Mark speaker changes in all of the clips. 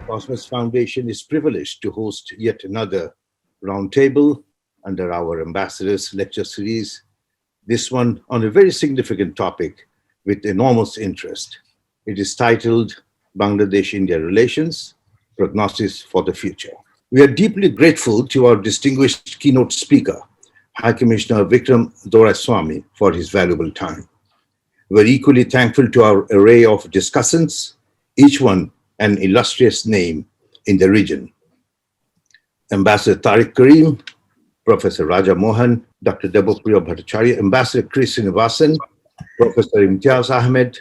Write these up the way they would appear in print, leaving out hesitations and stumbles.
Speaker 1: Cosmos Foundation is privileged to host yet another roundtable under our Ambassadors Lecture Series, this one on a very significant topic with enormous interest. It is titled Bangladesh-India Relations, Prognosis for the Future. We are deeply grateful to our distinguished keynote speaker, High Commissioner Vikram Doraiswamy, for his valuable time. We're equally thankful to our array of discussants, each one an illustrious name in the region. Ambassador Tariq Karim, Professor Raja Mohan, Dr. Debopriya Bhattacharya, Ambassador Srinivasan, Professor Imtiaz Ahmed,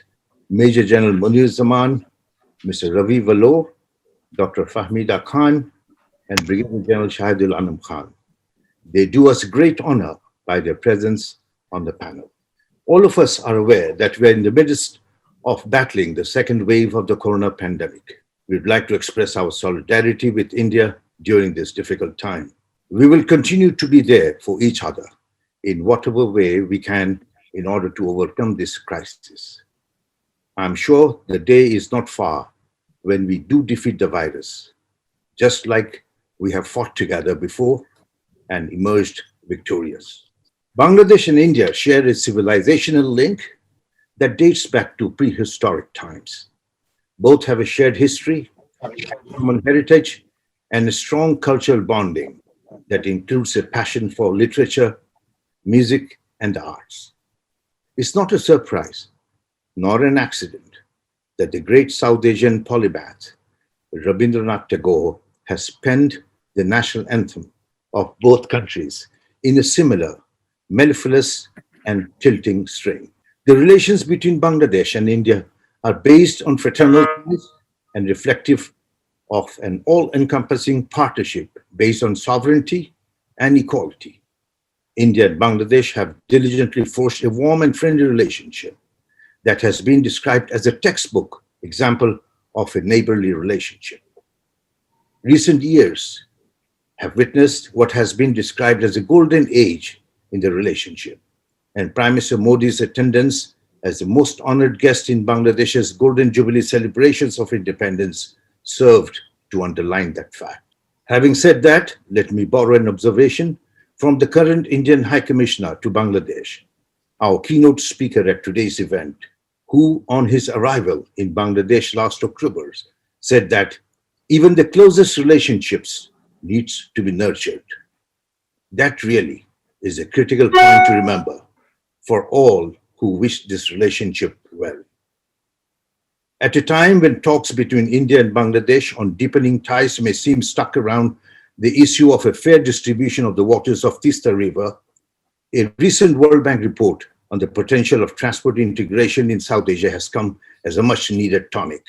Speaker 1: Major General Munir Zaman, Mr. Ravi Valo, Dr. Fahmida Khan, and Brigadier General Shahidul Anam Khan. They do us great honor by their presence on the panel. All of us are aware that we're in the midst of battling the second wave of the corona pandemic. We'd like to express our solidarity with India during this difficult time. We will continue to be there for each other in whatever way we can in order to overcome this crisis. I'm sure the day is not far when we do defeat the virus, just like we have fought together before and emerged victorious. Bangladesh and India share a civilizational link that dates back to prehistoric times. Both have a shared history, common heritage, and a strong cultural bonding that includes a passion for literature, music, and the arts. It's not a surprise, nor an accident, that the great South Asian polymath, Rabindranath Tagore, has penned the national anthem of both countries in a similar, mellifluous, and tilting strain. The relations between Bangladesh and India are based on fraternal ties and reflective of an all-encompassing partnership based on sovereignty and equality. India and Bangladesh have diligently forged a warm and friendly relationship that has been described as a textbook example of a neighborly relationship. Recent years have witnessed what has been described as a golden age in the relationship, and Prime Minister Modi's attendance as the most honored guest in Bangladesh's Golden Jubilee celebrations of independence served to underline that fact. Having said that, let me borrow an observation from the current Indian High Commissioner to Bangladesh, our keynote speaker at today's event, who on his arrival in Bangladesh last October said that even the closest relationships needs to be nurtured. That really is a critical point to remember for all who wish this relationship well. At a time when talks between India and Bangladesh on deepening ties may seem stuck around the issue of a fair distribution of the waters of Tista River, a recent World Bank report on the potential of transport integration in South Asia has come as a much needed tonic.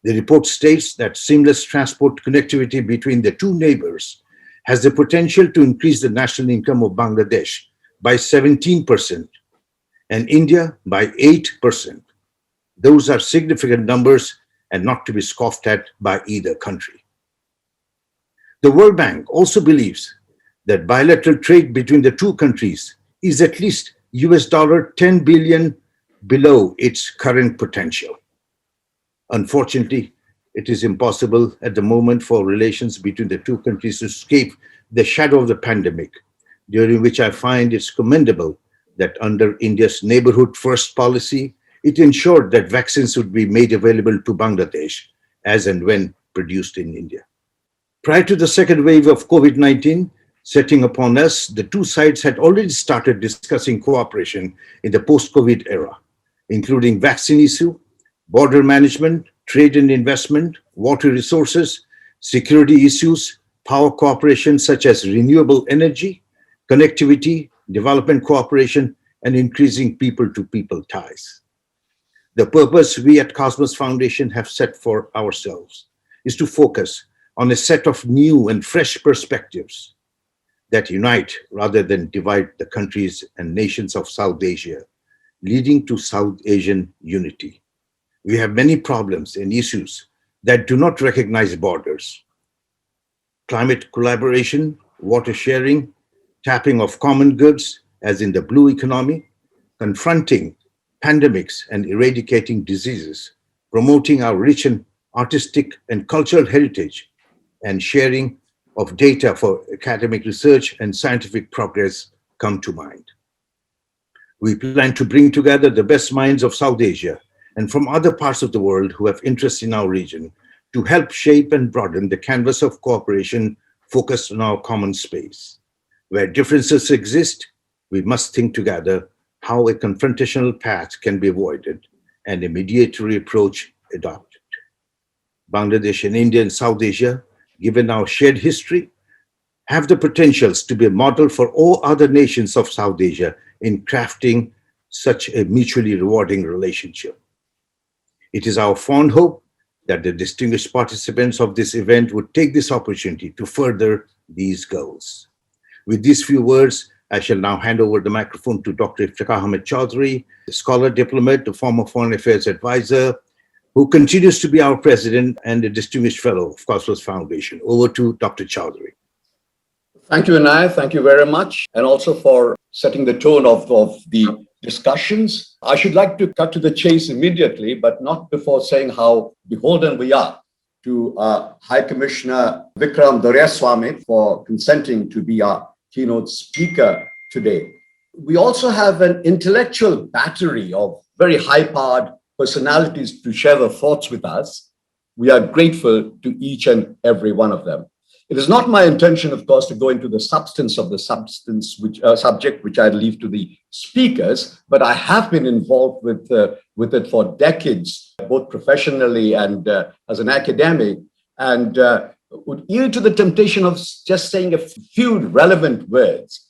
Speaker 1: The report states that seamless transport connectivity between the two neighbors has the potential to increase the national income of Bangladesh by 17% and India by 8%. Those are significant numbers and not to be scoffed at by either country. The World Bank also believes that bilateral trade between the two countries is at least $10 billion below its current potential. Unfortunately, it is impossible at the moment for relations between the two countries to escape the shadow of the pandemic, during which I find it's commendable that under India's neighborhood first policy, it ensured that vaccines would be made available to Bangladesh as and when produced in India. Prior to the second wave of COVID-19 setting upon us, the two sides had already started discussing cooperation in the post-COVID era, including vaccine issue, border management, trade and investment, water resources, security issues, power cooperation such as renewable energy, connectivity, development cooperation, and increasing people-to-people ties. The purpose we at Cosmos Foundation have set for ourselves is to focus on a set of new and fresh perspectives that unite rather than divide the countries and nations of South Asia, leading to South Asian unity. We have many problems and issues that do not recognize borders. Climate collaboration, water sharing, tapping of common goods, as in the blue economy, confronting pandemics and eradicating diseases, promoting our rich and artistic and cultural heritage, and sharing of data for academic research and scientific progress come to mind. We plan to bring together the best minds of South Asia and from other parts of the world who have interest in our region to help shape and broaden the canvas of cooperation focused on our common space. Where differences exist, we must think together how a confrontational path can be avoided and a mediatory approach adopted. Bangladesh and India and South Asia, given our shared history, have the potentials to be a model for all other nations of South Asia in crafting such a mutually rewarding relationship. It is our fond hope that the distinguished participants of this event would take this opportunity to further these goals. With these few words, I shall now hand over the microphone to Dr. Iftikhar Ahmed Chaudhry, a scholar diplomat, a former foreign affairs advisor, who continues to be our president and a distinguished fellow of Cosmos Foundation. Over to Dr. Chaudhry.
Speaker 2: Thank you, Anay. Thank you very much. And also for setting the tone of the discussions. I should like to cut to the chase immediately, but not before saying how beholden we are to High Commissioner Vikram Doraiswamy for consenting to be our keynote speaker today. We also have an intellectual battery of very high-powered personalities to share their thoughts with us. We are grateful to each and every one of them. It is not my intention, of course, to go into the substance of the subject, which I leave to the speakers, but I have been involved with it for decades, both professionally and as an academic, and would yield to the temptation of just saying a few relevant words.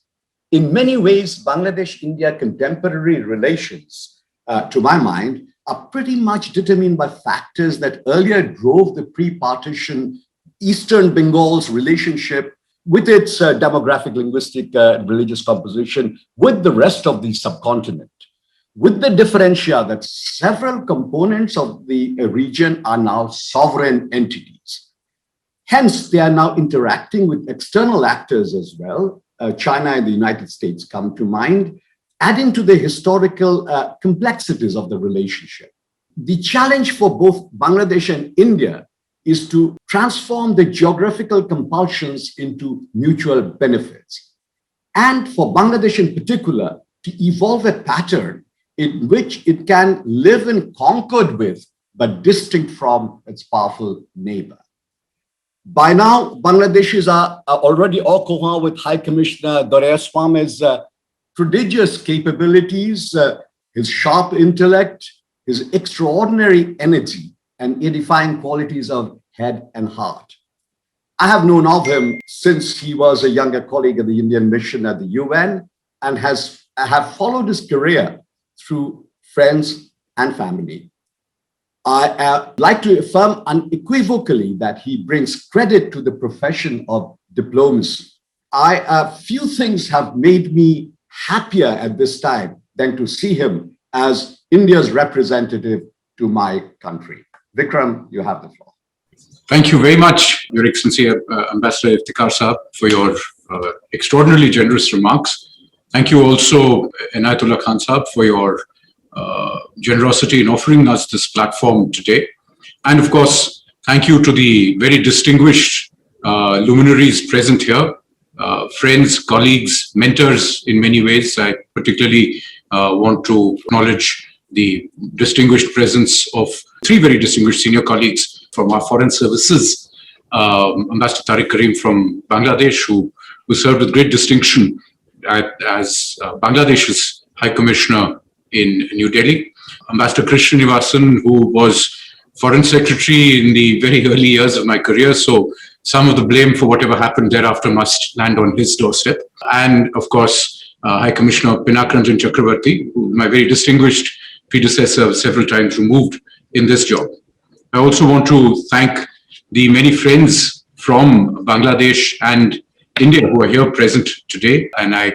Speaker 2: In many ways, Bangladesh-India contemporary relations, to my mind, are pretty much determined by factors that earlier drove the pre-partition Eastern Bengal's relationship with its demographic, linguistic, religious composition with the rest of the subcontinent, with the differentia that several components of the region are now sovereign entities. Hence, they are now interacting with external actors as well. China and the United States come to mind, adding to the historical complexities of the relationship. The challenge for both Bangladesh and India is to transform the geographical compulsions into mutual benefits. And for Bangladesh in particular, to evolve a pattern in which it can live in concord with, but distinct from its powerful neighbor. By now, Bangladeshis are already au courant with High Commissioner Doraiswamy's prodigious capabilities, his sharp intellect, his extraordinary energy, and edifying qualities of head and heart. I have known of him since he was a younger colleague of the Indian mission at the UN and have followed his career through friends and family. I like to affirm unequivocally that he brings credit to the profession of diplomacy. Few things have made me happier at this time than to see him as India's representative to my country. Vikram, you have the floor.
Speaker 3: Thank you very much, Your Excellency, Ambassador Iftikhar Saab, for your extraordinarily generous remarks. Thank you also, Inayatullah Khan Saab, for your generosity in offering us this platform today. And of course, thank you to the very distinguished luminaries present here, friends, colleagues, mentors in many ways. I particularly want to acknowledge the distinguished presence of three very distinguished senior colleagues from our foreign services. Ambassador Tariq Karim from Bangladesh, who served with great distinction as Bangladesh's High Commissioner in New Delhi. Ambassador Srinivasan, who was Foreign Secretary in the very early years of my career, so some of the blame for whatever happened thereafter must land on his doorstep. And of course, High Commissioner Pinakranjan Chakravarti, who my very distinguished predecessor several times removed in this job. I also want to thank the many friends from Bangladesh and India who are here present today, and I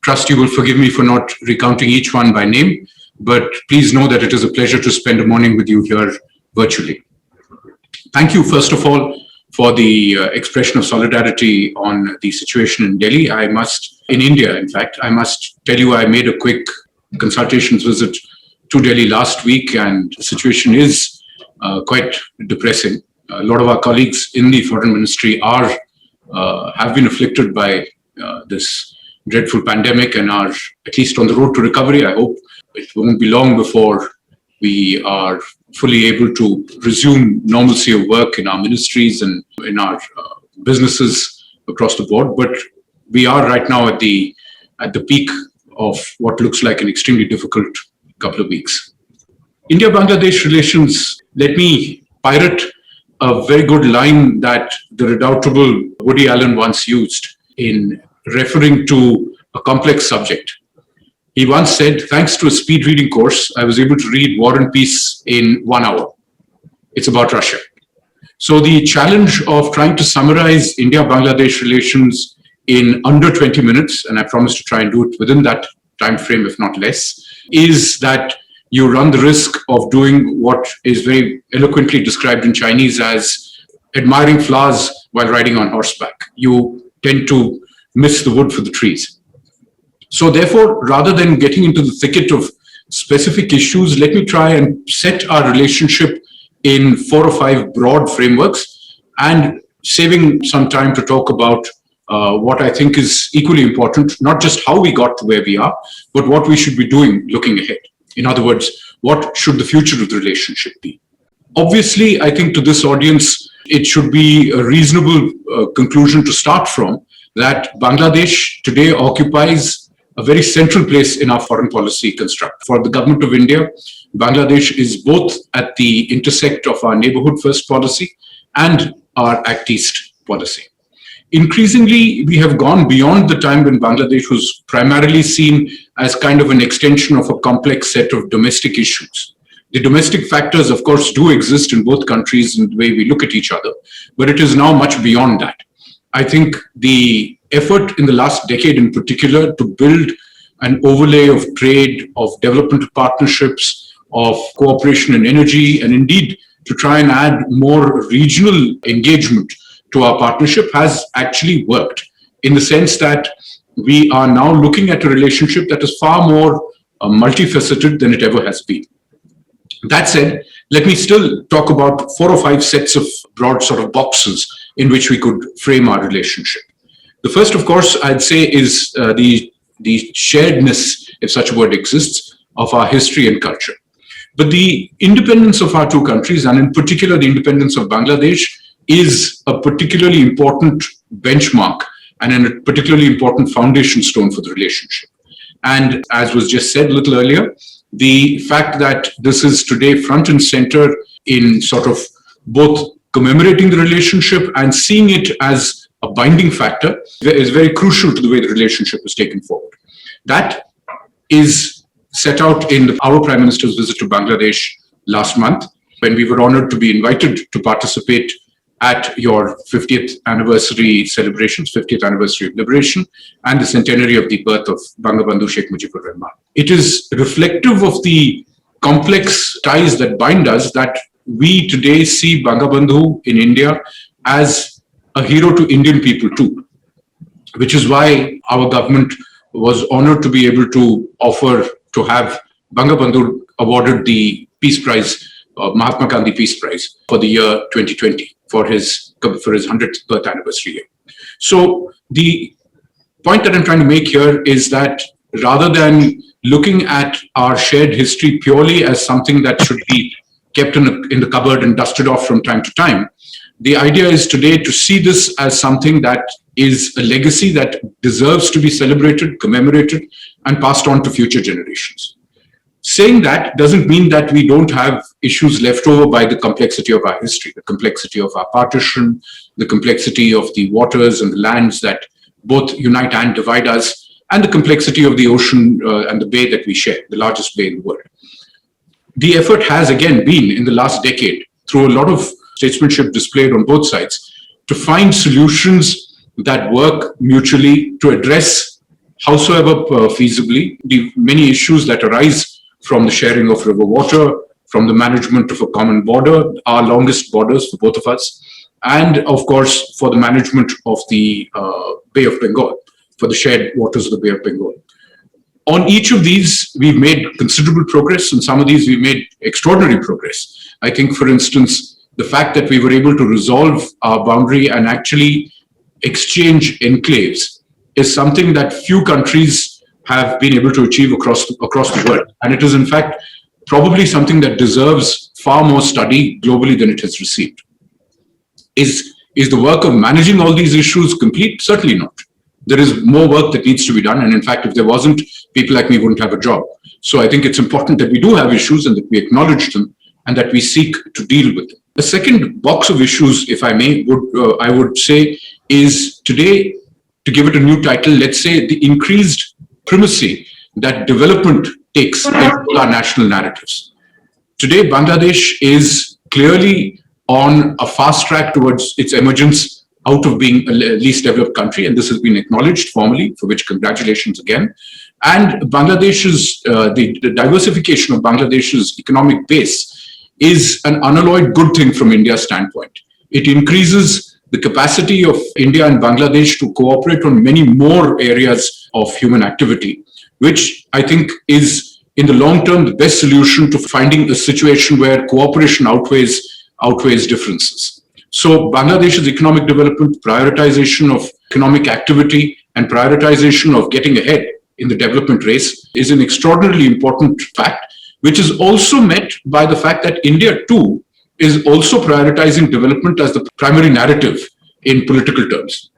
Speaker 3: trust you will forgive me for not recounting each one by name, but please know that it is a pleasure to spend a morning with you here virtually. Thank you, first of all, for the expression of solidarity on the situation in Delhi. In India, in fact, I must tell you, I made a quick consultations visit to Delhi last week, and the situation is quite depressing. A lot of our colleagues in the foreign ministry have been afflicted by this dreadful pandemic and are at least on the road to recovery. I hope it won't be long before we are fully able to resume normalcy of work in our ministries and in our businesses across the board. But we are right now at the peak of what looks like an extremely difficult couple of weeks. India-Bangladesh relations, let me pirate a very good line that the redoubtable Woody Allen once used in referring to a complex subject. He once said, thanks to a speed reading course, I was able to read War and Peace in 1 hour. It's about Russia. So the challenge of trying to summarize India-Bangladesh relations in under 20 minutes, and I promise to try and do it within that time frame, if not less, is that you run the risk of doing what is very eloquently described in Chinese as admiring flowers while riding on horseback. You tend to miss the wood for the trees. So therefore, rather than getting into the thicket of specific issues, let me try and set our relationship in 4 or 5 broad frameworks and saving some time to talk about what I think is equally important, not just how we got to where we are, but what we should be doing looking ahead. In other words, what should the future of the relationship be? Obviously, I think to this audience, it should be a reasonable conclusion to start from that Bangladesh today occupies a very central place in our foreign policy construct. For the government of India, Bangladesh is both at the intersect of our neighborhood first policy and our Act East policy. Increasingly, we have gone beyond the time when Bangladesh was primarily seen as kind of an extension of a complex set of domestic issues. The domestic factors, of course, do exist in both countries in the way we look at each other, but it is now much beyond that. I think the effort in the last decade in particular to build an overlay of trade, of development partnerships, of cooperation in energy, and indeed to try and add more regional engagement to our partnership has actually worked in the sense that we are now looking at a relationship that is far more multifaceted than it ever has been. That said, let me still talk about 4 or 5 sets of broad sort of boxes in which we could frame our relationship. The first, of course, I'd say is the sharedness, if such a word exists, of our history and culture. But the independence of our 2 countries, and in particular the independence of Bangladesh, is a particularly important benchmark and a particularly important foundation stone for the relationship. And as was just said a little earlier, the fact that this is today front and center in sort of both commemorating the relationship and seeing it as a binding factor is very crucial to the way the relationship is taken forward. That is set out in our Prime Minister's visit to Bangladesh last month, when we were honored to be invited to participate at your 50th anniversary celebrations, 50th anniversary of liberation, and the centenary of the birth of Bangabandhu Sheikh Mujibur Rahman. It is reflective of the complex ties that bind us that we today see Bangabandhu in India as a hero to Indian people too, which is why our government was honored to be able to offer to have Bangabandhu awarded the Peace Prize, Mahatma Gandhi Peace Prize for the year 2020 for his 100th birth anniversary year. So the point that I'm trying to make here is that rather than looking at our shared history purely as something that should be kept in the cupboard and dusted off from time to time, the idea is today to see this as something that is a legacy that deserves to be celebrated, commemorated, and passed on to future generations. Saying that doesn't mean that we don't have issues left over by the complexity of our history, the complexity of our partition, the complexity of the waters and the lands that both unite and divide us, and the complexity of the ocean and the bay that we share, the largest bay in the world. The effort has again been in the last decade, through a lot of statesmanship displayed on both sides, to find solutions that work mutually to address, howsoever feasibly, the many issues that arise from the sharing of river water, from the management of a common border, our longest borders for both of us, and of course for the management of the Bay of Bengal, for the shared waters of the Bay of Bengal. On each of these, we've made considerable progress. On some of these, we've made extraordinary progress. I think, for instance, the fact that we were able to resolve our boundary and actually exchange enclaves is something that few countries have been able to achieve across the world. And it is, in fact, probably something that deserves far more study globally than it has received. Is the work of managing all these issues complete? Certainly not. There is more work that needs to be done. And in fact, if there wasn't, people like me wouldn't have a job. So I think it's important that we do have issues and that we acknowledge them and that we seek to deal with them. The second box of issues, if I may, I would say is today, to give it a new title, let's say the increased primacy that development takes in our national narratives. Today, Bangladesh is clearly on a fast track towards its emergence out of being a least developed country, and this has been acknowledged formally, for which congratulations again. And Bangladesh's, the diversification of Bangladesh's economic base is an unalloyed good thing from India's standpoint. It increases the capacity of India and Bangladesh to cooperate on many more areas of human activity, which I think is, in the long term, the best solution to finding a situation where cooperation outweighs differences. So Bangladesh's economic development, prioritization of economic activity, and prioritization of getting ahead in the development race is an extraordinarily important fact, which is also met by the fact that India too is also prioritizing development as the primary narrative in political terms.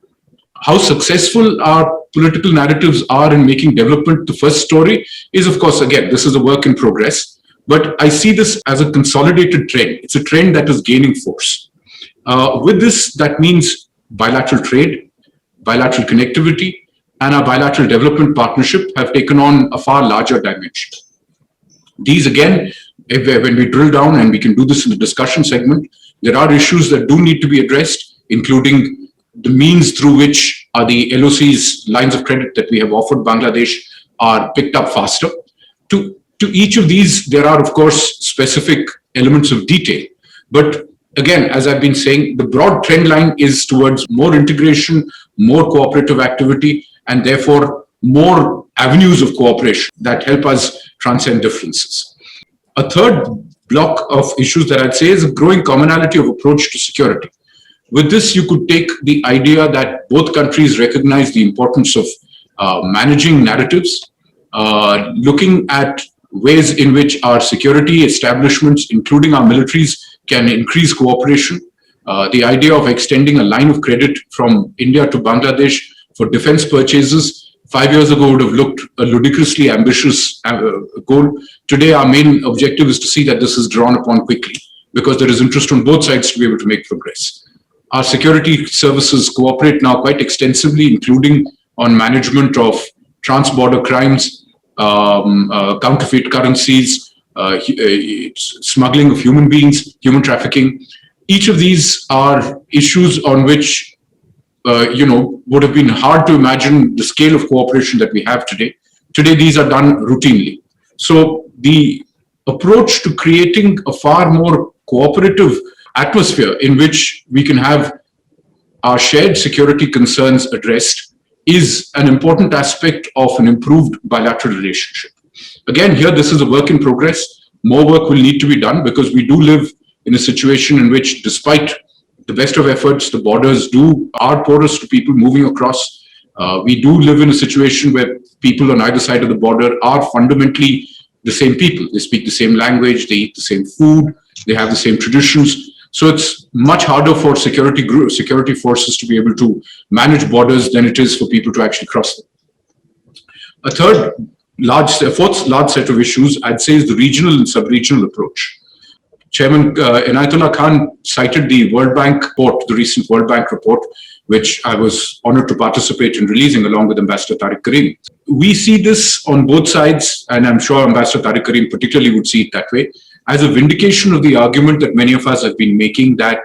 Speaker 3: How successful our political narratives are in making development the first story is, of course, again, this is a work in progress, but I see this as a consolidated trend. It's a trend that is gaining force. With this, that means bilateral trade, bilateral connectivity, and our bilateral development partnership have taken on a far larger dimension. These, again, when we drill down, and we can do this in the discussion segment, there are issues that do need to be addressed, including the means through which the LOC's lines of credit that we have offered Bangladesh are picked up faster. To each of these, there are, of course, specific elements of detail. But again, as I've been saying, the broad trend line is towards more integration, more cooperative activity, and therefore more avenues of cooperation that help us transcend differences. A third block of issues that I'd say is a growing commonality of approach to security. With this, you could take the idea that both countries recognize the importance of managing narratives, looking at ways in which our security establishments, including our militaries, can increase cooperation. The idea of extending a line of credit from India to Bangladesh for defense purchases 5 years ago would have looked a ludicrously ambitious goal. Today, our main objective is to see that this is drawn upon quickly, because there is interest on both sides to be able to make progress. Our security services cooperate now quite extensively, including on management of trans-border crimes, counterfeit currencies, smuggling of human beings, human trafficking. Each of these are issues on which would have been hard to imagine the scale of cooperation that we have today. Today, these are done routinely. So the approach to creating a far more cooperative atmosphere in which we can have our shared security concerns addressed is an important aspect of an improved bilateral relationship. Again, here, this is a work in progress. More work will need to be done because we do live in a situation in which, despite the best of efforts, the borders are porous to people moving across. We do live in a situation where people on either side of the border are fundamentally the same people. They speak the same language, they eat the same food, they have the same traditions. So it's much harder for security forces to be able to manage borders than it is for people to actually cross them. A fourth large set of issues, I'd say, is the regional and sub-regional approach. Chairman Inayatullah Khan cited the World Bank report, the recent World Bank report, which I was honored to participate in releasing along with Ambassador Tariq Karim. We see this on both sides, and I'm sure Ambassador Tariq Karim particularly would see it that way, as a vindication of the argument that many of us have been making that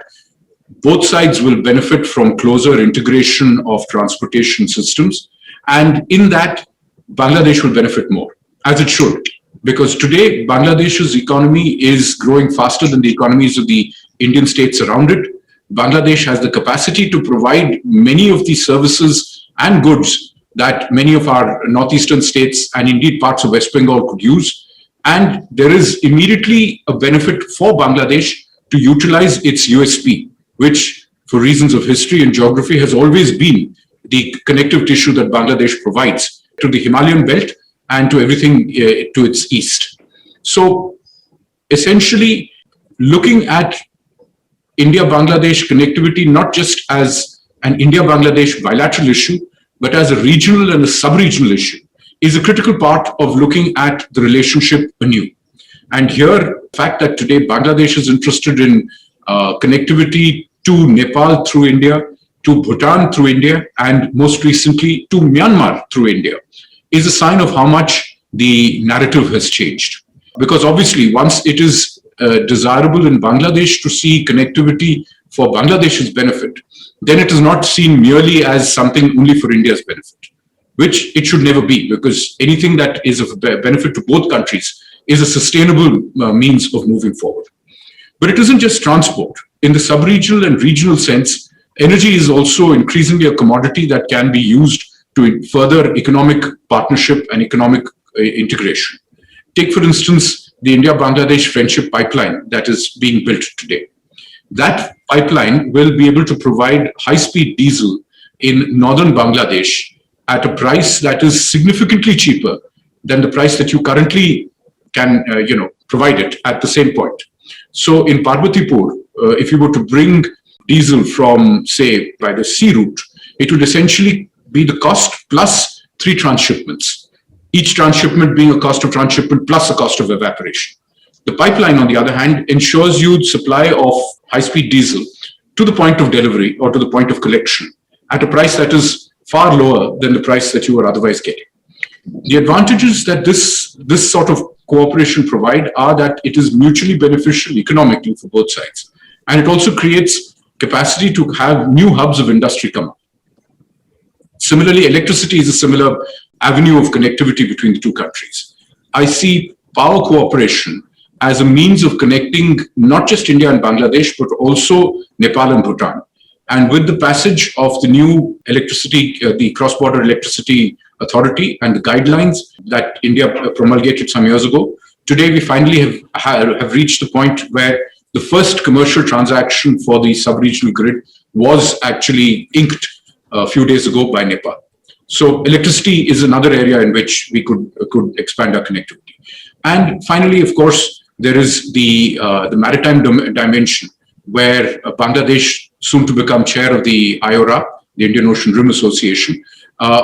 Speaker 3: both sides will benefit from closer integration of transportation systems. And in that, Bangladesh will benefit more, as it should. Because today, Bangladesh's economy is growing faster than the economies of the Indian states around it. Bangladesh has the capacity to provide many of these services and goods that many of our northeastern states and indeed parts of West Bengal could use. And there is immediately a benefit for Bangladesh to utilize its USP, which for reasons of history and geography has always been the connective tissue that Bangladesh provides to the Himalayan belt and to everything to its east. So essentially looking at India-Bangladesh connectivity not just as an India-Bangladesh bilateral issue, but as a regional and a sub-regional issue is a critical part of looking at the relationship anew. And here, the fact that today Bangladesh is interested in connectivity to Nepal through India, to Bhutan through India, and most recently to Myanmar through India, is a sign of how much the narrative has changed. Because obviously, once it is desirable in Bangladesh to see connectivity for Bangladesh's benefit, then it is not seen merely as something only for India's benefit, which it should never be, because anything that is of benefit to both countries is a sustainable means of moving forward. But it isn't just transport. In the sub-regional and regional sense, energy is also increasingly a commodity that can be used to further economic partnership and economic integration. Take, for instance, the India-Bangladesh Friendship Pipeline that is being built today. That pipeline will be able to provide high-speed diesel in northern Bangladesh at a price that is significantly cheaper than the price that you currently can provide it at the same point. So in Parbatipur, if you were to bring diesel from, say, by the sea route, it would essentially be the cost plus 3 transshipments, each transshipment being a cost of transshipment plus a cost of evaporation. The pipeline, on the other hand, ensures you supply of high-speed diesel to the point of delivery or to the point of collection at a price that is far lower than the price that you are otherwise getting. The advantages that this sort of cooperation provide are that it is mutually beneficial economically for both sides. And it also creates capacity to have new hubs of industry come up. Similarly, electricity is a similar avenue of connectivity between the two countries. I see power cooperation as a means of connecting not just India and Bangladesh, but also Nepal and Bhutan. And with the passage of the new electricity, the Cross-Border Electricity Authority and the guidelines that India promulgated some years ago, today we finally have reached the point where the first commercial transaction for the sub-regional grid was actually inked a few days ago by Nepal. So electricity is another area in which we could expand our connectivity. And finally, of course, there is the maritime dimension, where Bangladesh, soon to become chair of the IORA, the Indian Ocean Rim Association,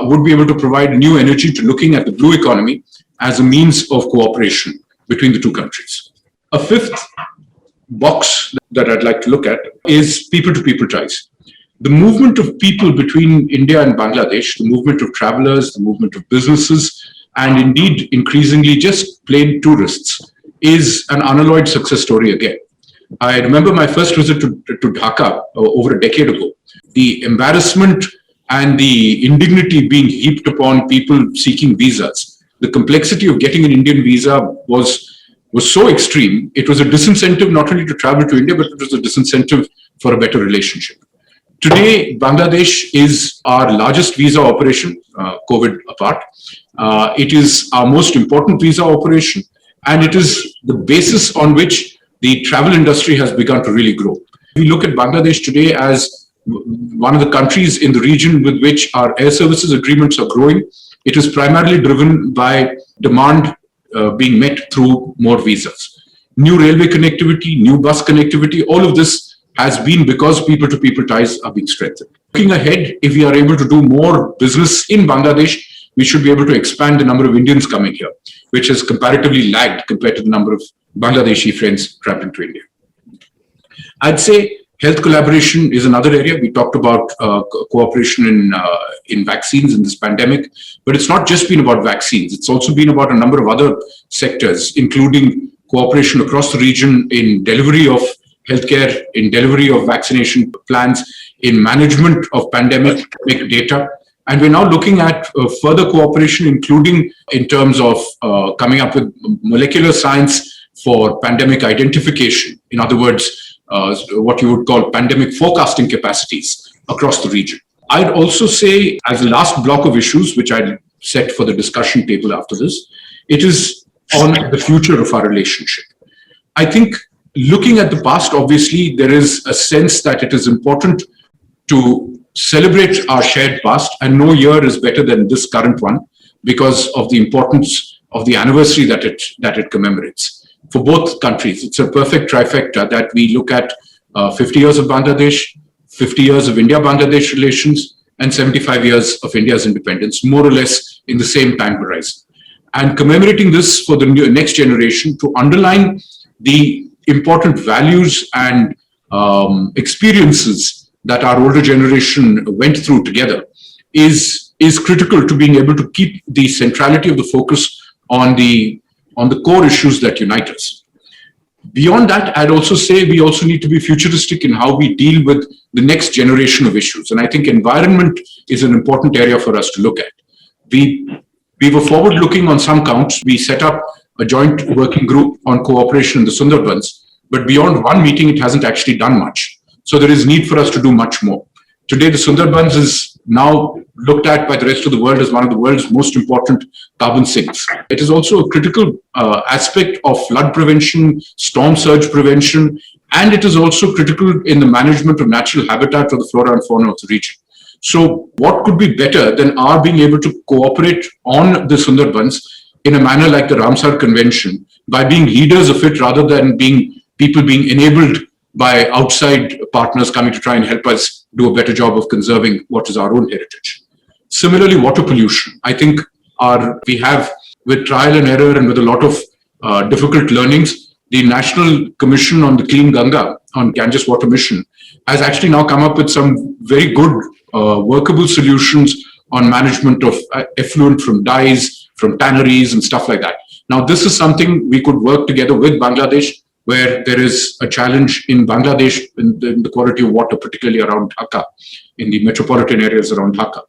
Speaker 3: would be able to provide new energy to looking at the blue economy as a means of cooperation between the two countries. A fifth box that I'd like to look at is people-to-people ties. The movement of people between India and Bangladesh, the movement of travelers, the movement of businesses, and indeed increasingly just plain tourists, is an unalloyed success story again. I remember my first visit to Dhaka over a decade ago. The embarrassment and the indignity being heaped upon people seeking visas. The complexity of getting an Indian visa was so extreme. It was a disincentive not only to travel to India, but it was a disincentive for a better relationship. Today, Bangladesh is our largest visa operation, COVID apart. It is our most important visa operation, and it is the basis on which the travel industry has begun to really grow. We look at Bangladesh today as one of the countries in the region with which our air services agreements are growing. It is primarily driven by demand being met through more visas. New railway connectivity, new bus connectivity, all of this has been because people-to-people ties are being strengthened. Looking ahead, if we are able to do more business in Bangladesh, we should be able to expand the number of Indians coming here, which has comparatively lagged compared to the number of Bangladeshi friends traveling to India. I'd say health collaboration is another area. We talked about cooperation in vaccines in this pandemic, but it's not just been about vaccines. It's also been about a number of other sectors, including cooperation across the region in delivery of healthcare, in delivery of vaccination plans, in management of pandemic data. And we're now looking at further cooperation, including in terms of coming up with molecular science for pandemic identification. In other words, what you would call pandemic forecasting capacities across the region. I'd also say, as the last block of issues, which I'd set for the discussion table after this, it is on the future of our relationship. I think looking at the past, obviously, there is a sense that it is important to celebrate our shared past, and no year is better than this current one because of the importance of the anniversary that it commemorates. For both countries, it's a perfect trifecta that we look at 50 years of Bangladesh, 50 years of India-Bangladesh relations, and 75 years of India's independence, more or less in the same time horizon. And commemorating this for the next generation to underline the important values and experiences that our older generation went through together is critical to being able to keep the centrality of the focus on the core issues that unite us. Beyond that, I'd also say we also need to be futuristic in how we deal with the next generation of issues. And I think environment is an important area for us to look at. We were forward-looking on some counts. We set up a joint working group on cooperation in the Sundarbans, but beyond one meeting, it hasn't actually done much. So there is need for us to do much more. Today, the Sundarbans is now looked at by the rest of the world as one of the world's most important carbon sinks. It is also a critical aspect of flood prevention, storm surge prevention, and it is also critical in the management of natural habitat for the flora and fauna of the region. So what could be better than our being able to cooperate on the Sundarbans in a manner like the Ramsar Convention by being leaders of it rather than people being enabled by outside partners coming to try and help us do a better job of conserving what is our own heritage. Similarly, water pollution. I think we have, with trial and error and with a lot of difficult learnings, the National Commission on the Clean Ganga, on Ganges Water Mission, has actually now come up with some very good workable solutions on management of effluent from dyes, from tanneries and stuff like that. Now, this is something we could work together with Bangladesh, where there is a challenge in Bangladesh in the quality of water, particularly around Dhaka, in the metropolitan areas around Dhaka.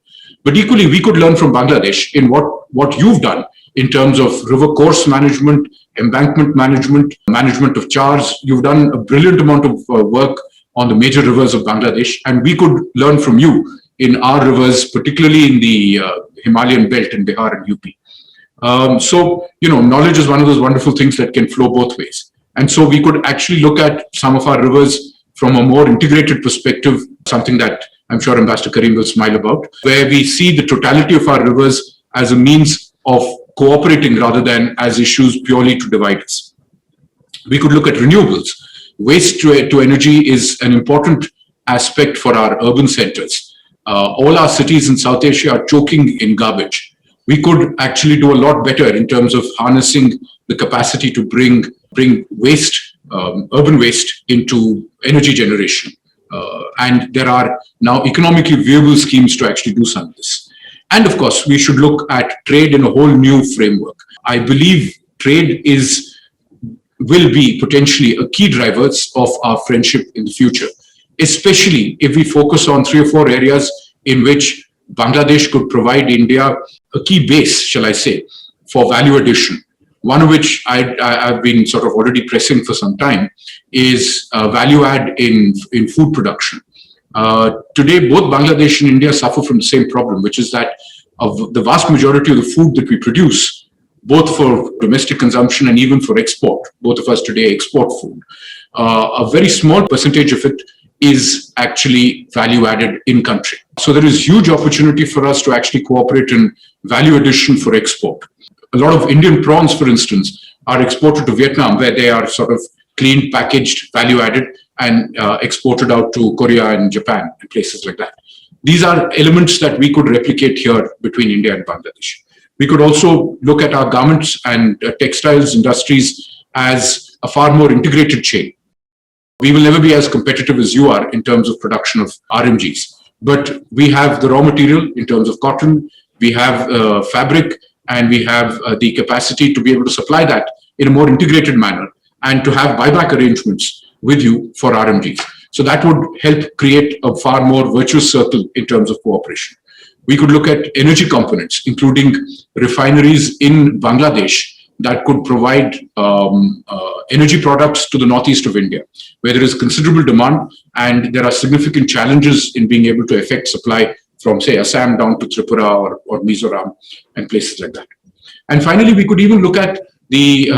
Speaker 3: But equally, we could learn from Bangladesh in what you've done in terms of river course management, embankment management, management of chars. You've done a brilliant amount of work on the major rivers of Bangladesh, and we could learn from you in our rivers, particularly in the Himalayan belt in Bihar and UP. So, knowledge is one of those wonderful things that can flow both ways. And so we could actually look at some of our rivers from a more integrated perspective, something that I'm sure Ambassador Karim will smile about, where we see the totality of our rivers as a means of cooperating rather than as issues purely to divide us. We could look at renewables. Waste to energy is an important aspect for our urban centers. All our cities in South Asia are choking in garbage. We could actually do a lot better in terms of harnessing the capacity to bring waste, urban waste, into energy generation. And there are now economically viable schemes to actually do some of this. And of course, we should look at trade in a whole new framework. I believe trade will be potentially a key driver of our friendship in the future, especially if we focus on 3 or 4 areas in which Bangladesh could provide India a key base, shall I say, for value addition. One of which I've been sort of already pressing for some time is value add in food production. Today, both Bangladesh and India suffer from the same problem, which is that of the vast majority of the food that we produce, both for domestic consumption and even for export, both of us today export food, a very small percentage of it is actually value added in country. So there is huge opportunity for us to actually cooperate in value addition for export. A lot of Indian prawns, for instance, are exported to Vietnam, where they are sort of cleaned, packaged, value added, and exported out to Korea and Japan and places like that. These are elements that we could replicate here between India and Bangladesh. We could also look at our garments and textiles industries as a far more integrated chain. We will never be as competitive as you are in terms of production of RMGs, but we have the raw material in terms of cotton, we have fabric, and we have the capacity to be able to supply that in a more integrated manner and to have buyback arrangements with you for RMGs. So that would help create a far more virtuous circle in terms of cooperation. We could look at energy components, including refineries in Bangladesh that could provide energy products to the northeast of India, where there is considerable demand and there are significant challenges in being able to effect supply from, say, Assam down to Tripura or Mizoram and places like that. And finally, we could even look at the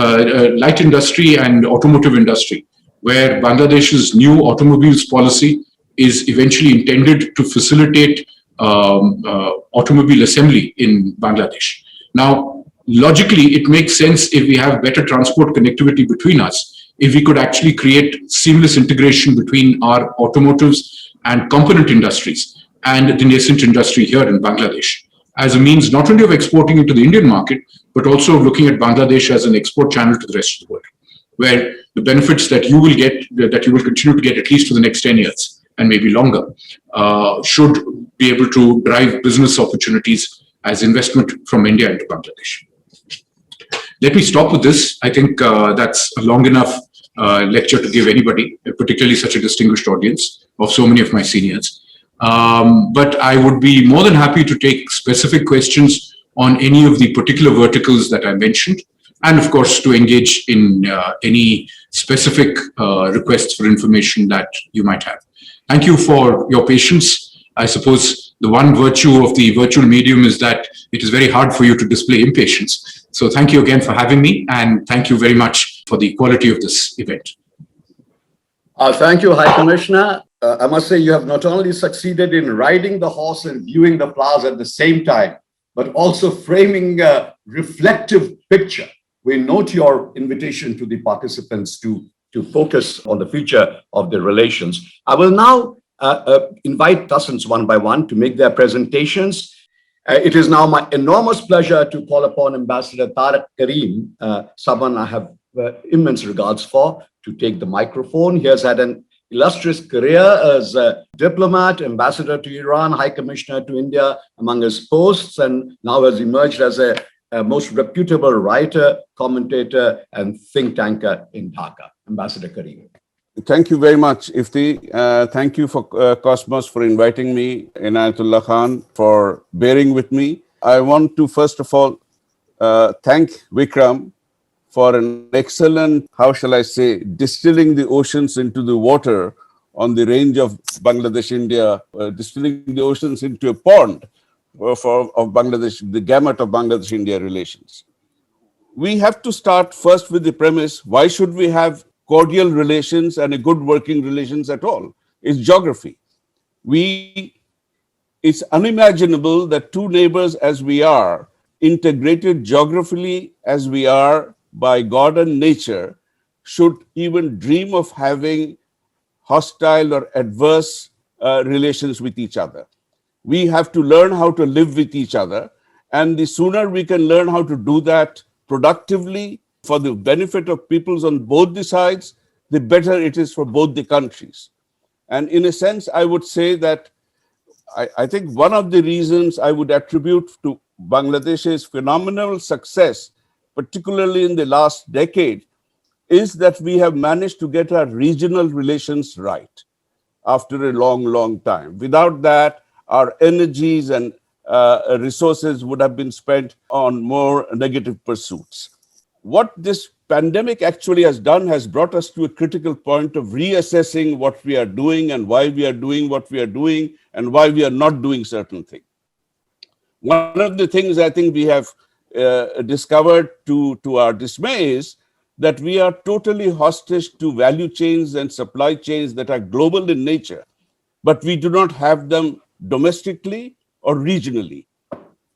Speaker 3: light industry and automotive industry, where Bangladesh's new automobiles policy is eventually intended to facilitate automobile assembly in Bangladesh. Now, logically, it makes sense if we have better transport connectivity between us, if we could actually create seamless integration between our automotives and component industries and the nascent industry here in Bangladesh, as a means not only of exporting into the Indian market, but also of looking at Bangladesh as an export channel to the rest of the world, where the benefits that you will get, that you will continue to get at least for the next 10 years and maybe longer, should be able to drive business opportunities as investment from India into Bangladesh. Let me stop with this. I think that's a long enough lecture to give anybody, particularly such a distinguished audience of so many of my seniors. But I would be more than happy to take specific questions on any of the particular verticals that I mentioned, and of course to engage in any specific requests for information that you might have. Thank you for your patience. I suppose the one virtue of the virtual medium is that it is very hard for you to display impatience. So thank you again for having me, and thank you very much for the quality of this event.
Speaker 2: Thank you, High Commissioner. I must say you have not only succeeded in riding the horse and viewing the flowers at the same time, but also framing a reflective picture. We note your invitation to the participants to focus on the future of the relations. I will now invite cousins one by one to make their presentations. It is now my enormous pleasure to call upon Ambassador Tariq Karim, someone I have immense regards for, to take the microphone. He has had an illustrious career as a diplomat, ambassador to Iran, high commissioner to India, among his posts, and now has emerged as a most reputable writer, commentator, and think tanker in Dhaka. Ambassador Karim.
Speaker 4: Thank you very much, Ifti. Thank you for Cosmos for inviting me, Inayatullah Khan for bearing with me. I want to first of all thank Vikram for an excellent, how shall I say, distilling the oceans into the water on the range of Bangladesh, India, distilling the oceans into a pond of Bangladesh, the gamut of Bangladesh-India relations. We have to start first with the premise, why should we have cordial relations and a good working relations at all? It's geography. It's unimaginable that two neighbors as we are, integrated geographically as we are by God and nature, should even dream of having hostile or adverse relations with each other. We have to learn how to live with each other, and the sooner we can learn how to do that productively for the benefit of peoples on both the sides, the better it is for both the countries. And in a sense, I would say that I think one of the reasons I would attribute to Bangladesh's phenomenal success, particularly in the last decade, is that we have managed to get our regional relations right after a long, long time. Without that, our energies and resources would have been spent on more negative pursuits. What this pandemic actually has done has brought us to a critical point of reassessing what we are doing and why we are doing what we are doing and why we are not doing certain things. One of the things I think we have discovered to our dismay is that we are totally hostage to value chains and supply chains that are global in nature, but we do not have them domestically or regionally.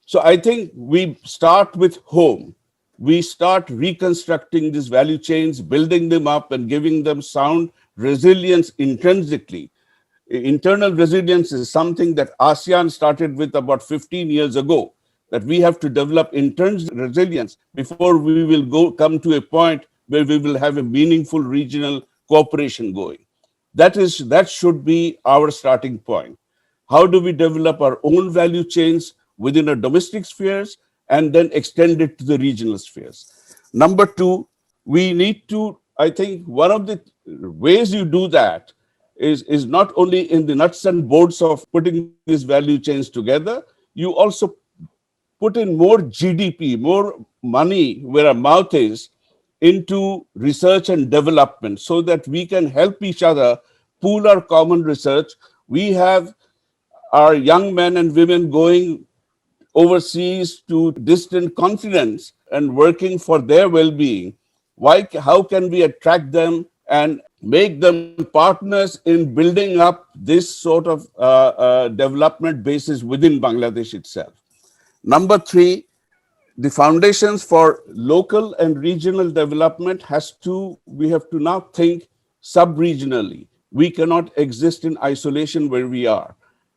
Speaker 4: So I think we start with home. We start reconstructing these value chains, building them up and giving them sound resilience intrinsically. Internal resilience is something that ASEAN started with about 15 years ago, that we have to develop intrinsic resilience before we will come to a point where we will have a meaningful regional cooperation going. That should be our starting point. How do we develop our own value chains within our domestic spheres and then extend it to the regional spheres? Number two, we need to, I think one of the ways you do that is not only in the nuts and bolts of putting these value chains together, you also put in more GDP, more money where our mouth is, into research and development so that we can help each other pool our common research. We have our young men and women going overseas to distant continents and working for their well-being, how can we attract them and make them partners in building up this sort of development basis within Bangladesh itself? Number three, the foundations for local and regional development we have to now think sub-regionally. We cannot exist in isolation where we are.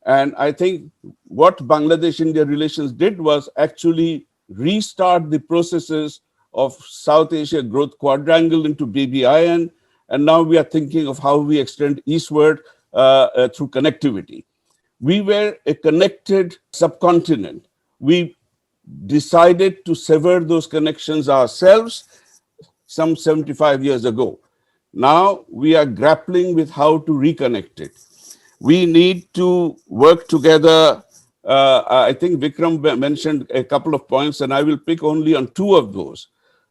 Speaker 4: And I think what Bangladesh-India relations did was actually restart the processes of South Asia Growth Quadrangle into BBIN. And now we are thinking of how we extend eastward through connectivity. We were a connected subcontinent. We decided to sever those connections ourselves some 75 years ago. Now we are grappling with how to reconnect it. We need to work together. I think Vikram mentioned a couple of points, and I will pick only on two of those.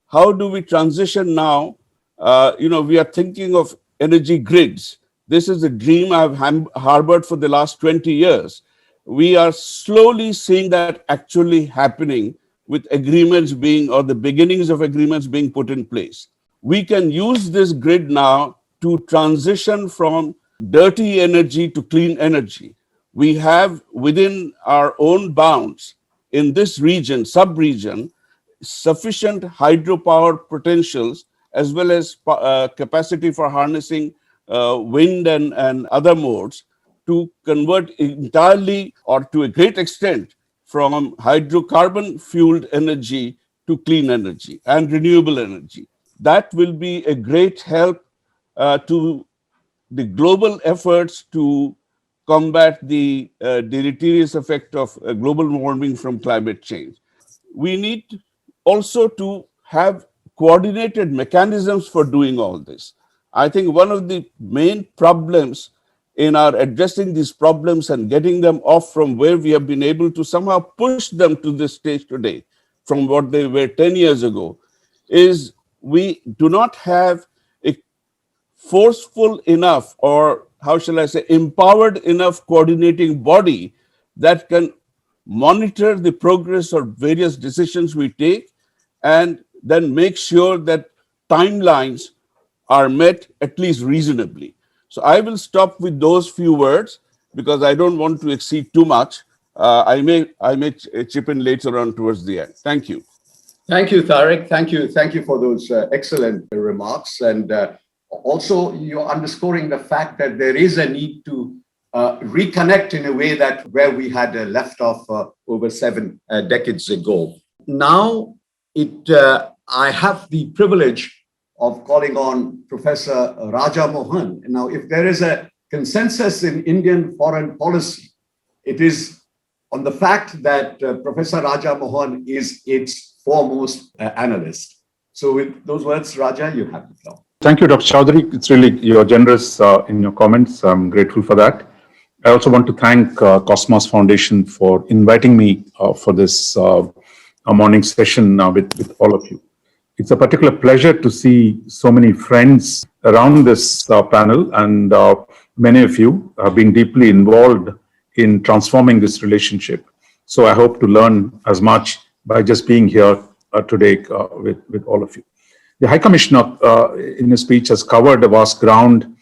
Speaker 4: How do we transition now? We are thinking of energy grids. This is a dream I've harbored for the last 20 years. We are slowly seeing that actually happening with agreements or the beginnings of agreements being put in place. We can use this grid now to transition from dirty energy to clean energy. We have within our own bounds in this region, sub-region, sufficient hydropower potentials as well as capacity for harnessing wind and other modes to convert entirely or to a great extent from hydrocarbon fueled energy to clean energy and renewable energy. That will be a great help to the global efforts to combat the deleterious effect of global warming from climate change. We need also to have coordinated mechanisms for doing all this. I think one of the main problems in our addressing these problems and getting them off from where we have been able to somehow push them to this stage today from what they were 10 years ago is we do not have a forceful enough, or how shall I say, empowered enough coordinating body that can monitor the progress of various decisions we take and then make sure that timelines are met at least reasonably. So I will stop with those few words because I don't want to exceed too much. I may chip in later on towards the end. Thank you.
Speaker 2: Thank you, Tariq. Thank you for those excellent remarks. And also, you're underscoring the fact that there is a need to reconnect in a way that where we had left off over 7 decades ago. Now, I have the privilege of calling on Professor Raja Mohan. Now, if there is a consensus in Indian foreign policy, it is on the fact that Professor Raja Mohan is its foremost analyst. So with those words, Raja, you have the floor.
Speaker 5: Thank you, Dr. Chowdhury. It's really, you're generous in your comments. I'm grateful for that. I also want to thank Cosmos Foundation for inviting me for this morning session with all of you. It's a particular pleasure to see so many friends around this panel, and many of you have been deeply involved in transforming this relationship. So I hope to learn as much by just being here today with all of you. The High Commissioner, in his speech, has covered a vast ground,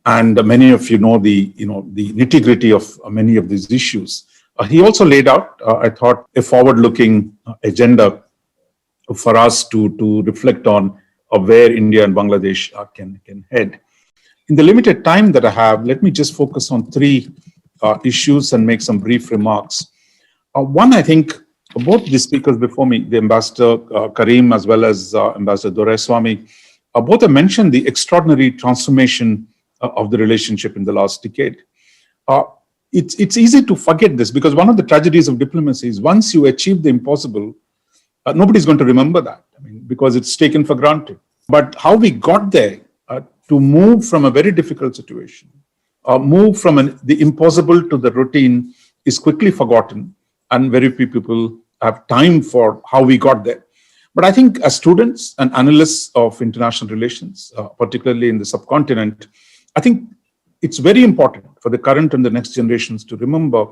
Speaker 5: and many of you know the nitty-gritty of many of these issues. He also laid out, I thought, a forward-looking agenda for us to reflect on where India and Bangladesh can head. In the limited time that I have, let me just focus on 3 issues and make some brief remarks. One, I think, both the speakers before me, the Ambassador Karim as well as Ambassador Doraiswamy, both have mentioned the extraordinary transformation of the relationship in the last decade. It's easy to forget this because one of the tragedies of diplomacy is once you achieve the impossible, nobody's going to remember that, because it's taken for granted. But how we got there to move from a very difficult situation, move from the impossible to the routine is quickly forgotten, and very few people have time for how we got there. But I think as students and analysts of international relations, particularly in the subcontinent, I think it's very important for the current and the next generations to remember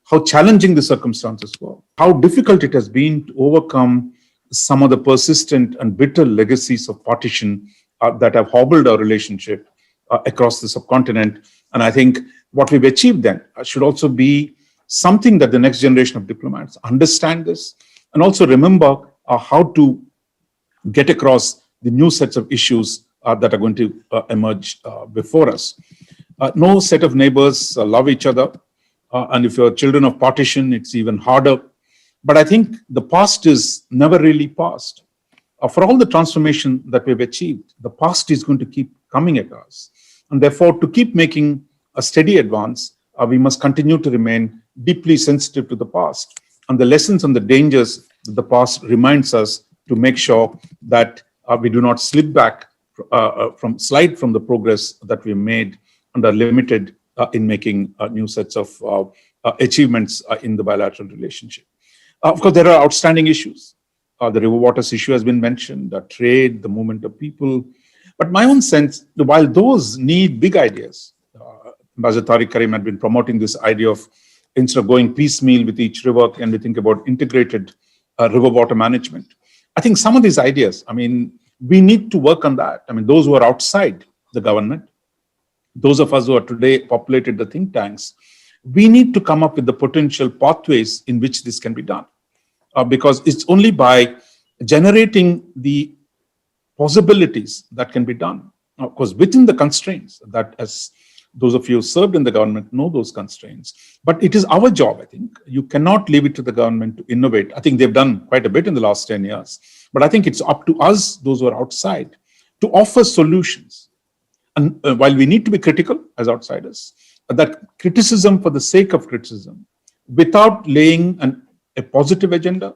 Speaker 5: how challenging the circumstances were, how difficult it has been to overcome some of the persistent and bitter legacies of partition that have hobbled our relationship across the subcontinent. And I think what we've achieved then should also be something that the next generation of diplomats understand this and also remember how to get across the new sets of issues that are going to emerge before us. No set of neighbors love each other. And if you're children of partition, it's even harder. But I think the past is never really past. For all the transformation that we've achieved, the past is going to keep coming at us. And therefore, to keep making a steady advance, we must continue to remain deeply sensitive to the past and the lessons and the dangers that the past reminds us to make sure that we do not slip back slide from the progress that we made and are limited in making new sets of achievements in the bilateral relationship. Of course, there are outstanding issues. The river waters issue has been mentioned, the trade, the movement of people. But my own sense, while those need big ideas, Ambassador Tariq Karim had been promoting this idea of instead of going piecemeal with each river, can we think about integrated river water management? I think some of these ideas, I mean, we need to work on that. I mean, those who are outside the government, those of us who are today populated the think tanks, we need to come up with the potential pathways in which this can be done. Because it's only by generating the possibilities that can be done. Of course, within the constraints that, as those of you who served in the government know those constraints. But it is our job, I think. You cannot leave it to the government to innovate. I think they've done quite a bit in the last 10 years. But I think it's up to us, those who are outside, to offer solutions. And while we need to be critical as outsiders, that criticism for the sake of criticism, without laying a positive agenda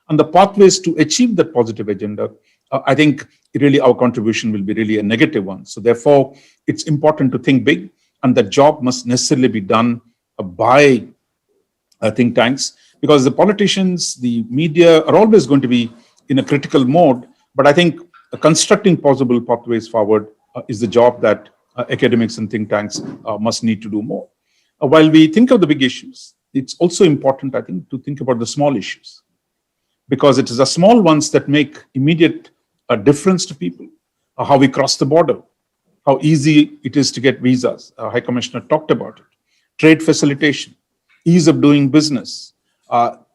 Speaker 5: and the pathways to achieve that positive agenda, I think really our contribution will be really a negative one. So therefore, it's important to think big, and that job must necessarily be done by think tanks, because the politicians, the media are always going to be in a critical mode. But I think constructing possible pathways forward is the job that academics and think tanks must need to do more. While we think of the big issues, it's also important, I think, to think about the small issues, because it is the small ones that make immediate difference to people. How we cross the border, how easy it is to get visas. High Commissioner talked about it. Trade facilitation, ease of doing business,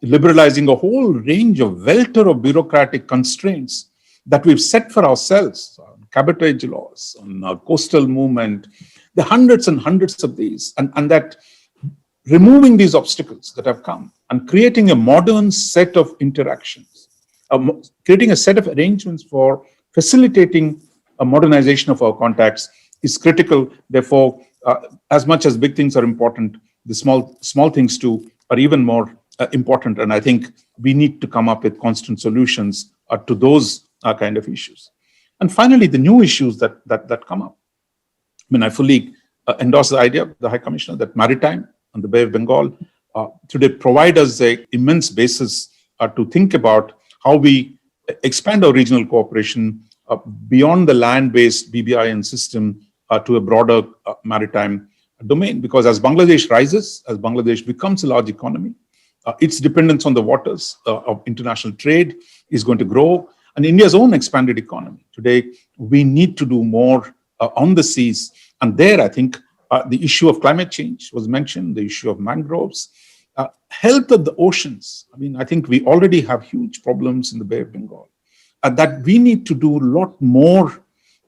Speaker 5: liberalizing a whole range of welter of bureaucratic constraints that we've set for ourselves, cabotage laws, on coastal movement, the hundreds and hundreds of these, and that removing these obstacles that have come and creating a modern set of interactions, creating a set of arrangements for facilitating a modernization of our contacts is critical. Therefore, as much as big things are important, the small things too are even more important. And I think we need to come up with constant solutions to those kind of issues. And finally, the new issues that come up. I mean, I fully endorse the idea of the High Commissioner that maritime and the Bay of Bengal today provide us an immense basis to think about how we expand our regional cooperation beyond the land-based BBIN system to a broader maritime domain. Because as Bangladesh rises, as Bangladesh becomes a large economy, its dependence on the waters of international trade is going to grow. And India's own expanded economy. Today, we need to do more on the seas. And there, I think, the issue of climate change was mentioned, the issue of mangroves, health of the oceans. I mean, I think we already have huge problems in the Bay of Bengal. That we need to do a lot more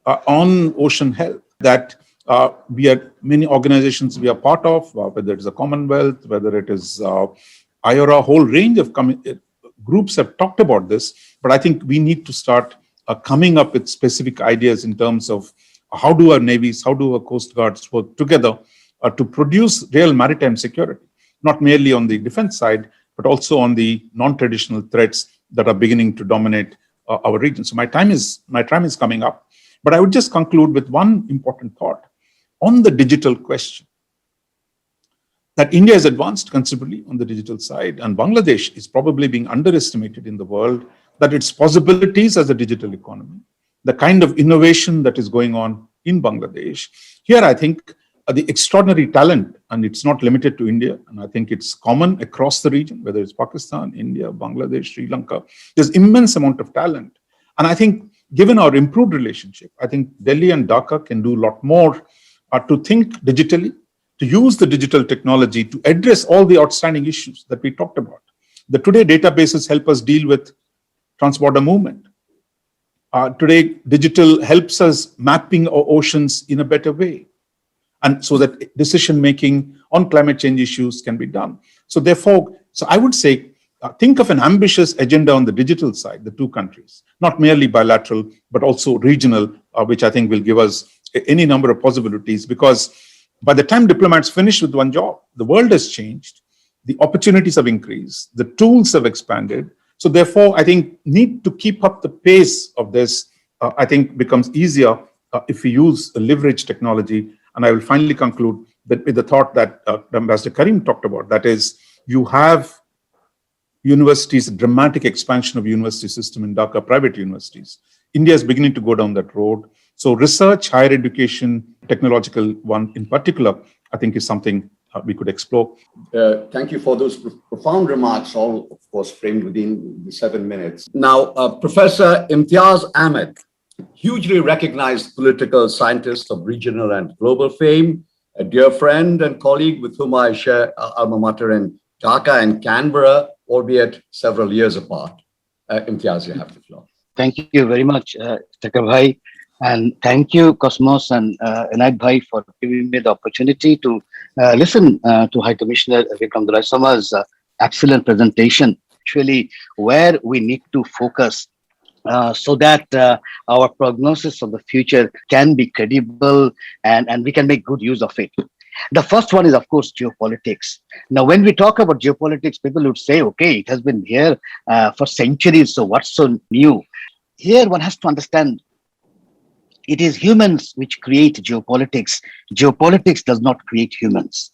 Speaker 5: on ocean health, that we are many organizations we are part of, whether it's the Commonwealth, whether it is IORA, a whole range of groups have talked about this, but I think we need to start coming up with specific ideas in terms of how do our navies, how do our coast guards work together to produce real maritime security, not merely on the defense side, but also on the non-traditional threats that are beginning to dominate our region. So my time is coming up, but I would just conclude with one important thought on the digital question. That India has advanced considerably on the digital side, and Bangladesh is probably being underestimated in the world, that its possibilities as a digital economy, the kind of innovation that is going on in Bangladesh. Here, I think the extraordinary talent, and it's not limited to India, and I think it's common across the region, whether it's Pakistan, India, Bangladesh, Sri Lanka. There's immense amount of talent. And I think given our improved relationship, I think Delhi and Dhaka can do a lot more to think digitally, to use the digital technology to address all the outstanding issues that we talked about. The today databases help us deal with transborder movement. Today, digital helps us mapping our oceans in a better way, and so that decision making on climate change issues can be done. So therefore, I would say, think of an ambitious agenda on the digital side, the two countries, not merely bilateral, but also regional, which I think will give us any number of possibilities, because by the time diplomats finish with one job, the world has changed, the opportunities have increased, the tools have expanded. So therefore, I think need to keep up the pace of this, I think becomes easier if we use leverage technology. And I will finally conclude that with the thought that Ambassador Karim talked about, that is, you have universities, a dramatic expansion of university system in Dhaka, private universities. India is beginning to go down that road. So research, higher education, technological one in particular, I think is something we could explore.
Speaker 2: Thank you for those profound remarks, all, of course, framed within the 7 minutes. Now, Professor Imtiaz Ahmed, hugely recognized political scientist of regional and global fame, a dear friend and colleague with whom I share alma mater in Dhaka and Canberra, albeit several years apart. Imtiaz, you have the floor.
Speaker 6: Thank you very much, Takar Bhai. And thank you, Cosmos and Inayat Bhai, for giving me the opportunity to listen to High Commissioner Vikram Doraisama's excellent presentation, actually where we need to focus so that our prognosis of the future can be credible and we can make good use of it. The first one is, of course, geopolitics. Now, when we talk about geopolitics, people would say, okay, it has been here for centuries, so what's so new? Here, one has to understand it is humans which create geopolitics. Geopolitics does not create humans.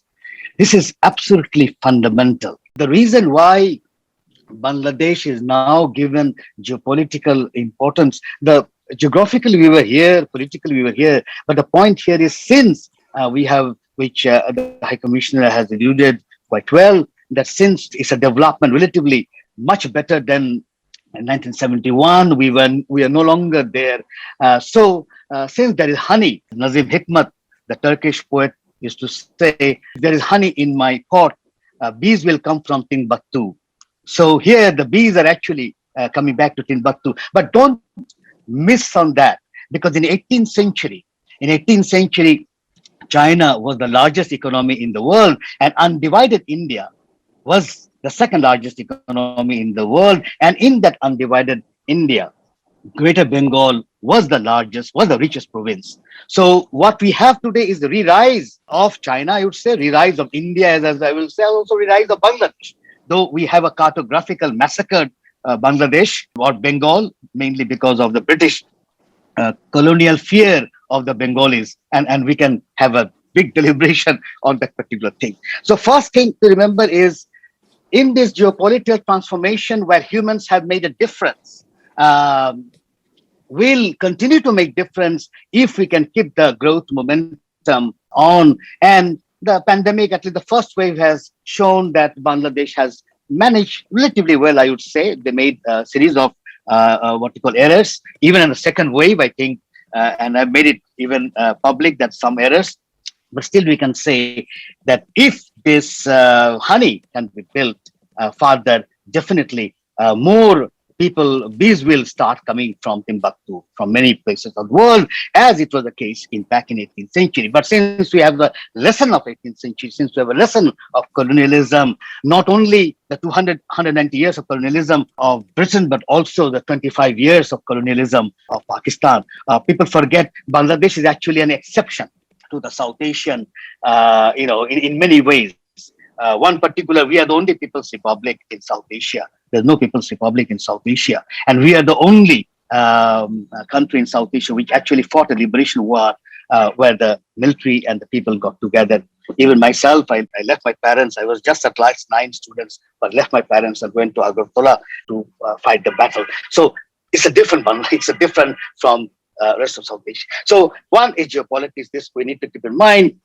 Speaker 6: This is absolutely fundamental. The reason why Bangladesh is now given geopolitical importance, geographically we were here, politically we were here, but the point here is since we have, which the High Commissioner has alluded quite well, that since it's a development relatively much better than in 1971, we are no longer there. Since there is honey, Nazim Hikmat, the Turkish poet, used to say, there is honey in my pot, bees will come from Timbuktu. So here the bees are actually coming back to Timbuktu. But don't miss on that, because in 18th century, China was the largest economy in the world, and undivided India was the second largest economy in the world. And in that undivided India, Greater Bengal was the richest province. So what we have today is the re-rise of China, I would say, re-rise of India, as I will say, also re-rise of Bangladesh. Though we have a cartographical massacred Bangladesh or Bengal, mainly because of the British colonial fear of the Bengalis, and we can have a big deliberation on that particular thing. So first thing to remember is, in this geopolitical transformation where humans have made a difference, will continue to make difference if we can keep the growth momentum on. And the pandemic, at least the first wave, has shown that Bangladesh has managed relatively well, I would say. They made a series of what we call errors. Even in the second wave, I think, and I made it even public that some errors, but still we can say that if this honey can be built further, definitely more bees will start coming from Timbuktu, from many places of the world, as it was the case back in 18th century. But since we have the lesson of 18th century, since we have a lesson of colonialism, not only the 190 years of colonialism of Britain, but also the 25 years of colonialism of Pakistan, people forget Bangladesh is actually an exception to the South Asian, in many ways. One particular, we are the only People's Republic in South Asia. There's no People's Republic in South Asia. And we are the only country in South Asia which actually fought a liberation war where the military and the people got together. Even myself, I left my parents. I was just at class 9 students, but left my parents and went to Agartala to fight the battle. So it's a different one. It's a different from rest of South Asia. So one is geopolitics. This we need to keep in mind.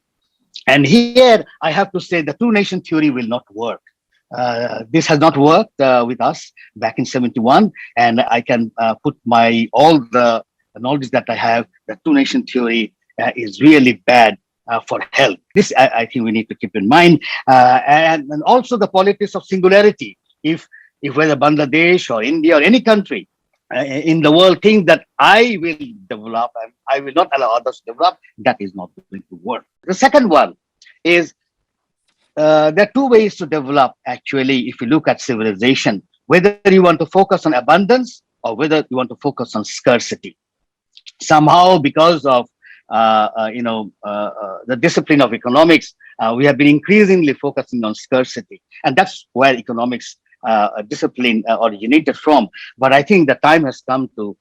Speaker 6: And here I have to say the two-nation theory will not work. This has not worked with us back in 71, and I can put all the knowledge that I have. The two-nation theory is really bad for health. This I think we need to keep in mind, and also the politics of singularity. If whether Bangladesh or India or any country in the world think that I will develop and I will not allow others to develop, that is not going to work. The second one is there are two ways to develop, actually, if you look at civilization, whether you want to focus on abundance or whether you want to focus on scarcity. Somehow, because of the discipline of economics, we have been increasingly focusing on scarcity, and that's where economics discipline originated from. But I think the time has come to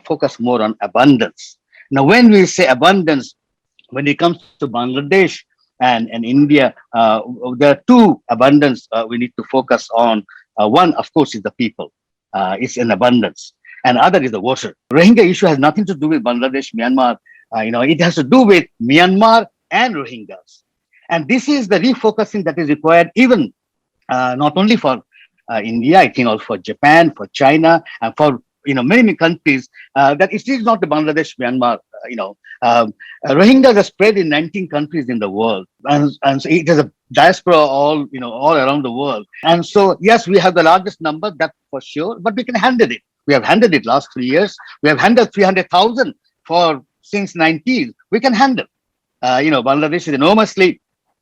Speaker 6: focus more on abundance. Now, when we say abundance, when it comes to Bangladesh and India, there are two abundance we need to focus on. One, of course, is the people. It's in abundance. And other is the water. Rohingya issue has nothing to do with Bangladesh, Myanmar. It has to do with Myanmar and Rohingyas. And this is the refocusing that is required, even not only for India, I think also for Japan, for China, and for many countries, that it is not the Bangladesh, Myanmar. Rohingyas are spread in 19 countries in the world, and so it is a diaspora all around the world. And so yes, we have the largest number, that for sure, but we can handle it. We have handled it last 3 years. We have handled 300,000 since 90s. We can handle. Bangladesh is enormously,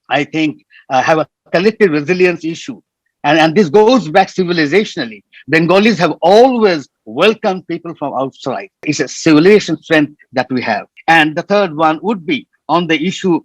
Speaker 6: I think, have a collective resilience issue. And this goes back civilizationally. Bengalis have always welcomed people from outside. It's a civilization strength that we have. And the third one would be on the issue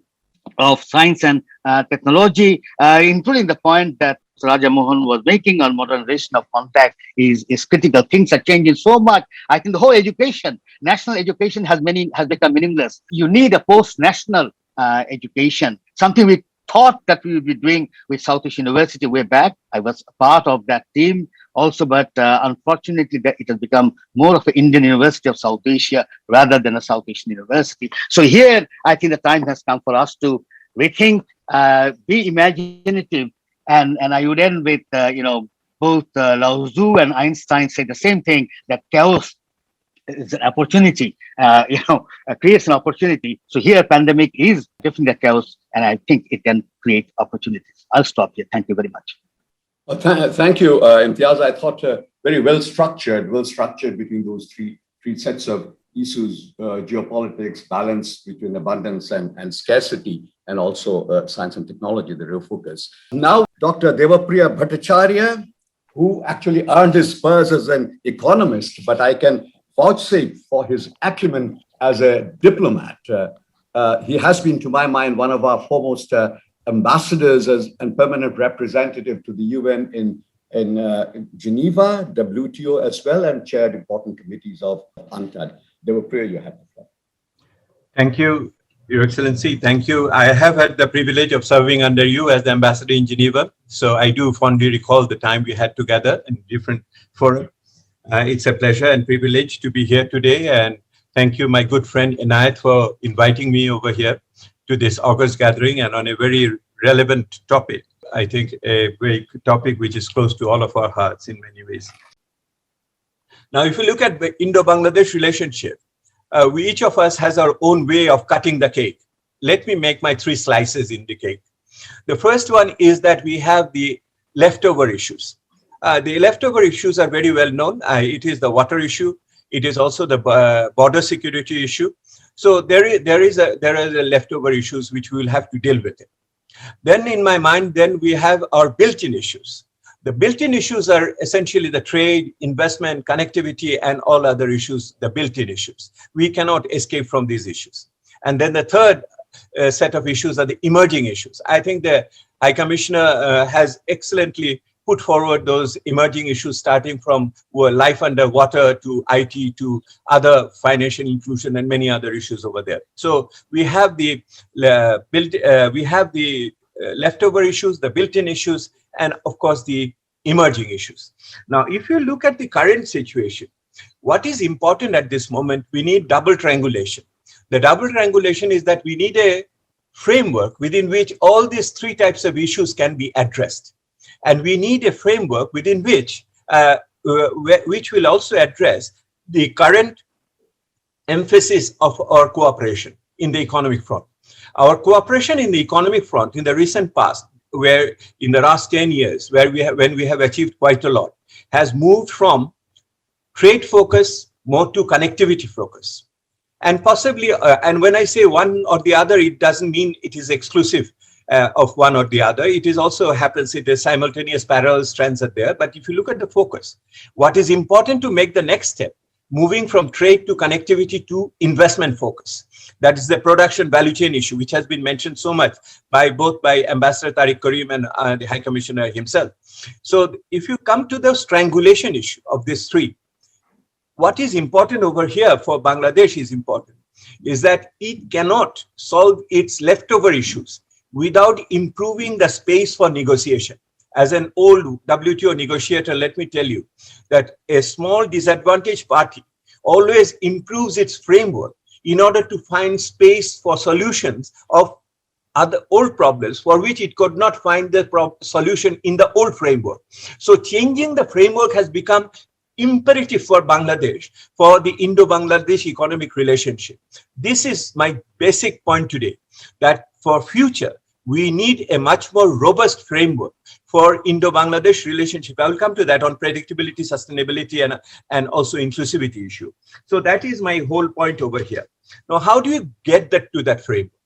Speaker 6: of science and technology, including the point that Raja Mohan was making on modernization of contact is critical. Things are changing so much. I think the whole education, national education has become meaningless. You need a post-national education, something we thought that we would be doing with South Asian University way back. I was a part of that team also, but unfortunately it has become more of an Indian University of South Asia rather than a South Asian university. So here, I think the time has come for us to rethink, be imaginative, and I would end with, both Lao Tzu and Einstein say the same thing, that chaos is an opportunity, creates an opportunity. So here, pandemic is definitely a chaos, and I think it can create opportunities. I'll stop here. Thank you very much.
Speaker 2: Well, thank you, Imtiaz. I thought very well structured between those three sets of issues: geopolitics, balance between abundance and scarcity, and also science and technology, the real focus. Now, Dr. Devapriya Bhattacharya, who actually earned his spurs as an economist, but I can vouchsafe for his acumen as a diplomat. He has been, to my mind, one of our foremost ambassadors and permanent representative to the UN in Geneva, WTO as well, and chaired important committees of UNTAD. Devapriya, you have the floor.
Speaker 7: Thank you, Your Excellency. Thank you. I have had the privilege of serving under you as the ambassador in Geneva. So I do fondly recall the time we had together in different forums. It's a pleasure and privilege to be here today. And thank you, my good friend Inayat, for inviting me over here to this August gathering and on a very relevant topic. I think a very topic which is close to all of our hearts in many ways. Now, if you look at the Indo-Bangladesh relationship, each of us has our own way of cutting the cake. Let me make my 3 slices in the cake. The first one is that we have the leftover issues. The leftover issues are very well known. It is the water issue. It is also the border security issue. So there are the leftover issues which we will have to deal with. Then in my mind, then we have our built-in issues. The built-in issues are essentially the trade, investment, connectivity, and all other issues, the built-in issues. We cannot escape from these issues. And then the third set of issues are the emerging issues. I think the High Commissioner has excellently put forward those emerging issues, starting from life underwater to IT to other financial inclusion and many other issues over there. So we have the leftover issues, the built-in issues, and of course the emerging issues. Now, if you look at the current situation, what is important at this moment, we need double triangulation. The double triangulation is that we need a framework within which all these three types of issues can be addressed. And we need a framework within which will also address the current emphasis of our cooperation in the economic front. Our cooperation in the economic front in the recent past, where in the last 10 years, when we have achieved quite a lot, has moved from trade focus more to connectivity focus. And possibly, and when I say one or the other, it doesn't mean it is exclusive of one or the other. It is also happens, it is simultaneous parallel strands are there. But if you look at the focus, what is important to make the next step, moving from trade to connectivity to investment focus. That is the production value chain issue, which has been mentioned so much by Ambassador Tariq Karim and the High Commissioner himself. So if you come to the strangulation issue of these three, what is important over here for Bangladesh is that it cannot solve its leftover issues without improving the space for negotiation. As an old WTO negotiator, let me tell you that a small disadvantaged party always improves its framework in order to find space for solutions of other old problems for which it could not find the solution in the old framework. So changing the framework has become imperative for Bangladesh, for the Indo-Bangladesh economic relationship. This is my basic point today, that for future, we need a much more robust framework for Indo-Bangladesh relationship. I will come to that on predictability, sustainability, and also inclusivity issue. So that is my whole point over here. Now, how do you get that to that framework?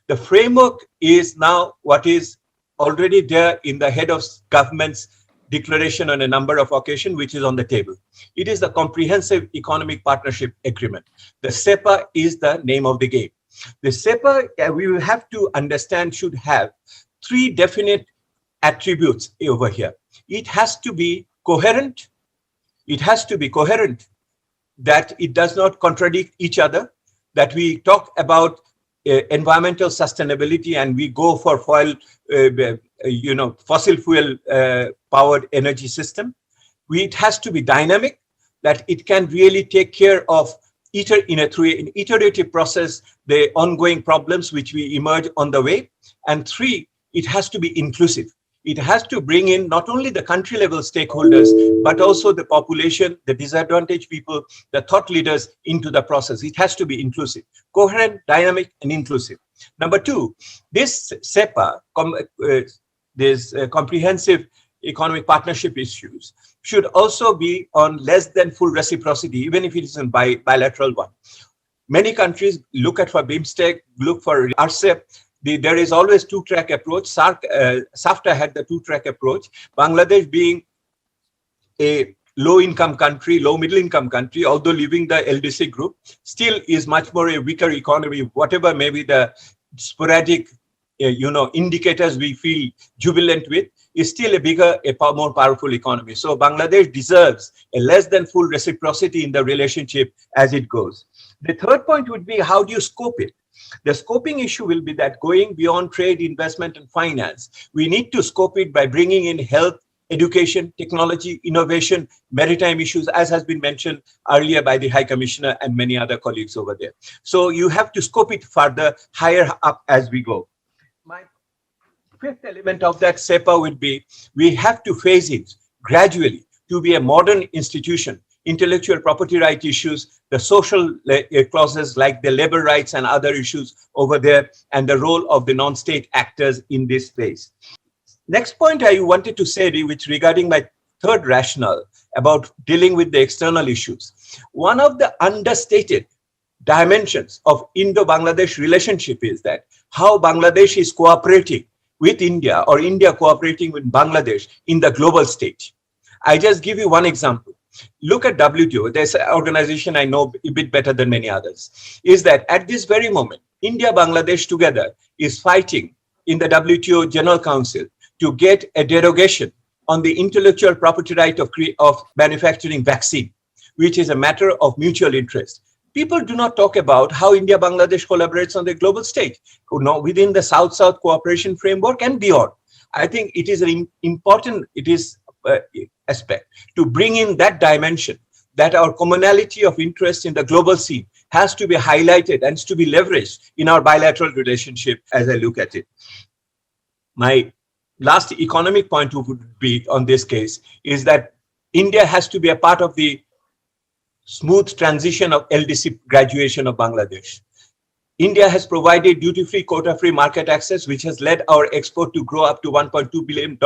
Speaker 7: The framework is now what is already there in the head of government's declaration on a number of occasions, which is on the table. It is the Comprehensive Economic Partnership Agreement. The CEPA is the name of the game. The CEPA, we will have to understand, should have three definite attributes over here. It has to be coherent. It has to be coherent, that it does not contradict each other, that we talk about environmental sustainability and we go for fossil fuel powered energy system. It has to be dynamic, that it can really take care of through an iterative process, the ongoing problems which we emerge on the way. And three, it has to be inclusive. It has to bring in not only the country level stakeholders, but also the population, the disadvantaged people, the thought leaders into the process. It has to be inclusive, coherent, dynamic, and inclusive. Number two, this CEPA, comprehensive economic partnership issues, should also be on less than full reciprocity, even if it is a bilateral one. Many countries look at for BIMSTEC, look for RCEP. There is always two-track approach. SAFTA had the two-track approach. Bangladesh being a low-income country, low-middle-income country, although leaving the LDC group, still is much more a weaker economy, whatever maybe the sporadic indicators we feel jubilant with, is still a more powerful economy. So Bangladesh deserves a less than full reciprocity in the relationship as it goes. The third point would be, how do you scope it? The scoping issue will be that going beyond trade, investment, and finance, we need to scope it by bringing in health, education, technology, innovation, maritime issues, as has been mentioned earlier by the High Commissioner and many other colleagues over there. So you have to scope it further, higher up as we go. My fifth element of that CEPA would be, we have to phase it gradually to be a modern institution. Intellectual property right issues, the social clauses like the labor rights and other issues over there, and the role of the non-state actors in this space. Next point I wanted to say, which regarding my third rationale about dealing with the external issues. One of the understated dimensions of Indo-Bangladesh relationship is that how Bangladesh is cooperating with India, or India cooperating with Bangladesh in the global stage. I just give you one example. Look at WTO. There's an organization I know a bit better than many others, is that at this very moment, India, Bangladesh together is fighting in the WTO General Council to get a derogation on the intellectual property right of manufacturing vaccine, which is a matter of mutual interest. People do not talk about how India, Bangladesh collaborates on the global stage, within the South-South cooperation framework and beyond. I think it is an important, aspect to bring in that dimension, that our commonality of interest in the global scene has to be highlighted and to be leveraged in our bilateral relationship as I look at it. My last economic point would be on this case is that India has to be a part of the smooth transition of LDC graduation of Bangladesh. India has provided duty-free, quota-free market access, which has led our export to grow up to $1.2 billion.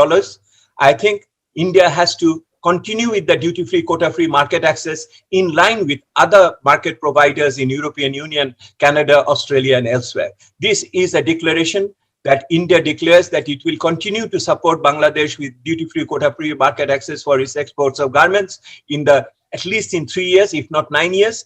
Speaker 7: I think India has to continue with the duty-free, quota-free market access in line with other market providers in European Union, Canada, Australia, and elsewhere. This is a declaration that India declares that it will continue to support Bangladesh with duty-free, quota-free market access for its exports of garments at least in 3 years, if not 9 years.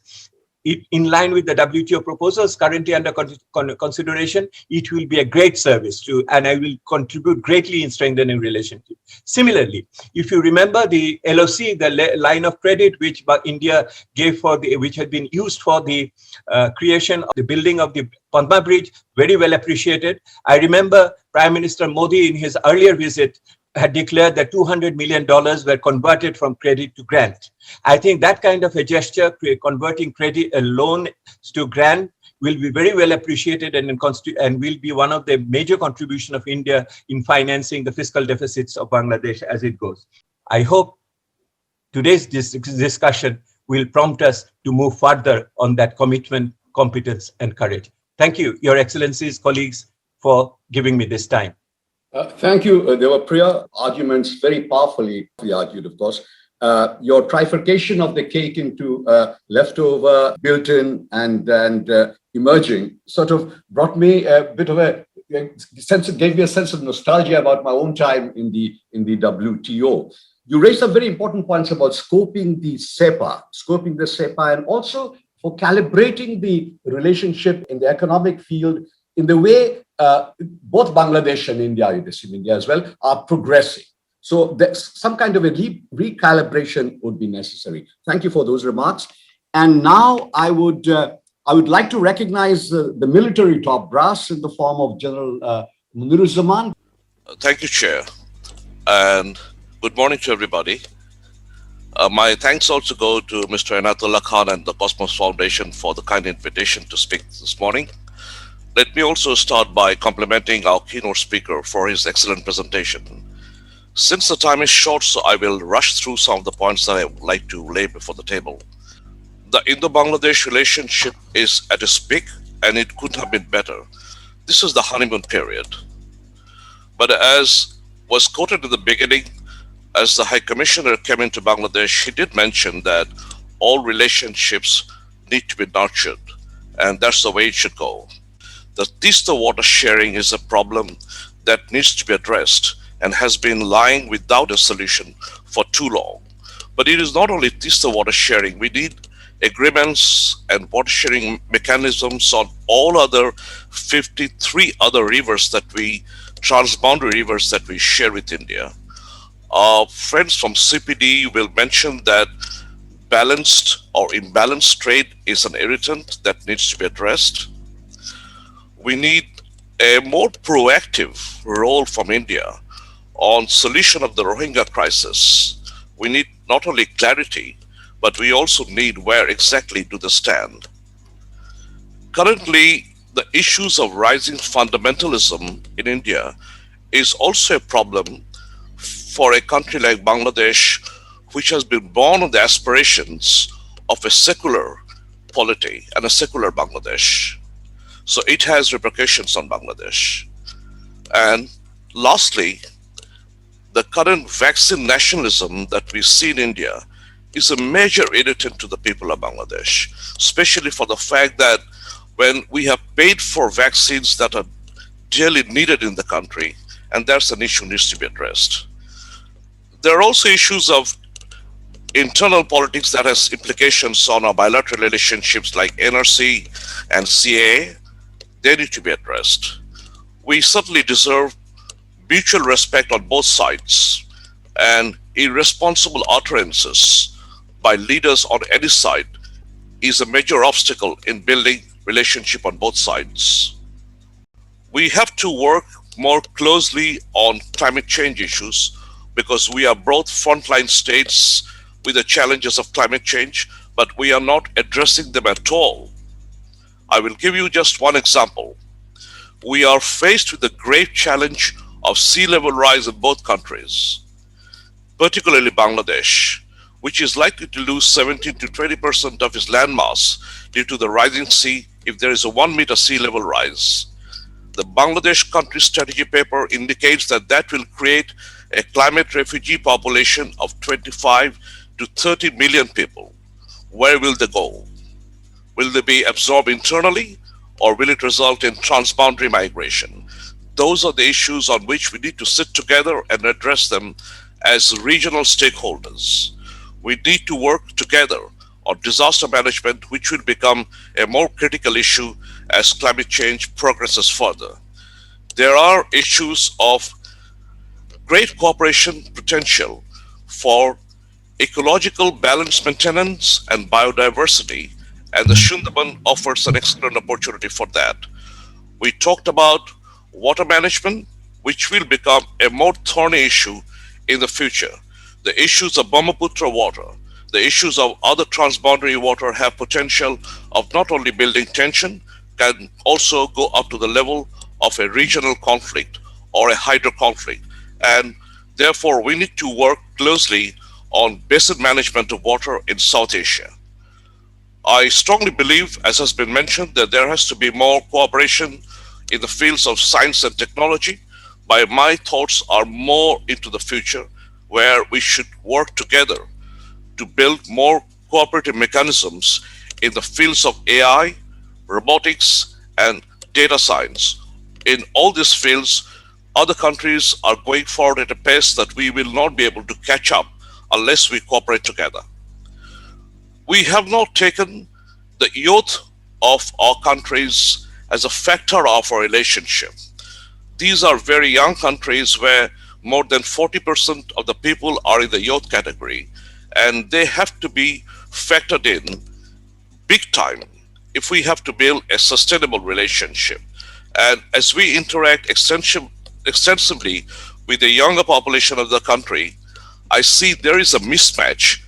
Speaker 7: In line with the WTO proposals currently under consideration, it will be a great service to, and I will contribute greatly in strengthening relationship. Similarly, if you remember the LOC, the line of credit which India gave which had been used for the creation of the building of the Padma Bridge, very well appreciated. I remember Prime Minister Modi in his earlier visit had declared that $200 million were converted from credit to grant. I think that kind of a gesture, converting credit loan to grant, will be very well appreciated and will be one of the major contribution of India in financing the fiscal deficits of Bangladesh as it goes. I hope today's discussion will prompt us to move further on that commitment, competence, and courage. Thank you, Your Excellencies, colleagues, for giving me this time.
Speaker 2: Thank you. There were prior arguments, very powerfully argued, of course. Your trifurcation of the cake into leftover, built-in, and emerging sort of brought me a bit of a sense. It gave me a sense of nostalgia about my own time in the WTO. You raised some very important points about scoping the SEPA, and also for calibrating the relationship in the economic field in the way both Bangladesh and India, you assume India as well, are progressing. So some kind of a recalibration would be necessary. Thank you for those remarks. And now I would like to recognize the military top brass in the form of General Muniruzzaman.
Speaker 8: Thank you, Chair. And good morning to everybody. My thanks also go to Mr. Inayatullah Khan and the Cosmos Foundation for the kind invitation to speak this morning. Let me also start by complimenting our keynote speaker for his excellent presentation. Since the time is short, so I will rush through some of the points that I would like to lay before the table. The Indo-Bangladesh relationship is at its peak, and it couldn't have been better. This is the honeymoon period. But as was quoted in the beginning, as the High Commissioner came into Bangladesh, he did mention that all relationships need to be nurtured, and that's the way it should go. The Tista water sharing is a problem that needs to be addressed and has been lying without a solution for too long. But it is not only Tista water sharing. We need agreements and water sharing mechanisms on all other 53 other rivers transboundary rivers that we share with India. Our friends from CPD will mention that balanced or imbalanced trade is an irritant that needs to be addressed. We need a more proactive role from India on solution of the Rohingya crisis. We need not only clarity, but we also need where exactly do they stand. Currently, the issues of rising fundamentalism in India is also a problem for a country like Bangladesh, which has been born on the aspirations of a secular polity and a secular Bangladesh. So it has repercussions on Bangladesh. And lastly, the current vaccine nationalism that we see in India is a major irritant to the people of Bangladesh, especially for the fact that when we have paid for vaccines that are dearly needed in the country, and that's an issue that needs to be addressed. There are also issues of internal politics that has implications on our bilateral relationships like NRC and CAA. They need to be addressed. We certainly deserve mutual respect on both sides, and irresponsible utterances by leaders on any side is a major obstacle in building relationship on both sides. We have to work more closely on climate change issues because we are both frontline states with the challenges of climate change, but we are not addressing them at all. I will give you just one example. We are faced with the grave challenge of sea level rise in both countries, particularly Bangladesh, which is likely to lose 17 to 20% of its landmass due to the rising sea if there is a 1 meter sea level rise. The Bangladesh country strategy paper indicates that will create a climate refugee population of 25 to 30 million people. Where will they go? Will they be absorbed internally, or will it result in transboundary migration? Those are the issues on which we need to sit together and address them as regional stakeholders. We need to work together on disaster management, which will become a more critical issue as climate change progresses further. There are issues of great cooperation potential for ecological balance maintenance and biodiversity, and the Sundarban offers an excellent opportunity for that. We talked about water management, which will become a more thorny issue in the future. The issues of Brahmaputra water, the issues of other transboundary water have potential of not only building tension, can also go up to the level of a regional conflict or a hydro conflict. And therefore, we need to work closely on basin management of water in South Asia. I strongly believe, as has been mentioned, that there has to be more cooperation in the fields of science and technology. But my thoughts are more into the future, where we should work together to build more cooperative mechanisms in the fields of AI, robotics, and data science. In all these fields, other countries are going forward at a pace that we will not be able to catch up unless we cooperate together. We have not taken the youth of our countries as a factor of our relationship. These are very young countries where more than 40% of the people are in the youth category, and they have to be factored in big time if we have to build a sustainable relationship. And as we interact extensively with the younger population of the country, I see there is a mismatch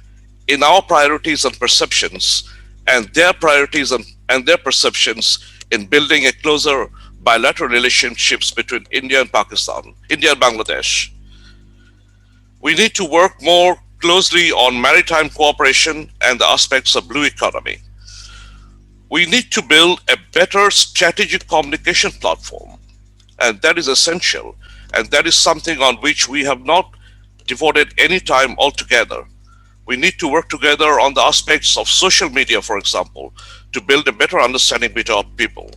Speaker 8: in our priorities and perceptions and their priorities and their perceptions in building a closer bilateral relationships between India and Pakistan, India and Bangladesh. We need to work more closely on maritime cooperation and the aspects of blue economy. We need to build a better strategic communication platform, and that is essential. And that is something on which we have not devoted any time altogether. We need to work together on the aspects of social media, for example, to build a better understanding with our people.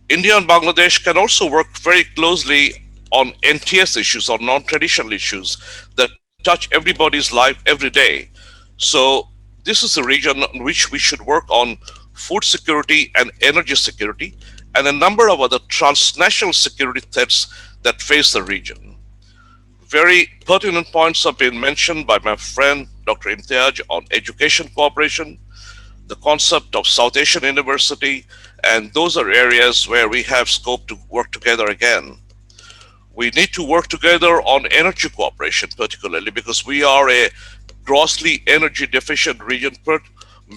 Speaker 8: India and Bangladesh can also work very closely on NTS issues or non-traditional issues that touch everybody's life every day. So this is a region in which we should work on food security and energy security and a number of other transnational security threats that face the region. Very pertinent points have been mentioned by my friend Dr. Imtiaz on education cooperation, the concept of South Asian University, and those are areas where we have scope to work together again. We need to work together on energy cooperation, particularly because we are a grossly energy deficient region,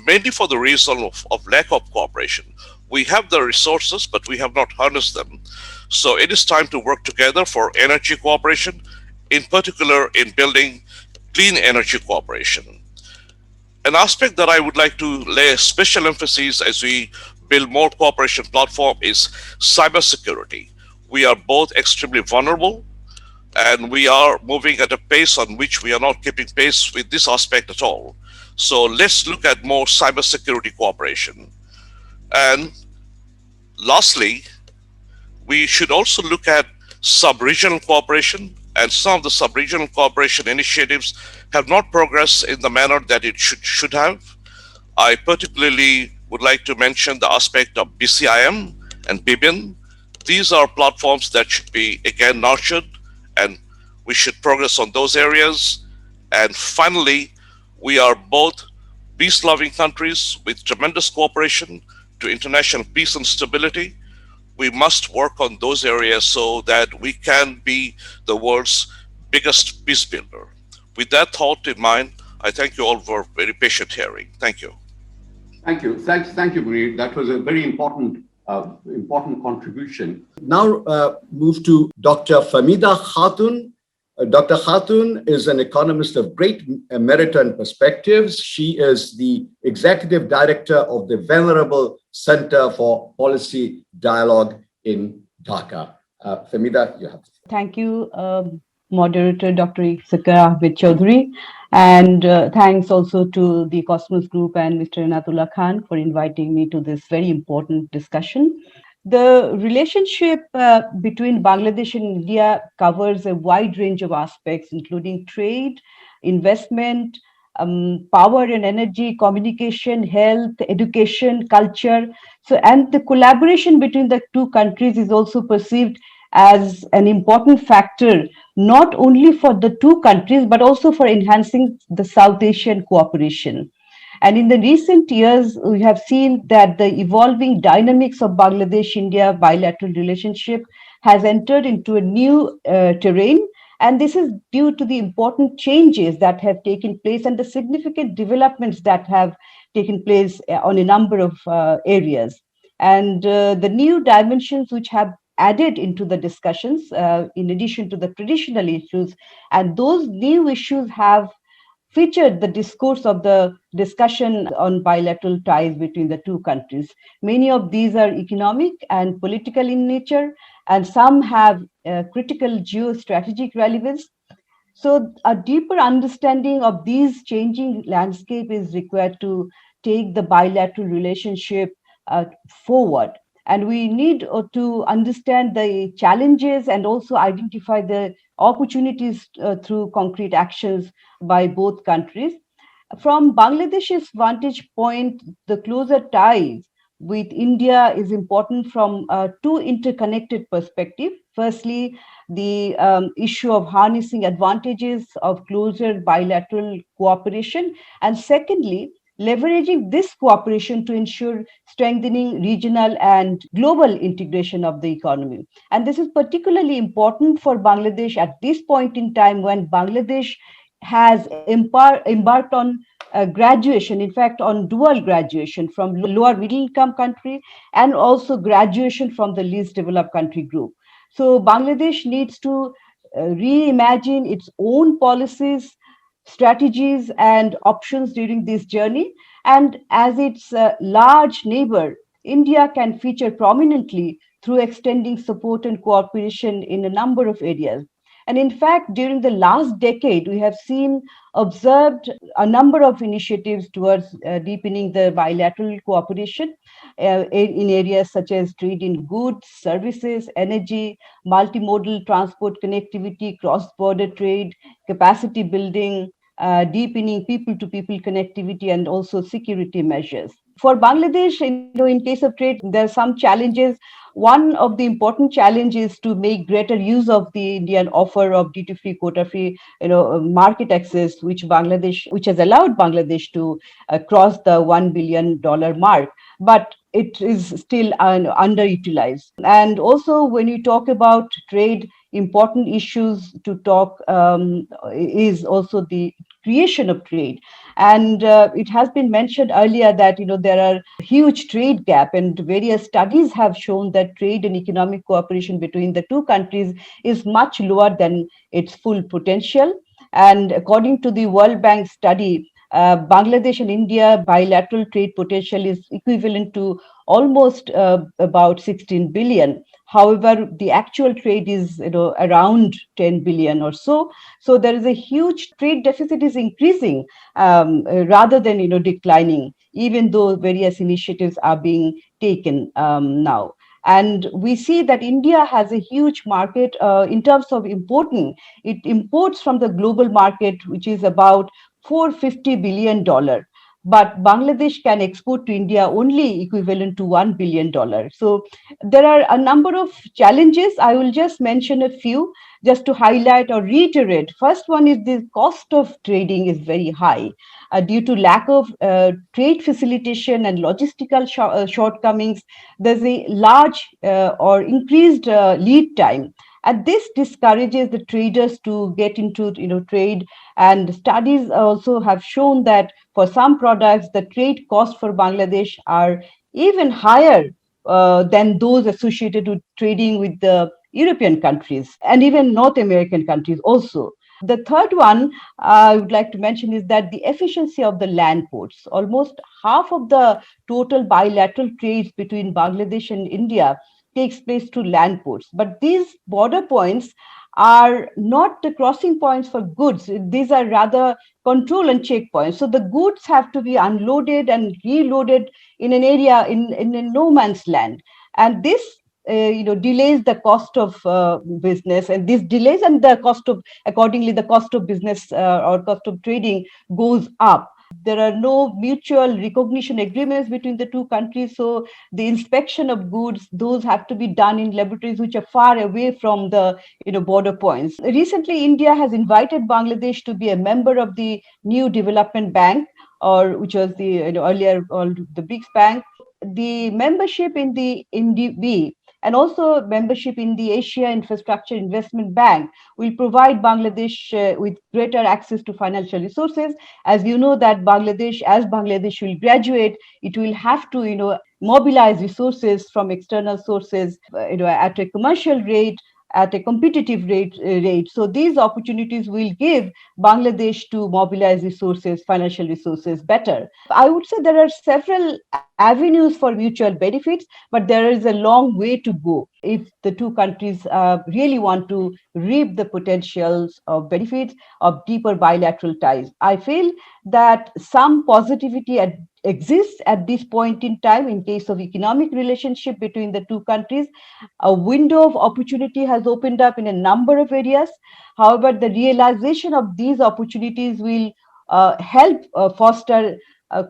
Speaker 8: mainly for the reason of lack of cooperation. We have the resources, but we have not harnessed them. So it is time to work together for energy cooperation, in particular in building clean energy cooperation. An aspect that I would like to lay special emphasis as we build more cooperation platform is cybersecurity. We are both extremely vulnerable, and we are moving at a pace on which we are not keeping pace with this aspect at all. So let's look at more cybersecurity cooperation. And lastly, we should also look at sub-regional cooperation, and some of the sub-regional cooperation initiatives have not progressed in the manner that it should have. I particularly would like to mention the aspect of BCIM and BIBIN. These are platforms that should be again nurtured, and we should progress on those areas. And finally, we are both peace-loving countries with tremendous cooperation to international peace and stability. We must work on those areas so that we can be the world's biggest peace builder. With that thought in mind, I thank you all for very patient hearing. Thank you.
Speaker 2: Thank you. Thank you, Munir. That was a very important contribution. Now move to Dr. Famida Khatun. Dr. Khatun is an economist of great merit and perspectives. She is the executive director of the Venerable Center for Policy Dialogue in Dhaka. Famida, you have.
Speaker 9: Thank you, moderator Dr. Iftikhar Ahmed Chaudhary, and thanks also to the Cosmos Group and Mr. Inayatullah Khan for inviting me to this very important discussion. The relationship between Bangladesh and India covers a wide range of aspects, including trade, investment, power and energy, communication, health, education, culture. So, and the collaboration between the two countries is also perceived as an important factor, not only for the two countries, but also for enhancing the South Asian cooperation. And in the recent years, we have seen that the evolving dynamics of Bangladesh-India bilateral relationship has entered into a new terrain. And this is due to the important changes that have taken place and the significant developments that have taken place on a number of areas. And the new dimensions which have added into the discussions, in addition to the traditional issues, and those new issues have featured the discourse of the discussion on bilateral ties between the two countries. Many of these are economic and political in nature, and some have critical geostrategic relevance. So a deeper understanding of these changing landscape is required to take the bilateral relationship forward. And we need to understand the challenges and also identify the opportunities through concrete actions by both countries. From Bangladesh's vantage point, the closer ties with India is important from two interconnected perspectives. Firstly, the issue of harnessing advantages of closer bilateral cooperation. And secondly, leveraging this cooperation to ensure strengthening regional and global integration of the economy. And this is particularly important for Bangladesh at this point in time when Bangladesh has embarked on graduation, in fact, on dual graduation from lower middle income country and also graduation from the least developed country group. So Bangladesh needs to reimagine its own policies, strategies and options during this journey. And as its large neighbor, India can feature prominently through extending support and cooperation in a number of areas. And in fact, during the last decade, we have observed a number of initiatives towards deepening the bilateral cooperation in areas such as trade in goods, services, energy, multimodal transport connectivity, cross-border trade, capacity building, deepening people-to-people connectivity, and also security measures. For Bangladesh, in case of trade, there are some challenges. One of the important challenges is to make greater use of the Indian offer of duty-free, quota-free, market access, which has allowed Bangladesh to cross the $1 billion mark. But it is still underutilized. And also, when you talk about trade, important issues to talk is also the creation of trade. And it has been mentioned earlier that there are huge trade gap, and various studies have shown that trade and economic cooperation between the two countries is much lower than its full potential. And according to the World Bank study, Bangladesh and India bilateral trade potential is equivalent to almost about 16 billion. However, the actual trade is around 10 billion or so. So there is a huge trade deficit is increasing rather than declining, even though various initiatives are being taken now. And we see that India has a huge market in terms of importing. It imports from the global market, which is about $450 billion. But Bangladesh can export to India only equivalent to $1 billion. So there are a number of challenges. I will just mention a few just to highlight or reiterate. First one is the cost of trading is very high due to lack of trade facilitation and logistical shortcomings. There's a large or increased lead time. And this discourages the traders to get into trade. And studies also have shown that for some products, the trade costs for Bangladesh are even higher than those associated with trading with the European countries and even North American countries also. The third one I would like to mention is that the efficiency of the land ports. Almost half of the total bilateral trades between Bangladesh and India takes place through land ports. But these border points are not the crossing points for goods. These are rather control and checkpoints. So the goods have to be unloaded and reloaded in an area in a no man's land. And this delays the cost of business, and this delays and the cost of accordingly the cost of business or cost of trading goes up. There are no mutual recognition agreements between the two countries, so the inspection of goods, those have to be done in laboratories which are far away from the border points. Recently, India has invited Bangladesh to be a member of the New Development Bank, or which was the earlier called the BRICS Bank. The membership in the NDB and also membership in the Asia Infrastructure Investment Bank will provide Bangladesh with greater access to financial resources. As you know that as Bangladesh will graduate, it will have to mobilize resources from external sources at a commercial rate, at a competitive rate. So these opportunities will give Bangladesh to mobilize resources, financial resources better. I would say there are several avenues for mutual benefits, but there is a long way to go if the two countries really want to reap the potentials of benefits of deeper bilateral ties. I feel that some positivity exists at this point in time in case of economic relationship between the two countries. A window of opportunity has opened up in a number of areas. However, the realization of these opportunities will help foster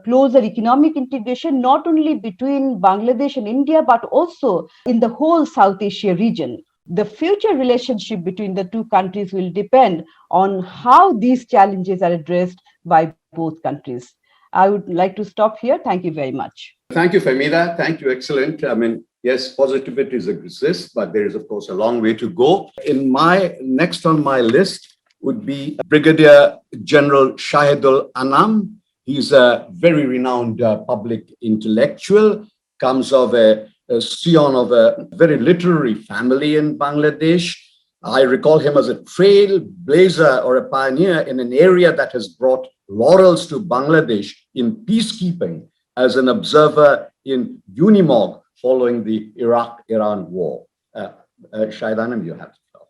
Speaker 9: closer economic integration, not only between Bangladesh and India, but also in the whole South Asia region. The future relationship between the two countries will depend on how these challenges are addressed by both countries. I would like to stop here. Thank you very much.
Speaker 2: Thank you, Femida. Thank you. Excellent. I mean, yes, positivities exist, but there is, of course, a long way to go. Next on my list would be Brigadier General Shahidul Anam. He's a very renowned public intellectual, comes of a scion of a very literary family in Bangladesh. I recall him as a trailblazer or a pioneer in an area that has brought laurels to Bangladesh in peacekeeping as an observer in UNIMOG following the Iraq-Iran war. Shahid Anam, you have to tell.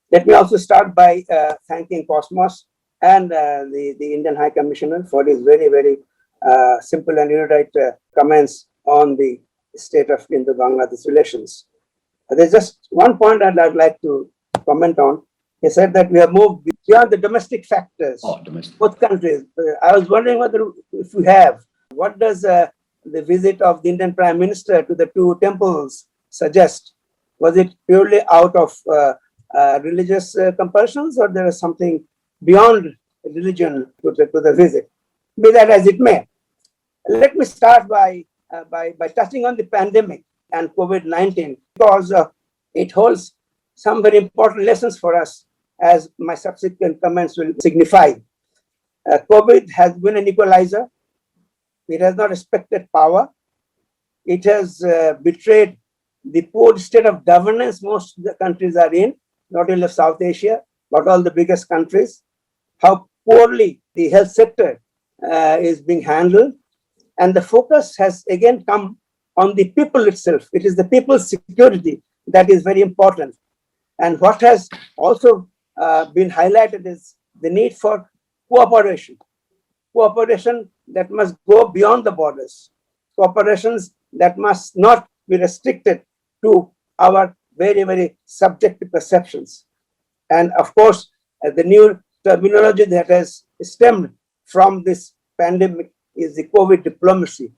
Speaker 10: Let me also start by thanking Cosmos and the Indian High Commissioner for his very, very simple and erudite comments on the state of Indo-Bangladesh relations. There's just one point I'd like to comment on. He said that we have moved beyond the domestic factors. Both countries. I was wondering if we have. What does the visit of the Indian Prime Minister to the two temples suggest? Was it purely out of religious compulsions, or there is something beyond religion to the visit? Be that as it may. Let me start by touching on the pandemic and COVID-19, because it holds some very important lessons for us, as my subsequent comments will signify. COVID has been an equalizer. It has not respected power. It has betrayed the poor state of governance most of the countries are in, not only of South Asia, but all the biggest countries. How poorly the health sector is being handled. And the focus has again come on the people itself. It is the people's security that is very important. And what has also been highlighted is the need for cooperation. Cooperation that must go beyond the borders. Cooperations that must not be restricted to our very, very subjective perceptions. And of course, the new terminology that has stemmed from this pandemic is the COVID diplomacy.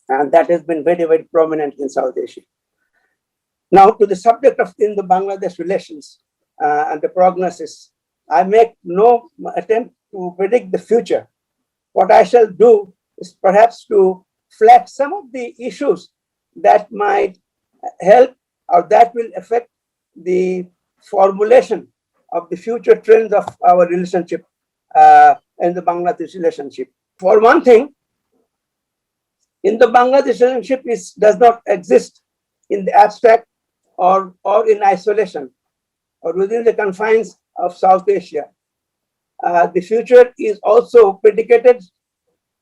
Speaker 10: And that has been very, very prominent in South Asia. Now, to the subject of Indo-Bangladesh relations and the prognosis, I make no attempt to predict the future. What I shall do is perhaps to flag some of the issues that might help or that will affect the formulation of the future trends of our relationship in the Bangladesh relationship. For one thing, in the Bangladesh relationship does not exist in the abstract or in isolation or within the confines of South Asia. The future is also predicated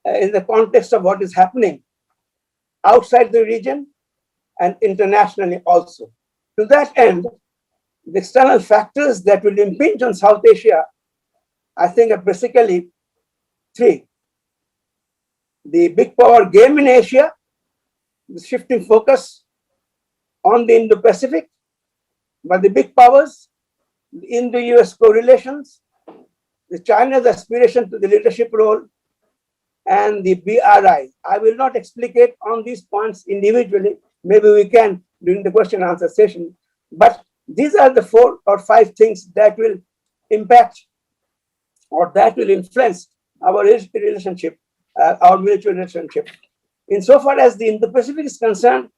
Speaker 10: in the context of what is happening outside the region and internationally also. To that end, the external factors that will impinge on South Asia, I think, are basically three. The big power game in Asia, the shifting focus on the Indo-Pacific by the big powers, the Indo-US correlations, the China's aspiration to the leadership role, and the BRI. I will not explicate on these points individually. Maybe we can during the question and answer session. But these are the 4 or 5 things that will impact or that will influence our relationship, our mutual relationship. Insofar as the Indo-Pacific is concerned,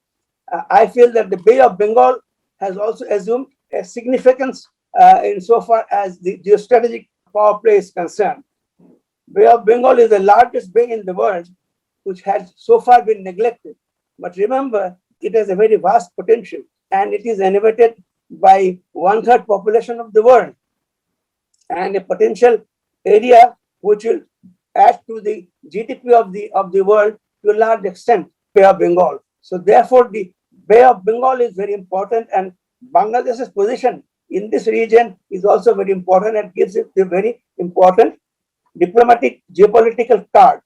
Speaker 10: I feel that the Bay of Bengal has also assumed a significance insofar as the geostrategic power play is concerned. Bay of Bengal is the largest bay in the world, which has so far been neglected. But remember, it has a very vast potential, and it is inhabited by 1/3 population of the world, and a potential area which will add to the GDP of the world to a large extent, Bay of Bengal. So therefore, the Bay of Bengal is very important, and Bangladesh's position in this region is also very important and gives it a very important diplomatic geopolitical card.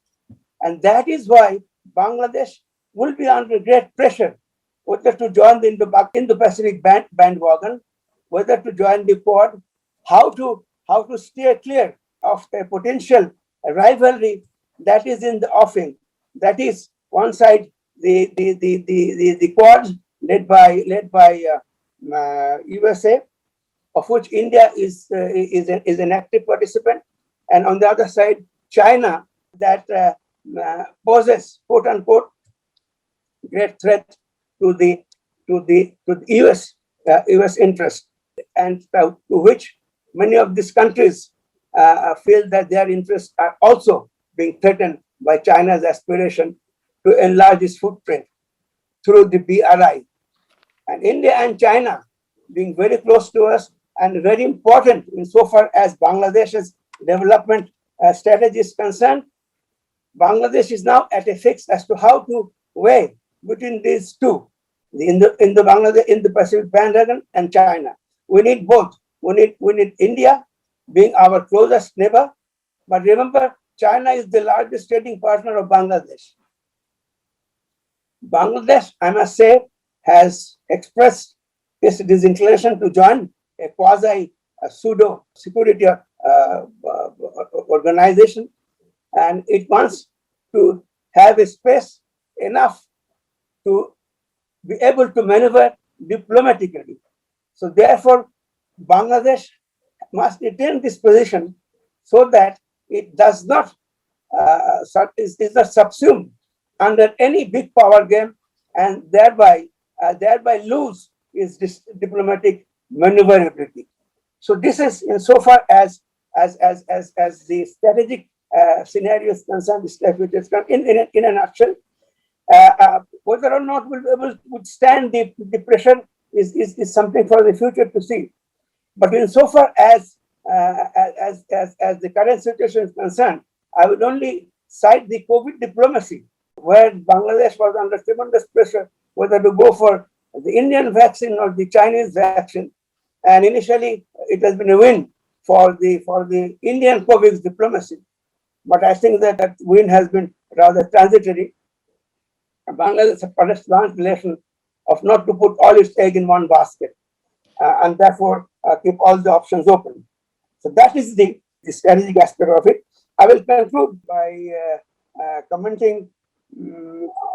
Speaker 10: And that is why Bangladesh will be under great pressure whether to join the Indo-Pacific bandwagon, whether to join the Quad, how to steer clear of a potential rivalry that is in the offing. That is one side, the Quad led by USA, of which India is an active participant, and on the other side, China, that poses, quote unquote, great threat to the US interest, and to which many of these countries feel that their interests are also being threatened by China's aspiration to enlarge its footprint through the BRI. And India and China being very close to us and very important insofar as Bangladesh's development strategy is concerned, Bangladesh is now at a fix as to how to weigh between these two, in the Pacific bandwagon and China. We need both. We need India being our closest neighbor, but remember, China is the largest trading partner of Bangladesh. Bangladesh, I must say, has expressed its disinclination to join a pseudo security organization, and it wants to have a space enough to be able to maneuver diplomatically. So therefore, Bangladesh must retain this position so that it does not is not subsumed under any big power game, and thereby lose its diplomatic maneuverability. So this is insofar as the strategic scenario is concerned, in a nutshell. Whether or not we'll be able to withstand the pressure is something for the future to see. But insofar as the current situation is concerned, I would only cite the COVID diplomacy, where Bangladesh was under tremendous pressure whether to go for the Indian vaccine or the Chinese vaccine. And initially, it has been a win for the Indian COVID diplomacy. But I think that win has been rather transitory. Bangladesh has launched the lesson of not to put all its egg in one basket, and therefore keep all the options open. So that is the strategic aspect of it. I will conclude by commenting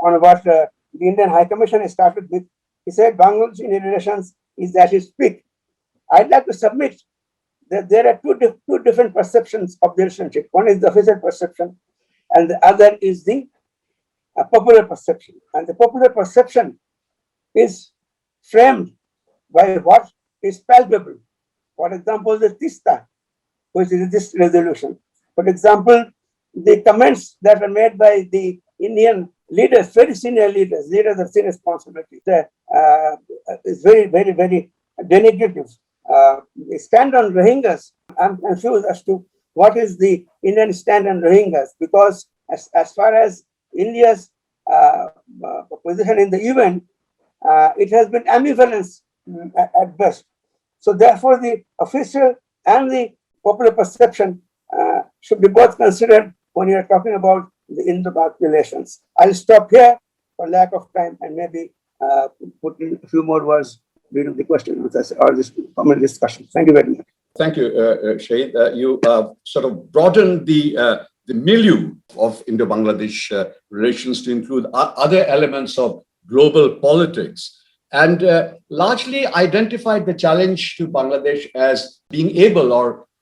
Speaker 10: on what the Indian High Commission has started with. He said Bangladesh Indian relations is at its peak. I'd like to submit that there are two different perceptions of the relationship. One is the official perception, and the other is the popular perception. And the popular perception is framed by what is palpable. For example, the Tista, which is this resolution. For example, the comments that are made by the Indian leaders, very senior leaders of senior responsibility, is very, very, very denigrative. They stand on Rohingyas. I'm confused as to what is the Indian stand on Rohingyas, because as far as India's position in the event, it has been ambivalence at best. So therefore, the official and the popular perception should be both considered when you're talking about the Indo-Pak relations. I'll stop here for lack of time and maybe put in a few more words during the question answers or this common discussion. Thank you very much.
Speaker 2: Thank you, Shahid. You sort of broadened the milieu of Indo-Bangladesh relations to include other elements of global politics, and largely identified the challenge to Bangladesh as being able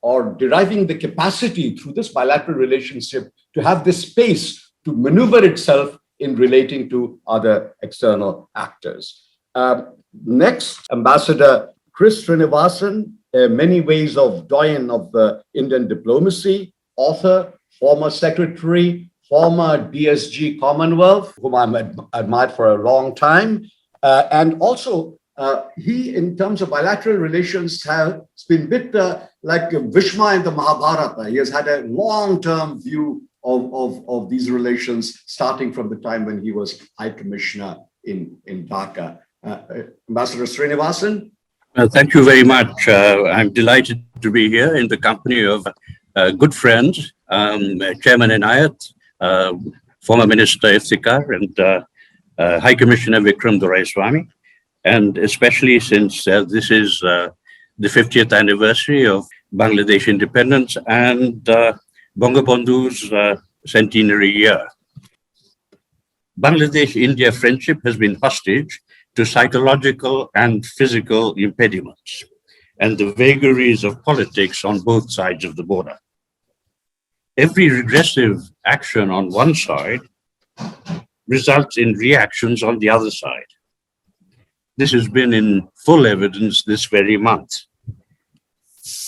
Speaker 2: or deriving the capacity through this bilateral relationship to have this space to maneuver itself in relating to other external actors. Next, Ambassador Chris Srinivasan, many ways of doyen of Indian diplomacy, author, former secretary, former DSG Commonwealth, whom I've admired for a long time. And also, he, in terms of bilateral relations, has been a bit like Bhishma in the Mahabharata. He has had a long-term view of these relations, starting from the time when he was High Commissioner in Dhaka. Ambassador Srinivasan?
Speaker 11: Thank you very much. I'm delighted to be here in the company of good friends, Chairman Inayat, former Minister Iftikhar, and High Commissioner Vikram Doraiswamy, and especially since this is the 50th anniversary of Bangladesh independence and Bangabandhu's centenary year. Bangladesh-India friendship has been hostage to psychological and physical impediments and the vagaries of politics on both sides of the border. Every regressive action on one side results in reactions on the other side. This has been in full evidence this very month.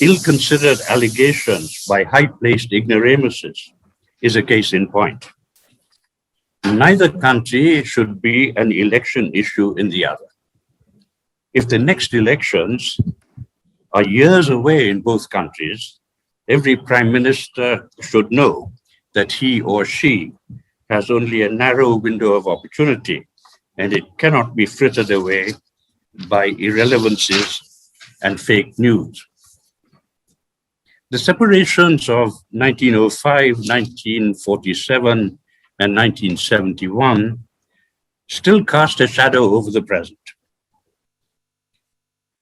Speaker 11: Ill-considered allegations by high-placed ignoramuses is a case in point. Neither country should be an election issue in the other. If the next elections are years away in both countries, every prime minister should know that he or she has only a narrow window of opportunity, and it cannot be frittered away by irrelevancies and fake news. The separations of 1905, 1947, and 1971 still cast a shadow over the present.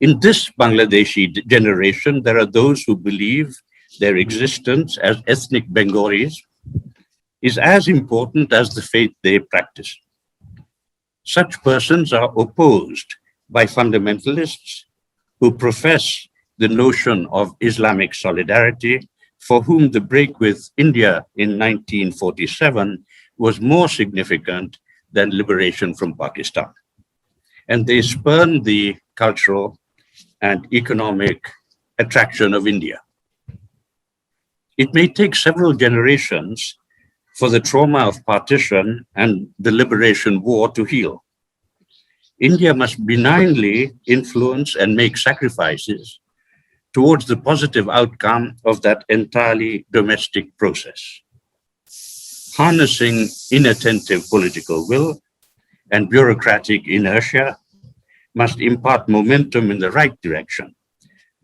Speaker 11: In this Bangladeshi generation, there are those who believe their existence as ethnic Bengalis is as important as the faith they practice. Such persons are opposed by fundamentalists who profess the notion of Islamic solidarity, for whom the break with India in 1947 was more significant than liberation from Pakistan. And they spurn the cultural and economic attraction of India. It may take several generations for the trauma of partition and the liberation war to heal. India must benignly influence and make sacrifices towards the positive outcome of that entirely domestic process. Harnessing inattentive political will and bureaucratic inertia must impart momentum in the right direction,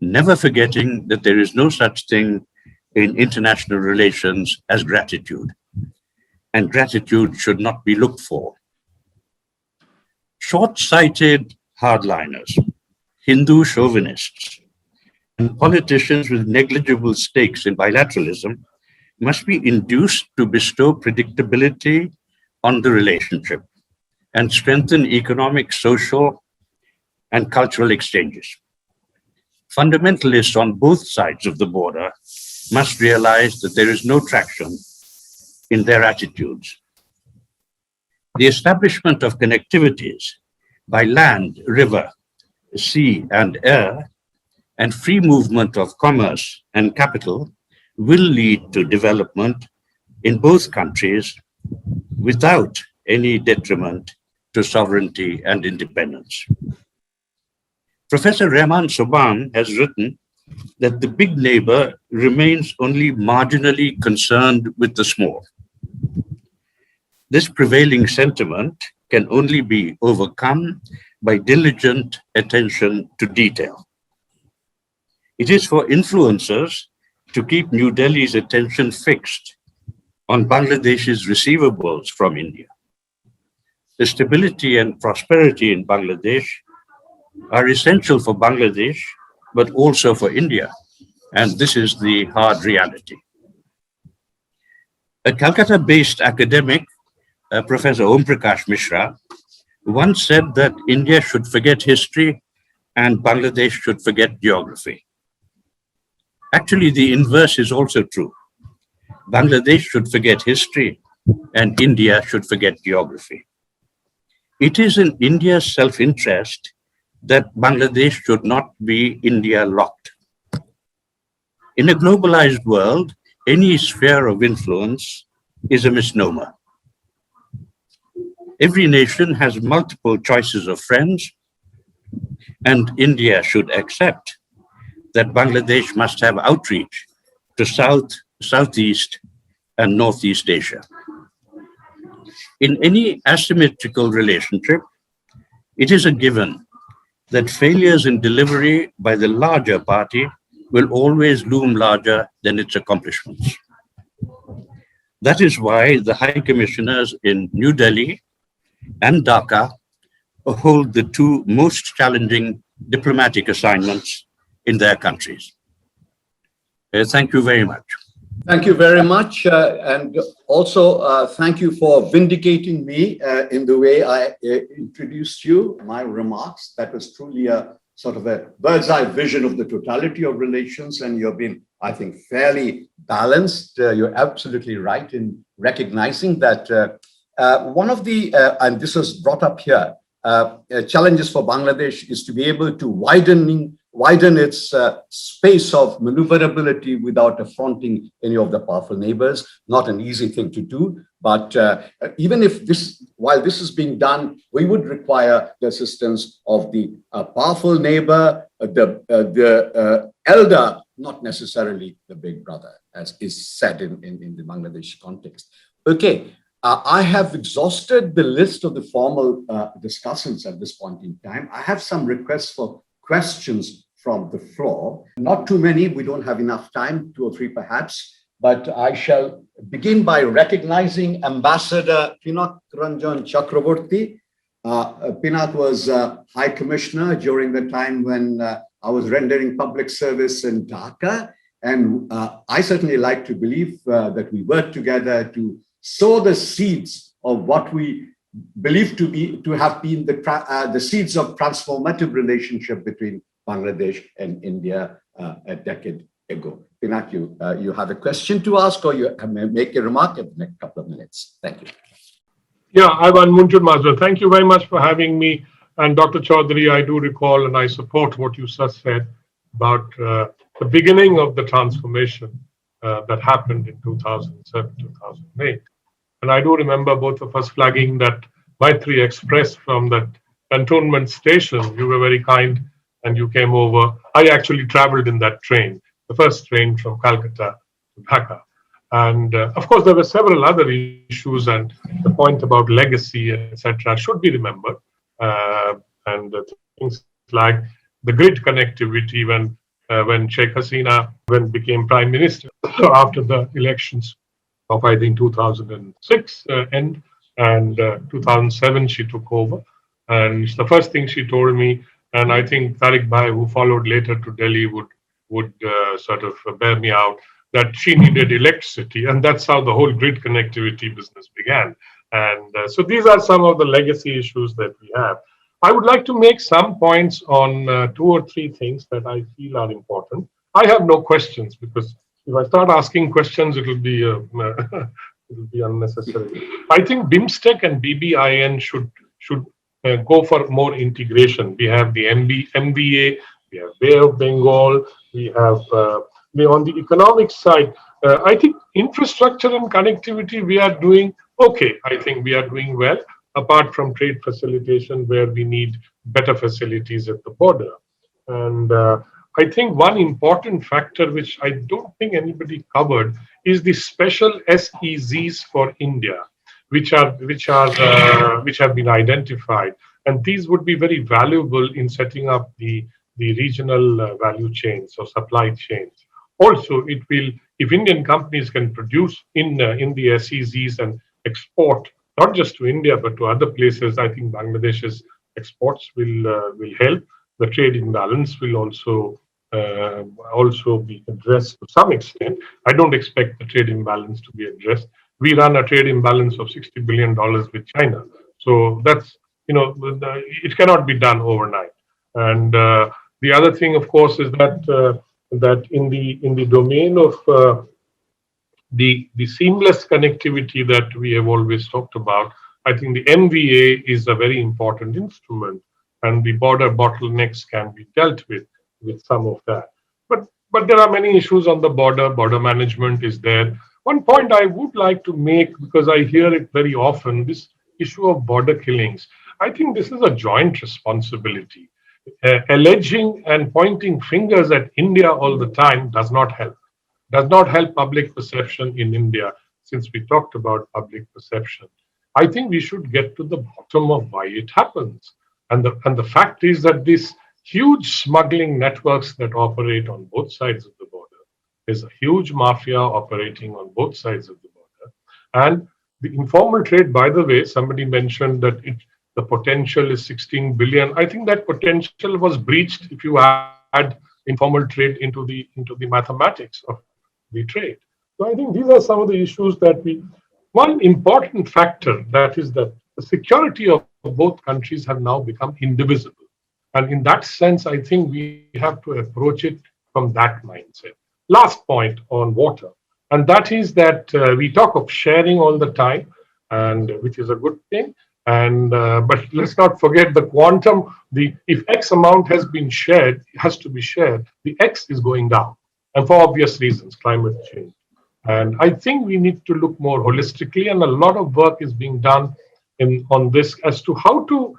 Speaker 11: never forgetting that there is no such thing in international relations as gratitude, and gratitude should not be looked for. Short-sighted hardliners, Hindu chauvinists, and politicians with negligible stakes in bilateralism must be induced to bestow predictability on the relationship and strengthen economic, social, and cultural exchanges. Fundamentalists on both sides of the border must realize that there is no traction in their attitudes. The establishment of connectivities by land, river, sea, and air and free movement of commerce and capital will lead to development in both countries without any detriment to sovereignty and independence. Professor Rehman Soban has written that the big neighbor remains only marginally concerned with the small. This prevailing sentiment can only be overcome by diligent attention to detail. It is for influencers to keep New Delhi's attention fixed on Bangladesh's receivables from India. The stability and prosperity in Bangladesh are essential for Bangladesh, but also for India. And this is the hard reality. A Calcutta-based academic, Professor Om Prakash Mishra, once said that India should forget history and Bangladesh should forget geography. Actually, the inverse is also true. Bangladesh should forget history and India should forget geography. It is in India's self-interest that Bangladesh should not be India locked. In a globalized world, any sphere of influence is a misnomer. Every nation has multiple choices of friends, and India should accept that Bangladesh must have outreach to South, Southeast, and Northeast Asia. In any asymmetrical relationship, it is a given that failures in delivery by the larger party will always loom larger than its accomplishments. That is why the High Commissioners in New Delhi and Dhaka hold the two most challenging diplomatic assignments in their countries. Thank you very much.
Speaker 2: Thank you very much. And also thank you for vindicating me in the way I introduced you, my remarks. That was truly a sort of a bird's eye vision of the totality of relations. And you've been, I think, fairly balanced. You're absolutely right in recognizing that one of the, and this was brought up here, challenges for Bangladesh is to be able to widen its space of maneuverability without affronting any of the powerful neighbors. Not an easy thing to do, but even if this, while this is being done, we would require the assistance of the powerful neighbor, the elder, not necessarily the big brother, as is said in the Bangladeshi context. Okay. I have exhausted the list of the formal discussants at this point in time. I have some requests for questions from the floor. Not too many, we don't have enough time, 2 or 3 perhaps, but I shall begin by recognizing Ambassador Pinak Ranjan Chakraborty. Pinak was High Commissioner during the time when I was rendering public service in Dhaka. And I certainly like to believe that we worked together to sow the seeds of what we believe to have been the seeds of transformative relationship between Bangladesh and India a decade ago. Pinak, you have a question to ask, or you can make a remark in the next couple of minutes. Thank you.
Speaker 12: Yeah, Ivan Munjur Mazur, thank you very much for having me. And Dr. Chaudhary, I do recall and I support what you just said about the beginning of the transformation that happened in 2007, 2008. And I do remember both of us flagging that Maitri Express from that cantonment station. You were very kind and you came over. I actually traveled in that train, the first train from Calcutta to Dhaka. And of course, there were several other issues, and the point about legacy, etc., should be remembered. And things like the grid connectivity when Sheikh Hasina became prime minister after the elections of, I think, 2006 and 2007 she took over. And the first thing she told me, and I think Tariq Bhai, who followed later to Delhi, would sort of bear me out, that she needed electricity. And that's how the whole grid connectivity business began. And so these are some of the legacy issues that we have. I would like to make some points on 2 or 3 things that I feel are important. I have no questions, because if I start asking questions, it will be unnecessary. I think BIMSTEC and BBIN should go for more integration. We have the MBA, we have Bay of Bengal, we have on the economic side. I think infrastructure and connectivity we are doing okay. I think we are doing well, apart from trade facilitation where we need better facilities at the border. And I think one important factor which I don't think anybody covered is the special SEZs for India, which have been identified, and these would be very valuable in setting up the regional value chains or supply chains. Also, it will, if Indian companies can produce in the SEZs and export not just to India but to other places, I think Bangladesh's exports will help. The trade imbalance will also be addressed to some extent. I don't expect the trade imbalance to be addressed. We run a trade imbalance of $60 billion with China, so that's it cannot be done overnight. And the other thing, of course, is that in the domain of the seamless connectivity that we have always talked about, I think the MVA is a very important instrument, and the border bottlenecks can be dealt with some of that. But there are many issues on the border. Border management is there. One point I would like to make, because I hear it very often, this issue of border killings. I think this is a joint responsibility. Alleging and pointing fingers at India all the time does not help public perception in India, since we talked about public perception. I think we should get to the bottom of why it happens. And the fact is that these huge smuggling networks that operate on both sides of the border, there's a huge mafia operating on both sides of the border. And the informal trade, by the way, somebody mentioned that the potential is 16 billion. I think that potential was breached if you add informal trade into the mathematics of the trade. So I think these are some of the issues that one important factor, that is that the security of both countries have now become indivisible. And in that sense, I think we have to approach it from that mindset. Last point on water, and that is that we talk of sharing all the time, and which is a good thing. And but let's not forget the quantum. If X amount has to be shared, the X is going down, and for obvious reasons, climate change. And I think we need to look more holistically, and a lot of work is being done on this as to how to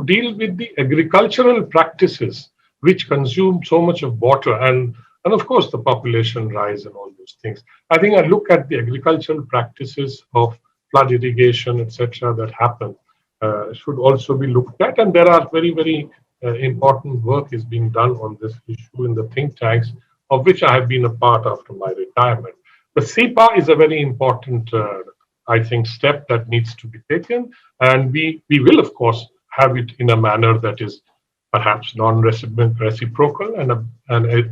Speaker 12: deal with the agricultural practices which consume so much of water, and of course the population rise and all those things. I think I look at the agricultural practices of flood irrigation, etc., that happen should also be looked at, and there are very, very important work is being done on this issue in the think tanks, of which I have been a part after my retirement. The SEPA is a very important, I think, step that needs to be taken, and we will, of course, have it in a manner that is perhaps non-reciprocal and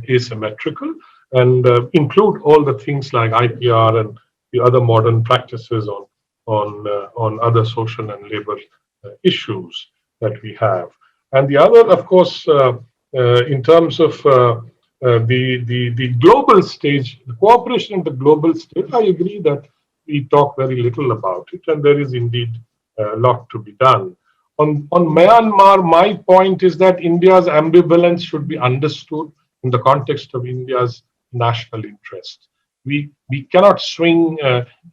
Speaker 12: asymmetrical, and include all the things like IPR and the other modern practices on other social and labor issues that we have. And the other, of course, in terms of the global stage, the cooperation at the global stage, I agree that we talk very little about it, and there is indeed a lot to be done. On Myanmar, my point is that India's ambivalence should be understood in the context of India's national interest. We cannot swing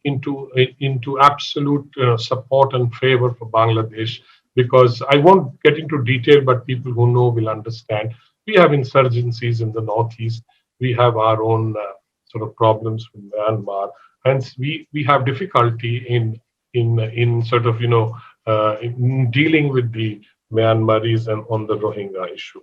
Speaker 12: into absolute support and favor for Bangladesh, because I won't get into detail, but people who know will understand. We have insurgencies in the northeast. We have our own sort of problems with Myanmar. Hence, we have difficulty in sort of in dealing with the Myanmaris and on the Rohingya issue.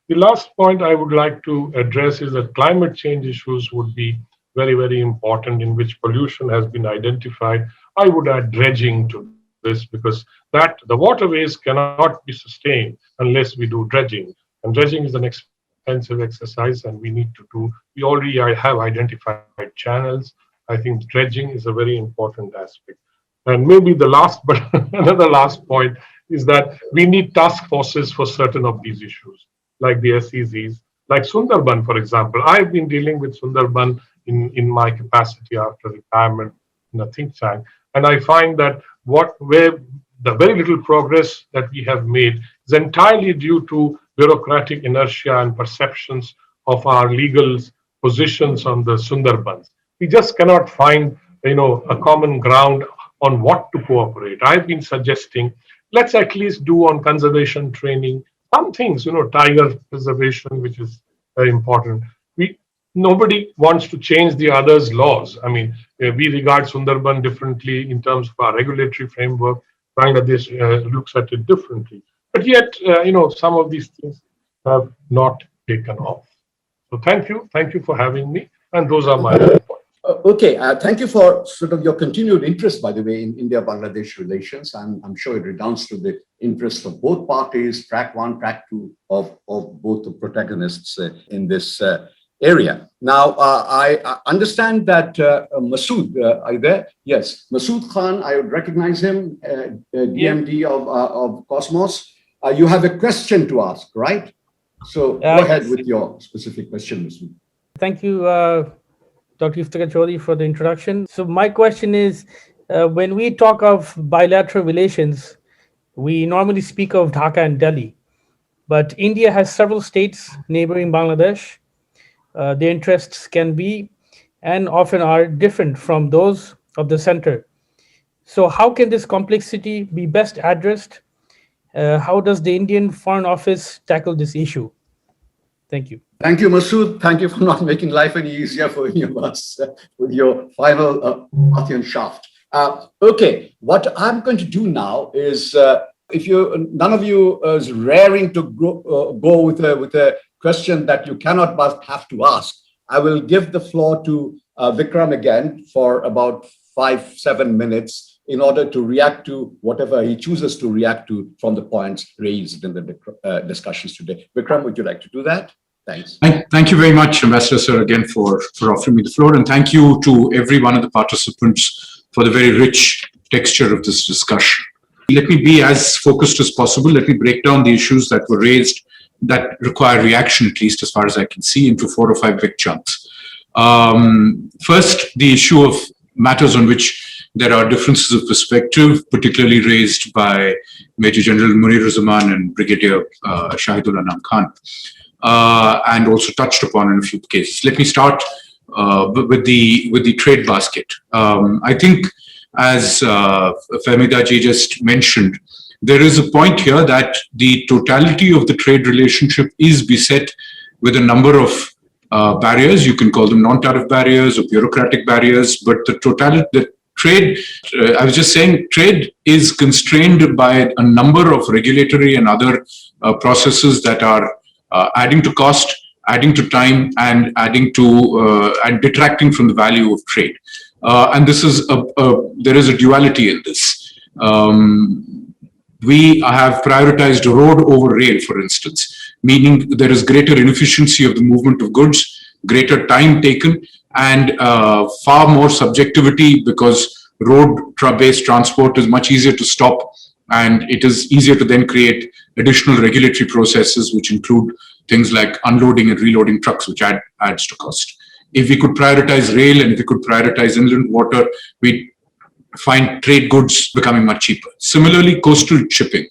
Speaker 12: The last point I would like to address is that climate change issues would be very, very important, in which pollution has been identified. I would add dredging to this, because the waterways cannot be sustained unless we do dredging. And dredging is an expensive exercise, and we already have identified channels. I think dredging is a very important aspect. And maybe the last, but another last point is that we need task forces for certain of these issues, like the SEZs, like Sundarban, for example. I've been dealing with Sundarban in my capacity after retirement in a think tank, and I find that where the very little progress that we have made is entirely due to bureaucratic inertia and perceptions of our legal positions on the Sundarbans. We just cannot find, a common ground on what to cooperate. I've been suggesting, let's at least do on conservation training, some things, tiger preservation, which is very important. Nobody wants to change the other's laws. I mean, we regard Sundarban differently in terms of our regulatory framework. Bangladesh looks at it differently. But yet, some of these things have not taken off. So thank you for having me. And those are my points.
Speaker 2: Okay, thank you for sort of your continued interest, by the way, in India-Bangladesh relations. I'm sure it redounds to the interest of both parties, track one, track two of both the protagonists in this area. Now, I understand that Masood, are you there? Yes, Masood Khan, I would recognize him, DMD of Cosmos. You have a question to ask, right? So go ahead with your specific question, Masood.
Speaker 13: Thank you, Dr. Iftikhar Chaudhry, for the introduction. So my question is, when we talk of bilateral relations, we normally speak of Dhaka and Delhi, but India has several states neighboring Bangladesh. Their interests can be and often are different from those of the center. So how can this complexity be best addressed? How does the Indian Foreign Office tackle this issue? Thank you.
Speaker 2: Thank you, Masood. Thank you for not making life any easier for any of us with your final Parthian shaft. Okay, what I'm going to do now is, if none of you is raring to go with a question that you cannot but have to ask, I will give the floor to Vikram again for about 5-7 minutes in order to react to whatever he chooses to react to from the points raised in the discussions today. Vikram, would you like to do that? Thanks.
Speaker 3: Thank you very much, Ambassador Sir, again for offering me the floor. And thank you to every one of the participants for the very rich texture of this discussion. Let me be as focused as possible. Let me break down the issues that were raised that require reaction, at least as far as I can see, into 4 or 5 big chunks. First, the issue of matters on which there are differences of perspective, particularly raised by Major General Munir-Zaman and Brigadier Shahidul Anam Khan, and also touched upon in a few cases. Let me start with the trade basket. I think, as Fahmida ji just mentioned, there is a point here that the totality of the trade relationship is beset with a number of barriers. You can call them non-tariff barriers or bureaucratic barriers, but the trade, I was just saying, trade is constrained by a number of regulatory and other processes that are adding to cost, adding to time, and adding to and detracting from the value of trade. And this is there is a duality in this. We have prioritized road over rail, for instance, meaning there is greater inefficiency of the movement of goods, greater time taken, and far more subjectivity, because road-based transport is much easier to stop, and it is easier to then create additional regulatory processes, which include things like unloading and reloading trucks, which adds to cost. If we could prioritize rail and if we could prioritize inland water, we'd find trade goods becoming much cheaper. Similarly, coastal shipping.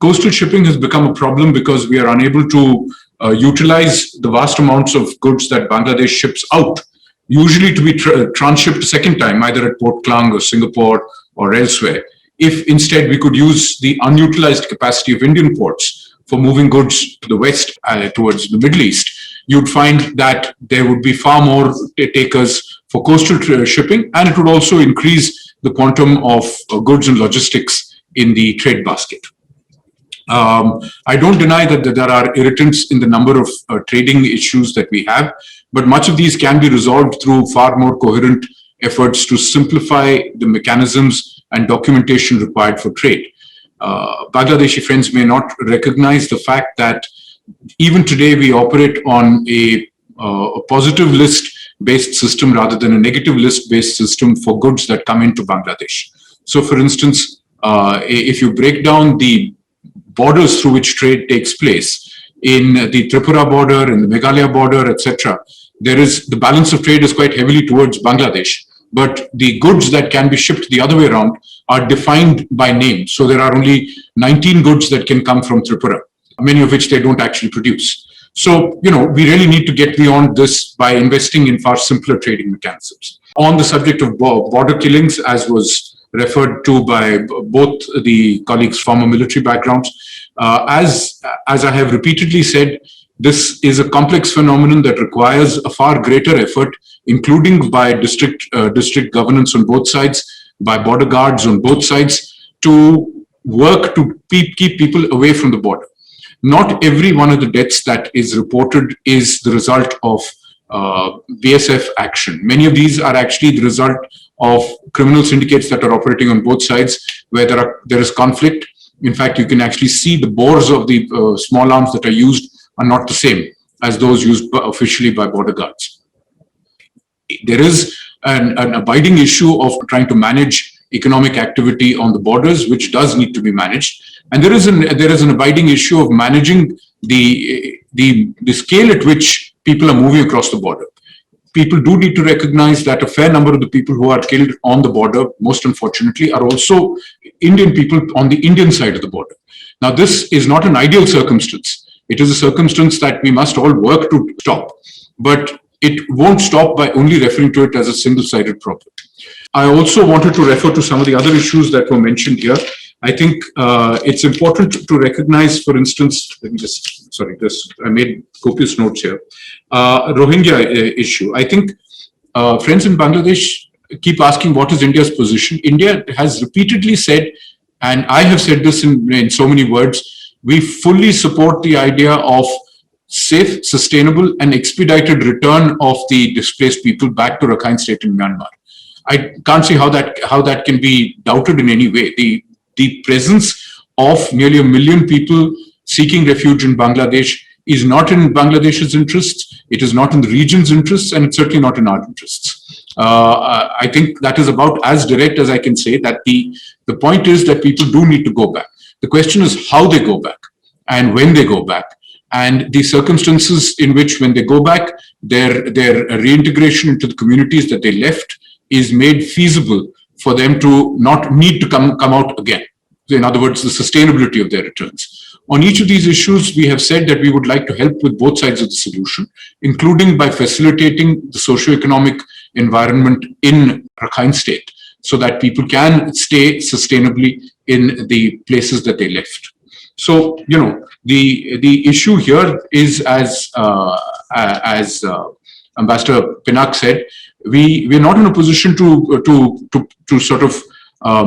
Speaker 3: Coastal shipping has become a problem because we are unable to utilize the vast amounts of goods that Bangladesh ships out, usually to be transshipped a second time, either at Port Klang or Singapore or elsewhere. If instead we could use the unutilized capacity of Indian ports for moving goods to the west towards the Middle East, you'd find that there would be far more takers for coastal shipping, and it would also increase the quantum of goods and logistics in the trade basket. I don't deny that there are irritants in the number of trading issues that we have, but much of these can be resolved through far more coherent efforts to simplify the mechanisms and documentation required for trade. Bangladeshi friends may not recognize the fact that even today we operate on a positive list-based system rather than a negative list-based system for goods that come into Bangladesh. So, for instance, if you break down the borders through which trade takes place, in the Tripura border, in the Meghalaya border, etc., the balance of trade is quite heavily towards Bangladesh, but the goods that can be shipped the other way around are defined by name. So there are only 19 goods that can come from Tripura. many of which they don't actually produce. So, we really need to get beyond this by investing in far simpler trading mechanisms. On the subject of border killings, as was referred to by both the colleagues' former military backgrounds, as I have repeatedly said, this is a complex phenomenon that requires a far greater effort, including by district governance on both sides, by border guards on both sides, to work to keep people away from the border. Not every one of the deaths that is reported is the result of BSF action. Many of these are actually the result of criminal syndicates that are operating on both sides, where there is conflict. In fact, you can actually see the bores of the small arms that are used are not the same as those used officially by border guards. There is an abiding issue of trying to manage economic activity on the borders, which does need to be managed. And there is an abiding issue of managing the scale at which people are moving across the border. People do need to recognize that a fair number of the people who are killed on the border, most unfortunately, are also Indian people on the Indian side of the border. Now, this is not an ideal circumstance. It is a circumstance that we must all work to stop, but it won't stop by only referring to it as a single-sided problem. I also wanted to refer to some of the other issues that were mentioned here. I think it's important to recognize, for instance, I made copious notes here. Rohingya issue. I think friends in Bangladesh keep asking what is India's position. India has repeatedly said, and I have said this in so many words, we fully support the idea of safe, sustainable, and expedited return of the displaced people back to Rakhine State in Myanmar. I can't see how that can be doubted in any way. The presence of nearly 1 million people seeking refuge in Bangladesh is not in Bangladesh's interests, it is not in the region's interests, and it's certainly not in our interests. I think that is about as direct as I can say, that the point is that people do need to go back. The question is how they go back and when they go back, and the circumstances in which, when they go back, their reintegration into the communities that they left is made feasible for them to not need to come out again. In other words, the sustainability of their returns. On each of these issues, we have said that we would like to help with both sides of the solution, including by facilitating the socio-economic environment in Rakhine State, so that people can stay sustainably in the places that they left. So, the issue here is, as Ambassador Pinnock said, we're not in a position to sort of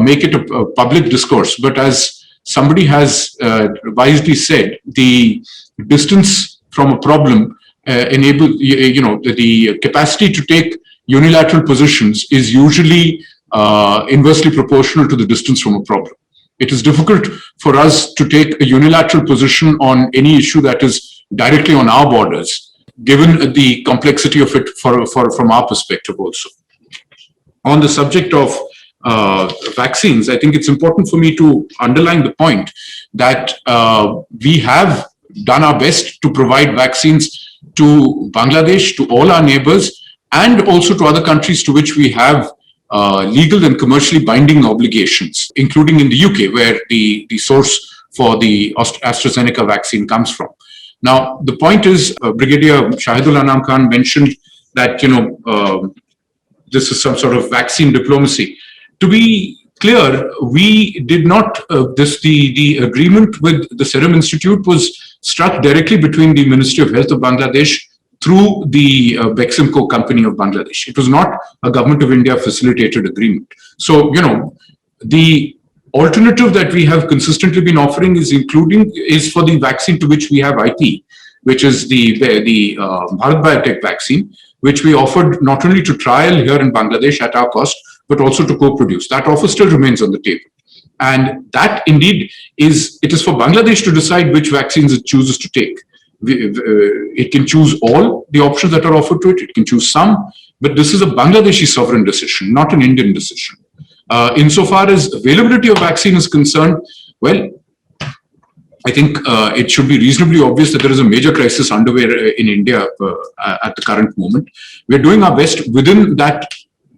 Speaker 3: make it a public discourse, but as somebody has wisely said, the distance from a problem the capacity to take unilateral positions is usually inversely proportional to the distance from a problem. It is difficult for us to take a unilateral position on any issue that is directly on our borders, given the complexity of it from our perspective also. On the subject of vaccines, I think it's important for me to underline the point that we have done our best to provide vaccines to Bangladesh, to all our neighbors, and also to other countries to which we have legal and commercially binding obligations, including in the UK, where the source for the AstraZeneca vaccine comes from. Now, the point is, Brigadier Shahidul Anam Khan mentioned that, this is some sort of vaccine diplomacy. To be clear, we did not, the agreement with the Serum Institute was struck directly between the Ministry of Health of Bangladesh through the Beximco company of Bangladesh. It was not a Government of India facilitated agreement. So, the alternative that we have consistently been offering is for the vaccine to which we have IP, which is the Bharat Biotech vaccine, which we offered not only to trial here in Bangladesh at our cost, but also to co-produce. That offer still remains on the table. And that indeed it is for Bangladesh to decide which vaccines it chooses to take. It can choose all the options that are offered to it. It can choose some, but this is a Bangladeshi sovereign decision, not an Indian decision. Insofar as availability of vaccine is concerned, well, I think it should be reasonably obvious that there is a major crisis underway in India at the current moment. We're doing our best within that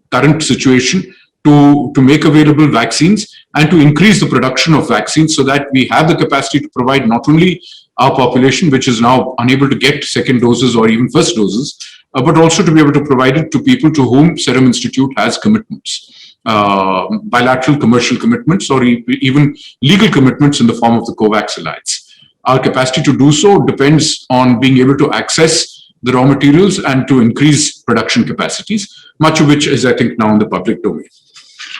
Speaker 3: current situation to make available vaccines and to increase the production of vaccines so that we have the capacity to provide not only our population, which is now unable to get second doses or even first doses, but also to be able to provide it to people to whom Serum Institute has commitments, bilateral commercial commitments or even legal commitments in the form of the COVAX alliance. Our capacity to do so depends on being able to access the raw materials and to increase production capacities, much of which is, I think, now in the public domain.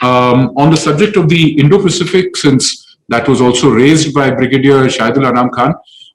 Speaker 3: On the subject of the Indo-Pacific, since that was also raised by Brigadier Shahidul Anam Khan,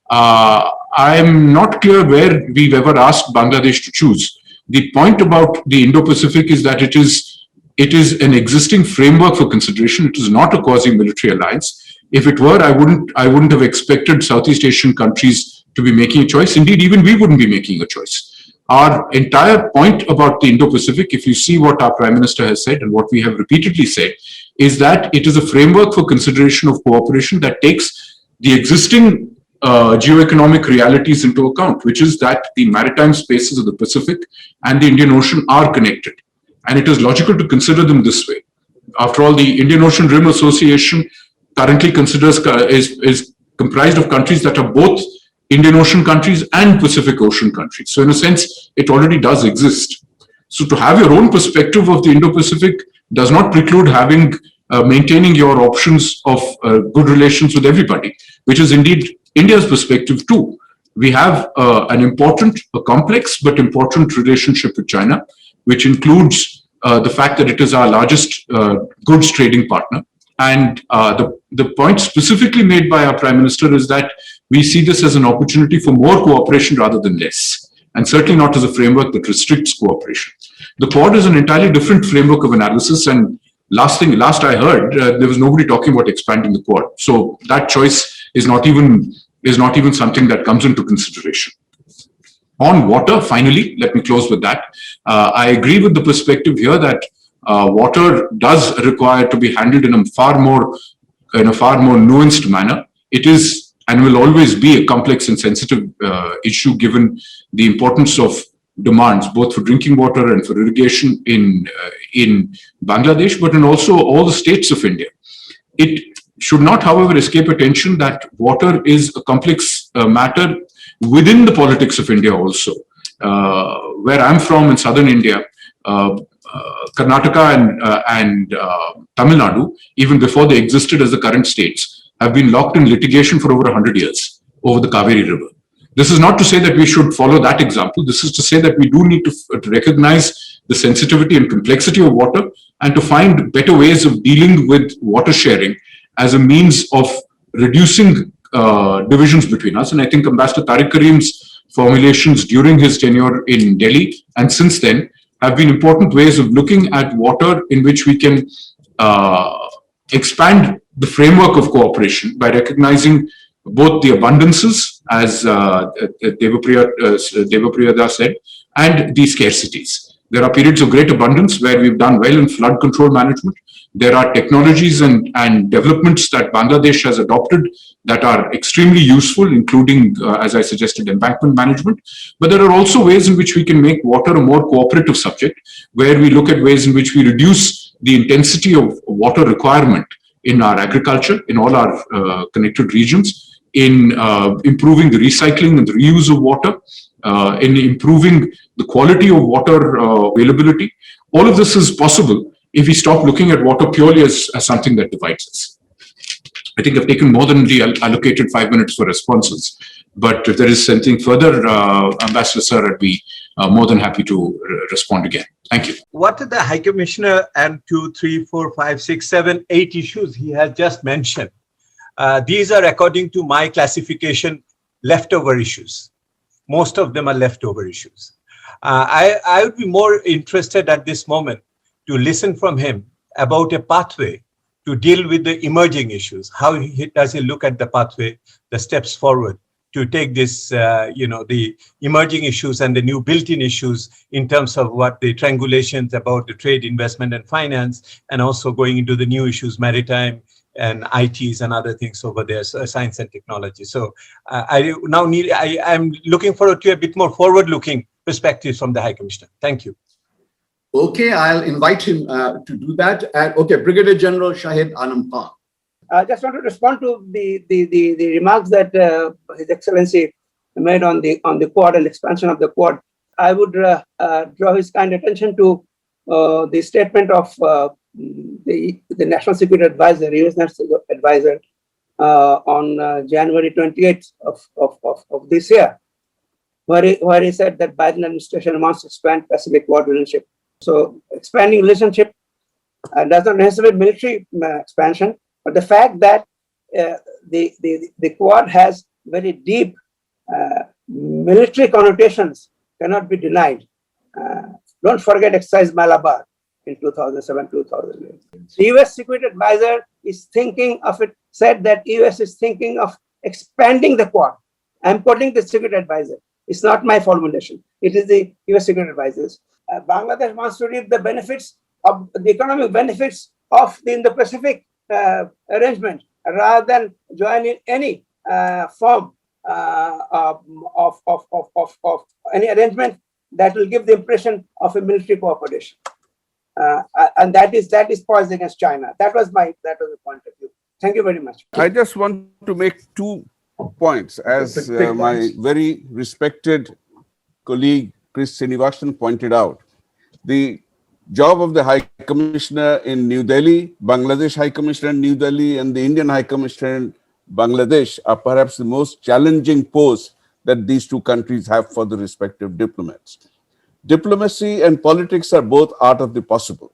Speaker 3: I'm not clear where we've ever asked Bangladesh to choose. The point about the Indo-Pacific is that it is an existing framework for consideration. It is not a quasi-military alliance. If it were, I wouldn't have expected Southeast Asian countries to be making a choice. Indeed, even we wouldn't be making a choice. Our entire point about the Indo-Pacific, if you see what our Prime Minister has said and what we have repeatedly said, is that it is a framework for consideration of cooperation that takes the existing geoeconomic realities into account, which is that the maritime spaces of the Pacific and the Indian Ocean are connected. And it is logical to consider them this way. After all, the Indian Ocean Rim Association currently is comprised of countries that are both Indian Ocean countries and Pacific Ocean countries. So in a sense, it already does exist. So to have your own perspective of the Indo-Pacific does not preclude maintaining your options of good relations with everybody, which is indeed India's perspective too. We have a complex but important relationship with China, which includes the fact that it is our largest goods trading partner. And the point specifically made by our Prime Minister is that we see this as an opportunity for more cooperation rather than less, and certainly not as a framework that restricts cooperation. The Quad is an entirely different framework of analysis, and last I heard, there was nobody talking about expanding the Quad. So that choice is not even something that comes into consideration. On water, finally, let me close with that. I agree with the perspective here that water does require to be handled in a far more nuanced manner. It is and will always be a complex and sensitive issue given the importance of demands both for drinking water and for irrigation in Bangladesh, but in also all the states of India. It should not, however, escape attention that water is a complex matter within the politics of India also. Where I'm from in southern India, Karnataka and Tamil Nadu, even before they existed as the current states, have been locked in litigation for over 100 years over the Kaveri River. This is not to say that we should follow that example. This is to say that we do need to recognize the sensitivity and complexity of water and to find better ways of dealing with water sharing as a means of reducing divisions between us. And I think Ambassador Tariq Karim's formulations during his tenure in Delhi and since then have been important ways of looking at water in which we can expand the framework of cooperation by recognizing both the abundances, as Devapriya said, and the scarcities. There are periods of great abundance where we've done well in flood control management. There are technologies and developments that Bangladesh has adopted that are extremely useful, including, as I suggested, embankment management. But there are also ways in which we can make water a more cooperative subject, where we look at ways in which we reduce the intensity of water requirement in our agriculture, in all our connected regions, in improving the recycling and the reuse of water, in improving the quality of water availability. All of this is possible if we stop looking at water purely as something that divides us. I think I've taken more than the allocated 5 minutes for responses, but if there is something further, Ambassador Sir, I'd be more than happy to respond again. Thank you.
Speaker 7: What are the High Commissioner and 2, 3, 4, 5, 6, 7, 8 issues he has just mentioned? These are, according to my classification, leftover issues. Most of them are leftover issues. I would be more interested at this moment to listen from him about a pathway to deal with the emerging issues. How does he look at the pathway, the steps forward to take this, the emerging issues and the new built-in issues in terms of what the triangulations about the trade, investment, and finance, and also going into the new issues, maritime and ITs and other things over there, so science and technology. So I'm looking forward to a bit more forward-looking perspectives from the High Commissioner. Thank you.
Speaker 2: Okay, I'll invite him to do that. And okay, Brigadier General Shahid Anam Khan.
Speaker 10: I just want to respond to the remarks that His Excellency made on the Quad and expansion of the Quad. I would draw his kind attention to the statement of the National Security Advisor, US National Advisor, on January 28th of this year, where he said that Biden administration wants to expand Pacific Quad relationship. So expanding relationship does not necessarily mean military expansion, but the fact that the Quad has very deep military connotations cannot be denied. Don't forget exercise Malabar in 2007-2008. The US Security Advisor is thinking of it, said that US is thinking of expanding the Quad. I'm quoting the Security Advisor. It's not my formulation. It is the US Security Advisors. Bangladesh wants to reap the benefits of the economic benefits of the Indo-Pacific arrangement rather than join in any form of any arrangement that will give the impression of a military cooperation, and that is poised against China. That was the point of view. Thank you very much.
Speaker 4: I just want to make 2 points, as my very respected colleague Chris Srinivasan pointed out. The job of the High Commissioner in New Delhi, Bangladesh High Commissioner in New Delhi, and the Indian High Commissioner in Bangladesh are perhaps the most challenging posts that these 2 countries have for the respective diplomats. Diplomacy and politics are both art of the possible.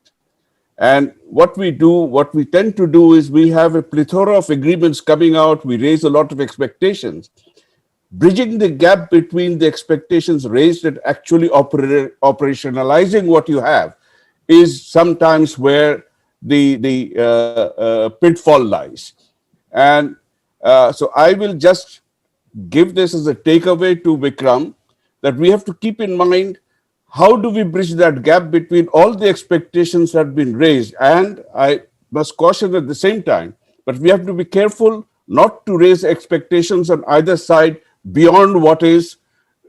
Speaker 4: And what we tend to do is we have a plethora of agreements coming out, we raise a lot of expectations. Bridging the gap between the expectations raised and actually operationalizing what you have is sometimes where the pitfall lies. And so I will just give this as a takeaway to Vikram, that we have to keep in mind, how do we bridge that gap between all the expectations that have been raised? And I must caution at the same time, but we have to be careful not to raise expectations on either side beyond what is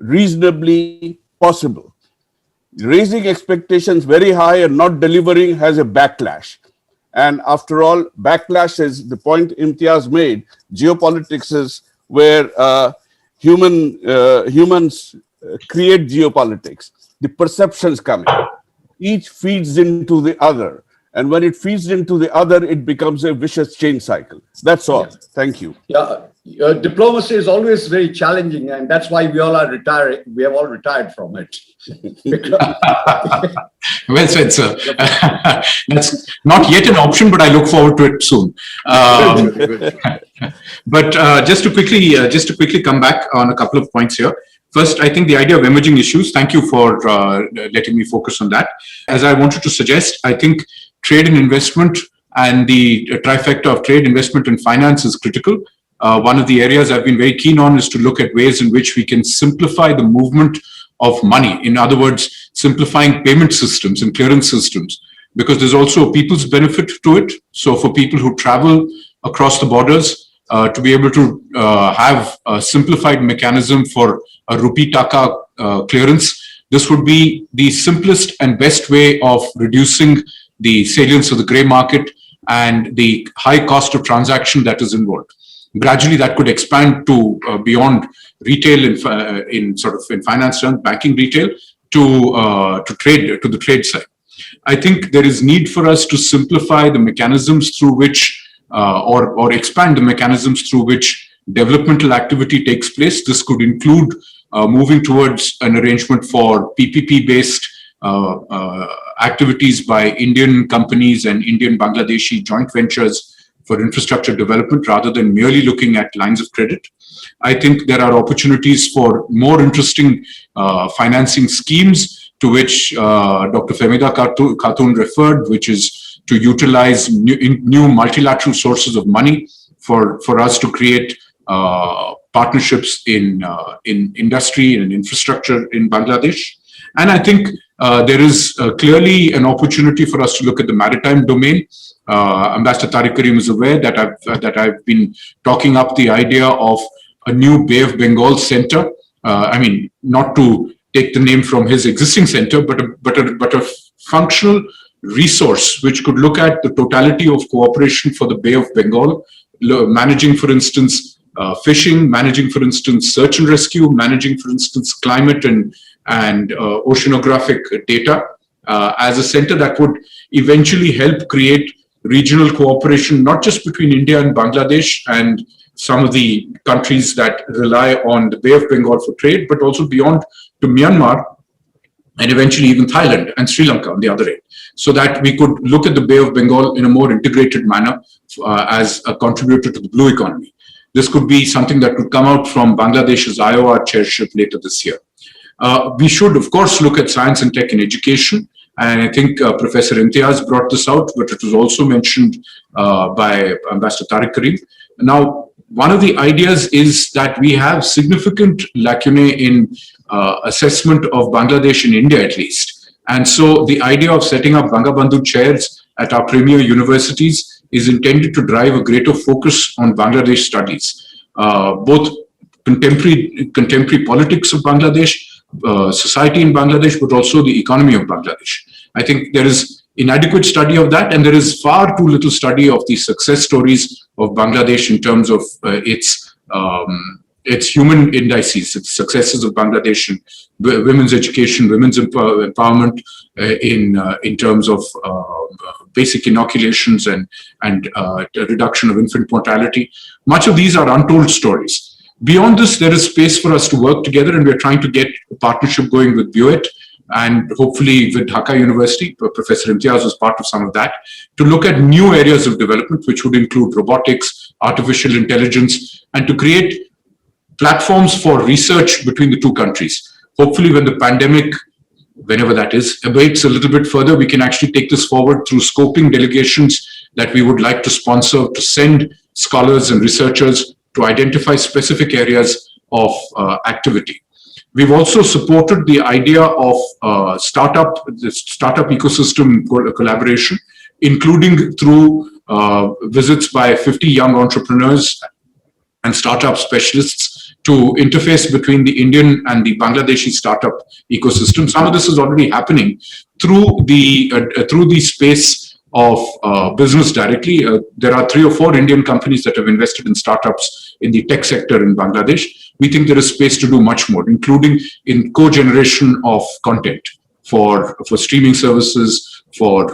Speaker 4: reasonably possible. Raising expectations very high and not delivering has a backlash. And after all, backlash is the point Imtiaz made. Geopolitics is where humans create geopolitics. The perceptions come in. Each feeds into the other. And when it feeds into the other, it becomes a vicious chain cycle. That's all. Yeah. Thank you.
Speaker 2: Yeah, diplomacy is always very challenging, and that's why we all are retiring. We have all retired from it.
Speaker 3: Well said, sir. That's not yet an option, but I look forward to it soon. But just to quickly come back on a couple of points here. First, I think the idea of emerging issues, thank you for letting me focus on that. As I wanted to suggest, I think trade and investment and the trifecta of trade, investment, and finance is critical. One of the areas I've been very keen on is to look at ways in which we can simplify the movement of money. In other words, simplifying payment systems and clearance systems, because there's also a people's benefit to it. So for people who travel across the borders, to be able to have a simplified mechanism for a rupee taka clearance, this would be the simplest and best way of reducing the salience of the grey market and the high cost of transaction that is involved. Gradually, that could expand to beyond retail in finance terms, banking retail, to the trade side. I think there is need for us to simplify the mechanisms through which, or expand the mechanisms through which developmental activity takes place. This could include moving towards an arrangement for PPP-based activities by Indian companies and Indian Bangladeshi joint ventures for infrastructure development, rather than merely looking at lines of credit. I think there are opportunities for more interesting financing schemes to which Dr. Femida Khatun referred, which is to utilize new multilateral sources of money for us to create partnerships in industry and infrastructure in Bangladesh. And I think there is clearly an opportunity for us to look at the maritime domain. Ambassador Tariq Karim is aware that I've been talking up the idea of a new Bay of Bengal center. I mean, not to take the name from his existing center, but a functional resource which could look at the totality of cooperation for the Bay of Bengal, managing, for instance, fishing, managing, for instance, search and rescue, managing, for instance, climate and oceanographic data, as a center that would eventually help create regional cooperation, not just between India and Bangladesh and some of the countries that rely on the Bay of Bengal for trade, but also beyond to Myanmar and eventually even Thailand and Sri Lanka on the other end, so that we could look at the Bay of Bengal in a more integrated manner as a contributor to the blue economy. This could be something that could come out from Bangladesh's IOR chairship later this year. We should, of course, look at science and tech in education. And I think Professor Imtiaz brought this out, but it was also mentioned by Ambassador Tariq Karim. Now, one of the ideas is that we have significant lacunae in assessment of Bangladesh in India, at least. And so the idea of setting up Bangabandhu chairs at our premier universities is intended to drive a greater focus on Bangladesh studies, both contemporary politics of Bangladesh, society in Bangladesh, but also the economy of Bangladesh. I think there is inadequate study of that, and there is far too little study of the success stories of Bangladesh in terms of its human indices, its successes of Bangladesh in women's education, women's empowerment in terms of basic inoculations and reduction of infant mortality. Much of these are untold stories. Beyond this, there is space for us to work together, and we're trying to get a partnership going with BUET and hopefully with Dhaka University. Professor Imtiaz was part of some of that, to look at new areas of development, which would include robotics, artificial intelligence, and to create platforms for research between the two countries. Hopefully, when the pandemic, whenever that is, abates a little bit further, we can actually take this forward through scoping delegations that we would like to sponsor, to send scholars and researchers to identify specific areas of activity. We've also supported the idea of the startup ecosystem collaboration, including through visits by 50 young entrepreneurs and startup specialists to interface between the Indian and the Bangladeshi startup ecosystem. Some of this is already happening through the space of business directly. There are 3 or 4 Indian companies that have invested in startups in the tech sector in Bangladesh. We think there is space to do much more, including in co-generation of content for streaming services, for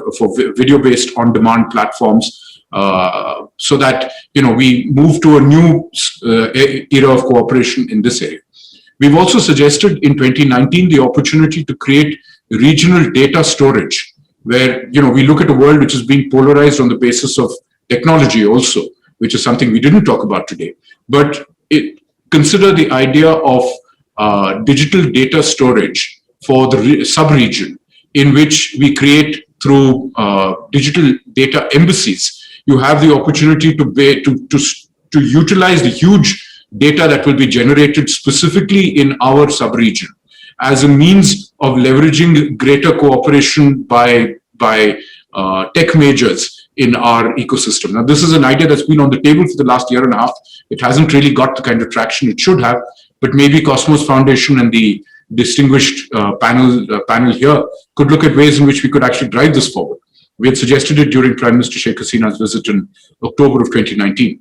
Speaker 3: video-based on-demand platforms, so that we move to a new era of cooperation in this area. We've also suggested in 2019 the opportunity to create regional data storage, where we look at a world which is being polarized on the basis of technology also, which is something we didn't talk about today. But consider the idea of digital data storage for the sub-region, in which we create through digital data embassies. You have the opportunity to utilize the huge data that will be generated specifically in our sub-region as a means of leveraging greater cooperation by tech majors in our ecosystem. Now, this is an idea that's been on the table for the last year and a half. It hasn't really got the kind of traction it should have, but maybe Cosmos Foundation and the distinguished panel here could look at ways in which we could actually drive this forward. We had suggested it during Prime Minister Sheikh Hasina's visit in October of 2019.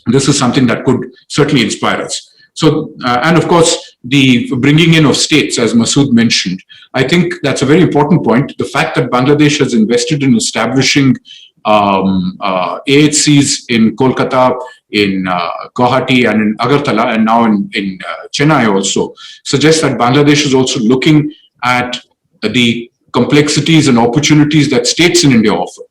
Speaker 3: This is something that could certainly inspire us. So, and of course, the bringing in of states, as Masood mentioned, I think that's a very important point. The fact that Bangladesh has invested in establishing AHCs in Kolkata, in Guwahati, and in Agartala, and now in Chennai also, suggests that Bangladesh is also looking at the complexities and opportunities that states in India offer.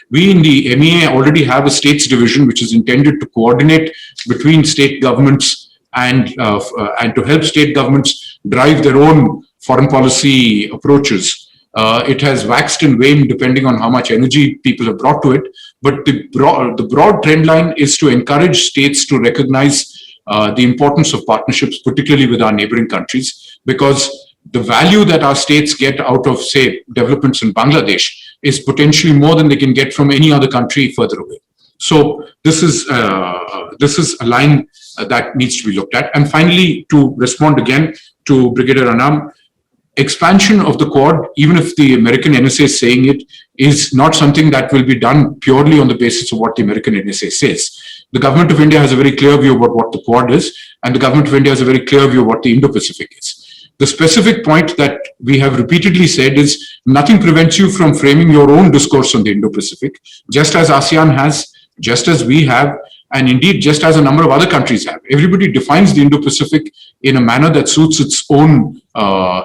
Speaker 3: We in the MEA already have a states division which is intended to coordinate between state governments and to help state governments drive their own foreign policy approaches. It has waxed and waned depending on how much energy people have brought to it. But the broad trend line is to encourage states to recognize the importance of partnerships, particularly with our neighboring countries, because the value that our states get out of, say, developments in Bangladesh is potentially more than they can get from any other country further away. So this is a line that needs to be looked at. And finally, to respond again to Brigadier Anam, expansion of the Quad, even if the American NSA is saying it, is not something that will be done purely on the basis of what the American NSA says. The government of India has a very clear view about what the Quad is, and the government of India has a very clear view of what the Indo-Pacific is. The specific point that we have repeatedly said is nothing prevents you from framing your own discourse on the Indo-Pacific, just as ASEAN has, just as we have, and indeed just as a number of other countries have. Everybody defines the Indo-Pacific in a manner that suits its own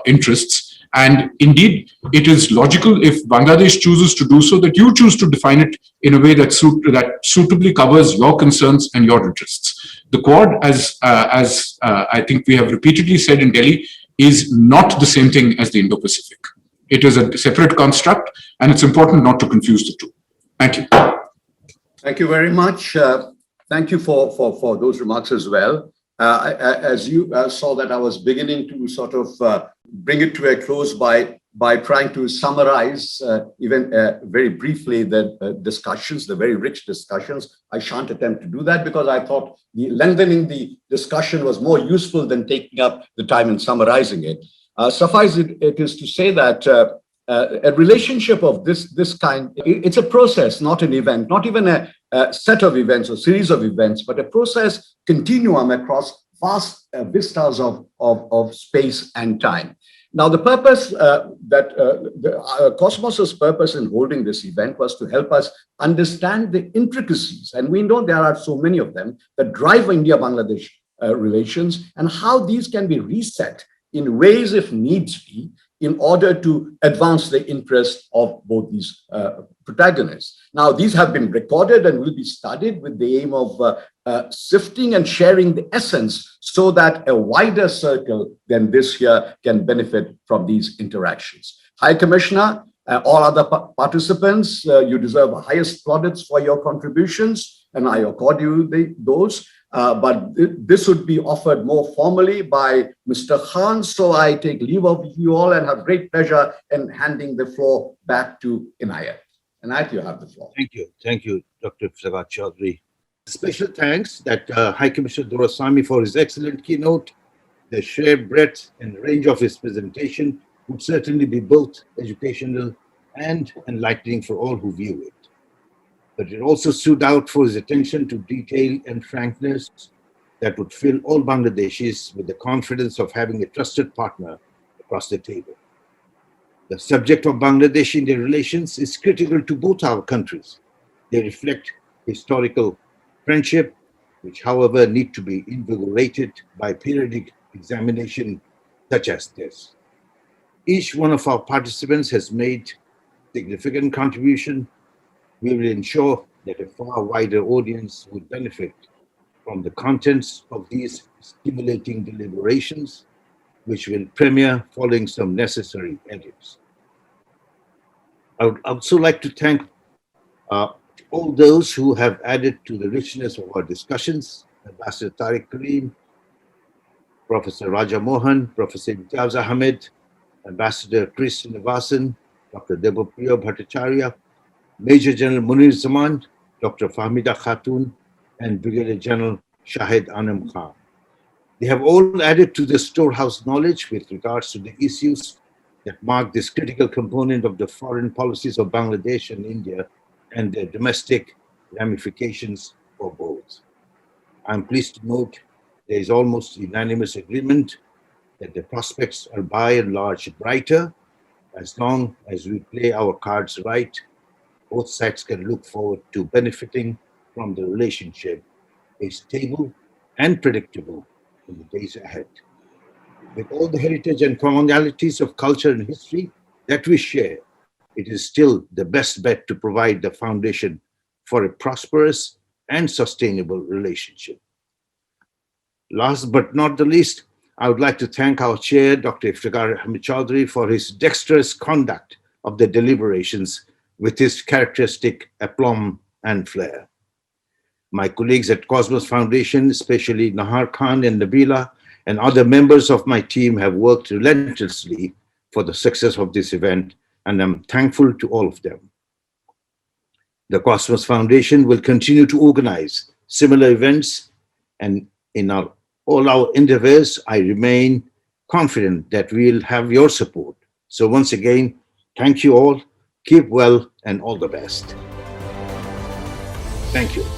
Speaker 3: interests. And indeed, it is logical if Bangladesh chooses to do so, that you choose to define it in a way that suitably covers your concerns and your interests. The Quad, as I think we have repeatedly said in Delhi, is not the same thing as the Indo-Pacific. It is a separate construct, and it's important not to confuse the two. Thank you.
Speaker 2: Thank you very much. Thank you for those remarks as well. As you saw that I was beginning to sort of bring it to a close by trying to summarize even very briefly the discussions, the very rich discussions. I shan't attempt to do that because I thought lengthening the discussion was more useful than taking up the time and summarizing it. Suffice it is to say that a relationship of this kind, it's a process, not an event, not even a set of events or series of events, but a process continuum across vast vistas of space and time. Now, the purpose Cosmos's purpose in holding this event was to help us understand the intricacies, and we know there are so many of them, that drive India-Bangladesh relations and how these can be reset in ways, if needs be, in order to advance the interests of both these protagonists. Now, these have been recorded and will be studied with the aim of sifting and sharing the essence so that a wider circle than this here can benefit from these interactions. High Commissioner, all other participants, you deserve the highest plaudits for your contributions, and I accord you those. But this would be offered more formally by Mr. Khan. So I take leave of you all and have great pleasure in handing the floor back to Inayat. Inayat, you have the floor.
Speaker 1: Thank you. Thank you, Dr. Iftikhar Chaudhry. Special thanks that High Commissioner Doraisamy for his excellent keynote. The sheer breadth and range of his presentation would certainly be both educational and enlightening for all who view it. But it also stood out for his attention to detail and frankness that would fill all Bangladeshis with the confidence of having a trusted partner across the table. The subject of Bangladesh-India relations is critical to both our countries. They reflect historical friendship, which, however, need to be invigorated by periodic examination such as this. Each one of our participants has made significant contribution. We will ensure that a far wider audience would benefit from the contents of these stimulating deliberations, which will premiere following some necessary edits. I would also like to thank all those who have added to the richness of our discussions: Ambassador Tariq Karim, Professor Raja Mohan, Professor Imtiaz Ahmed, Ambassador Srinivasan, Dr. Debapriya Bhattacharya, Major General Munir Zaman, Dr. Fahmida Khatun, and Brigadier General Shahid Anam Khan. They have all added to the storehouse knowledge with regards to the issues that mark this critical component of the foreign policies of Bangladesh and India and their domestic ramifications for both. I'm pleased to note there is almost unanimous agreement that the prospects are by and large brighter. As long as we play our cards right, both sides can look forward to benefiting from the relationship, is stable and predictable in the days ahead. With all the heritage and commonalities of culture and history that we share, it is still the best bet to provide the foundation for a prosperous and sustainable relationship. Last but not the least, I would like to thank our chair, Dr. Iftikhar Chaudhry, for his dexterous conduct of the deliberations with his characteristic aplomb and flair. My colleagues at Cosmos Foundation, especially Nahar Khan and Nabila, and other members of my team have worked relentlessly for the success of this event, and I'm thankful to all of them. The Cosmos Foundation will continue to organize similar events, and in all our endeavors, I remain confident that we'll have your support. So once again, thank you all. Keep well and all the best. Thank you.